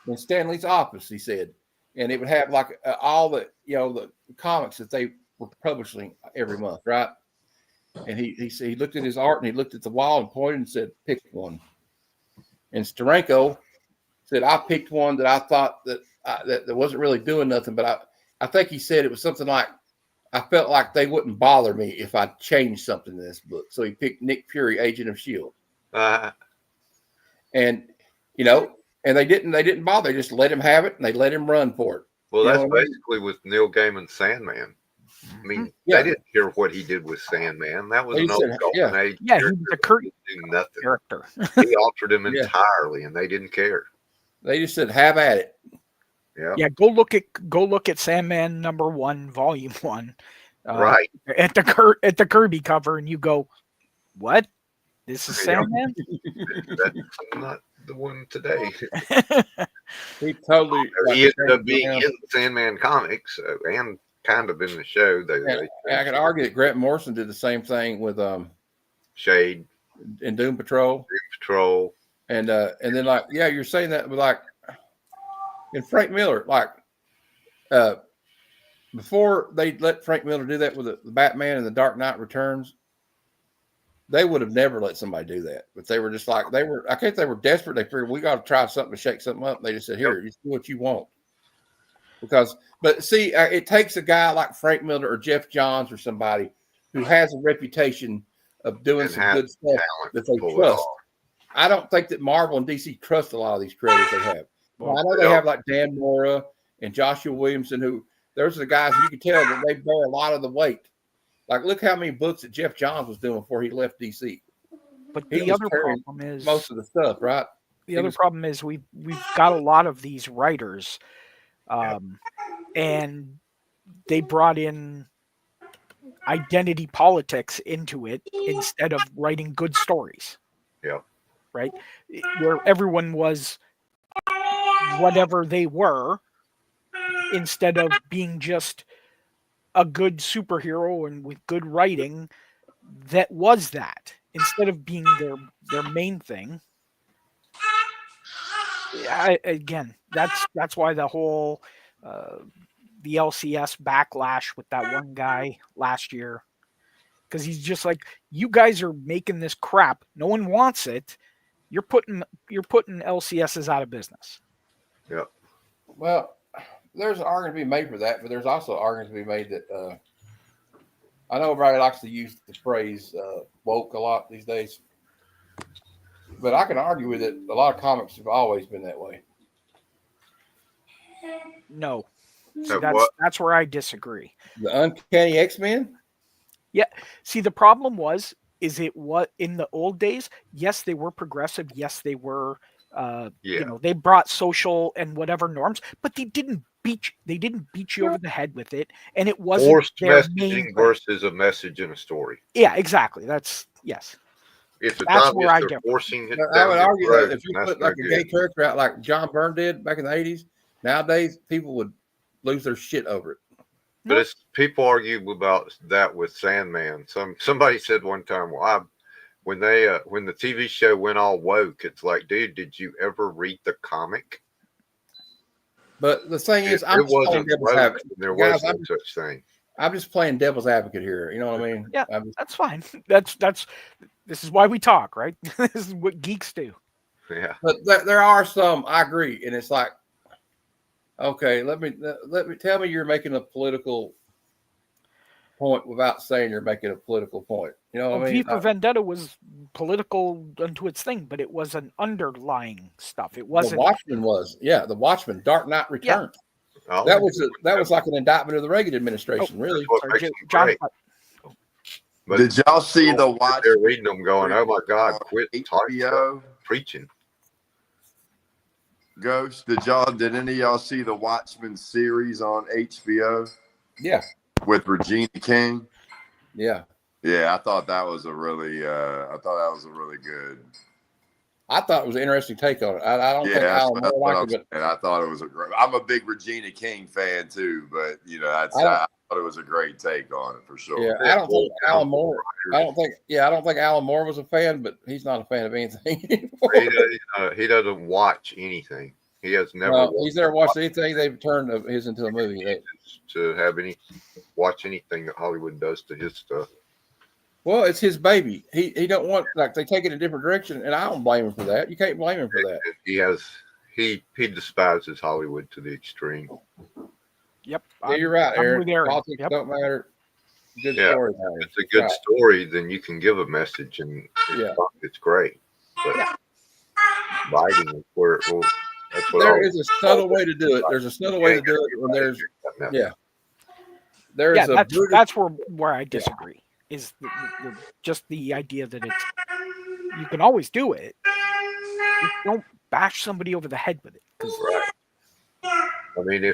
in Stan Lee's office, he said. And it would have like all the, you know, the comics that they were publishing every month, right? And he looked at his art and he looked at the wall and pointed and said, pick one. And Steranko said, I picked one that I thought that wasn't really doing nothing, but I think he said it was something like, I felt like they wouldn't bother me if I changed something in this book. So he picked Nick Fury, Agent of S.H.I.E.L.D. And, you know, and they didn't bother. They just let him have it and they let him run for it.
Well, that's basically with Neil Gaiman's Sandman. I mean, they didn't care what he did with Sandman. That was an old golden age.
Yeah, he was a
character. He altered him entirely, and they didn't care.
They just said, "Have at it."
Yeah. Go look at Sandman #1, Volume 1.
Right
at the Kirby cover, and you go, "What? This is Sandman?"
That's not the one today.
He totally.
He ended up being in Sandman comics and kind of in the show.
I could argue that Grant Morrison did the same thing with
Shade
and Doom Patrol. And then, like, yeah, you're saying that with, like, in Frank Miller, like, before they let Frank Miller do that with the Batman and the Dark Knight Returns, they would have never let somebody do that. But they were just like I think they were desperate. They figured we got to try something to shake something up. And they just said, "Here, you do what you want." But see, it takes a guy like Frank Miller or Jeff Johns or somebody who has a reputation of doing some good stuff that they trust. I don't think that Marvel and DC trust a lot of these creators they have. Well, I know they have like Dan Mora and Joshua Williamson, who those are the guys you can tell that they bear a lot of the weight. Like, look how many books that Jeff Johns was doing before he left DC.
But the other problem is
most of the stuff, right?
The other problem is we've got a lot of these writers, and they brought in identity politics into it instead of writing good stories.
Yeah.
Right? Where everyone was whatever they were instead of being just a good superhero and with good writing that was that instead of being their main thing. Again, that's why the whole the LCS backlash with that one guy last year, because he's just like, you guys are making this crap. No one wants it. You're putting LCSs out of business.
Yeah.
Well, there's an argument to be made for that, but there's also arguments to be made that I know everybody likes to use the phrase woke a lot these days, but I can argue with it. A lot of comics have always been that way.
No.
So
that's where I disagree.
The Uncanny X-Men?
Yeah. See, the problem is it what in the old days, yes, they were progressive. Yes, they were, they brought social and whatever norms, but they didn't beat you over the head with it. And it wasn't
forced
their
messaging versus a message in a story.
Yeah, exactly. That's
If it's
that's
obvious
where I
they're
differ.
forcing it
I would argue
throat,
that if you put like a gay character out like John Byrne did back in the 80s, nowadays people would lose their shit over it.
But it's people argue about that with Sandman. Somebody said one time, well, when the TV show went all woke, it's like, dude, did you ever read the comic?
But the thing is,
I'm just playing devil's advocate. There was no such thing.
I'm just playing devil's advocate here. You know what I mean?
Yeah, that's fine. This is why we talk, right? This is what geeks do.
Yeah.
But there are some, I agree, and it's like, okay, let me tell me you're making a political point without saying you're making a political point. You know what I mean?
V for Vendetta was political unto its thing, but it was an underlying stuff. It wasn't.
The Watchmen was, The Watchmen, Dark Knight Returns.
Yeah.
That was like an indictment of the Reagan administration, really.
Sorry, John.
But did y'all see the Watchmen?
They're reading them, going, "Oh my God, quit
HBO
preaching."
Ghost, did any of y'all see the Watchmen series on HBO?
Yeah.
With Regina King?
Yeah.
Yeah, I thought that was a really good.
I thought it was an interesting take on it. I don't think Alan Moore liked it,
and I thought it was I'm a big Regina King fan too, but I thought it was a great take on it for sure.
Yeah, I don't think Alan Moore was a fan, but he's not a fan of anything anymore.
He doesn't watch anything. He has never.
No, he's never watched anything. They've turned his into a movie.
To watch anything that Hollywood does to his stuff.
Well, it's his baby. He don't want, like, they take it a different direction, and I don't blame him for that. You can't blame him for that.
He despises Hollywood to the extreme.
Yep.
Yeah, you're right, Aaron. Politics don't matter. Good story.
If it's a good story, then you can give a message, and it's great. But writing is where it will.
There is a subtle way to do it. There's a subtle way to do it when there's
that's where I disagree. Is just the idea that you can always do it. Just don't bash somebody over the head with it.
I mean, I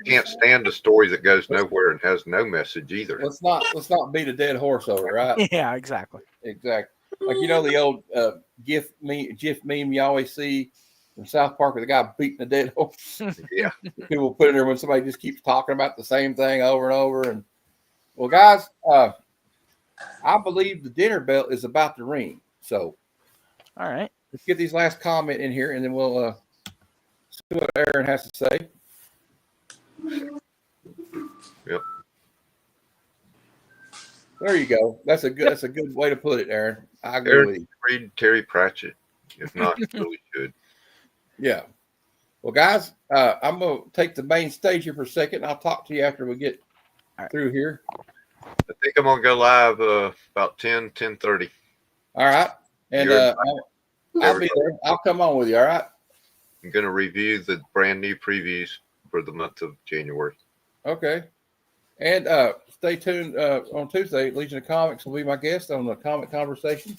can't stand a story that goes nowhere and has no message either.
Let's not beat a dead horse over, right?
Yeah, exactly.
Exactly. Like, the old GIF meme you always see from South Park with the guy beating a dead horse.
Yeah.
People put it there when somebody just keeps talking about the same thing over and over. And well, guys, I believe the dinner bell is about to ring. So,
all right,
let's get these last comment in here, and then we'll see what Aaron has to say.
Yep.
There you go. That's a good way to put it, Aaron. I agree
Aaron,
with you.
read Terry Pratchett. If not, you really should.
Yeah. Well, guys, I'm gonna take the main stage here for a second. I'll talk to you after we get through here.
I think I'm gonna go live about 10:30.
All right. And I'll be there. I'll come on with you. All right.
I'm gonna review the brand new previews for the month of January.
Okay. And stay tuned on Tuesday. Legion of Comics will be my guest on the Comic Conversation.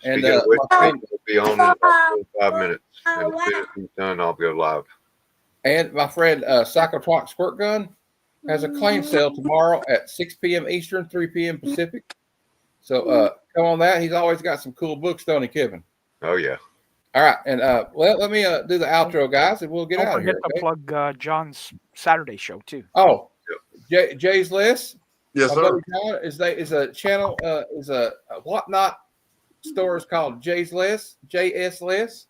And
will be on in about 5 minutes. And as soon as he's done, I'll go live.
And my friend Cyclotronic Squirt Gun has a claim sale tomorrow at 6 p.m. Eastern, 3 p.m. Pacific. So come on that. He's always got some cool books, don't he, Kevin?
Oh, yeah.
All right. And well, let me do the outro, guys, and we'll get out of here.
Don't forget to plug John's Saturday show, too.
Oh, Jay's List.
Yes, sir.
Is a channel, is a whatnot store is called Jay's List, JS List.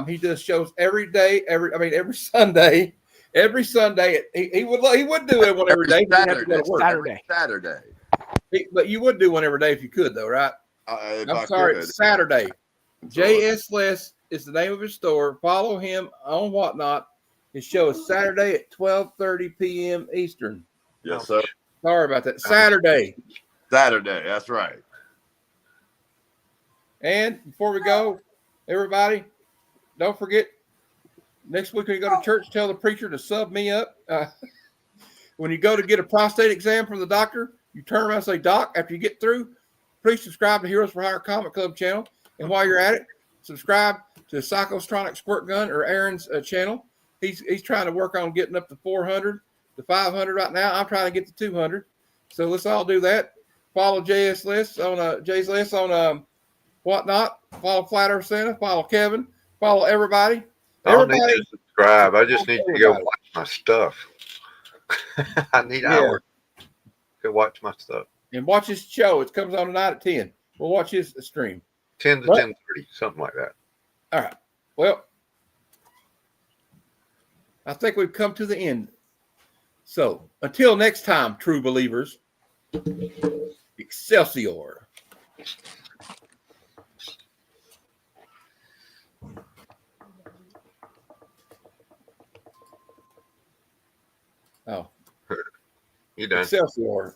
He does shows every day, every Sunday. Every Sunday, he would do it one every day.
Saturday.
But you would do one every day if you could, though, right? I'm sorry, it's Saturday. JS List is the name of his store. Follow him on Whatnot. His show is Saturday at 12:30 p.m. Eastern.
Yes, sir.
Sorry about that. Saturday.
That's right.
And before we go, everybody, don't forget, next week when you go to church, tell the preacher to sub me up. When you go to get a prostate exam from the doctor, you turn around and say, Doc, after you get through, please subscribe to Heroes for Hire Comic Club channel. And while you're at it, subscribe to Cyclotronic Squirt Gun or Aaron's channel. He's trying to work on getting up to 400 to 500 right now. I'm trying to get to 200. So let's all do that. Follow Jay's List on Whatnot. Follow Flat Earth Santa. Follow Kevin. Follow everybody.
I don't need to subscribe. I just need to go watch my stuff. I need hours. Go watch my stuff.
And watch his show. It comes on tonight at 10. We'll watch his stream.
10 to 10:30, something like that.
All right. Well, I think we've come to the end. So until next time, true believers, Excelsior. Oh.
You done?
Excelsior.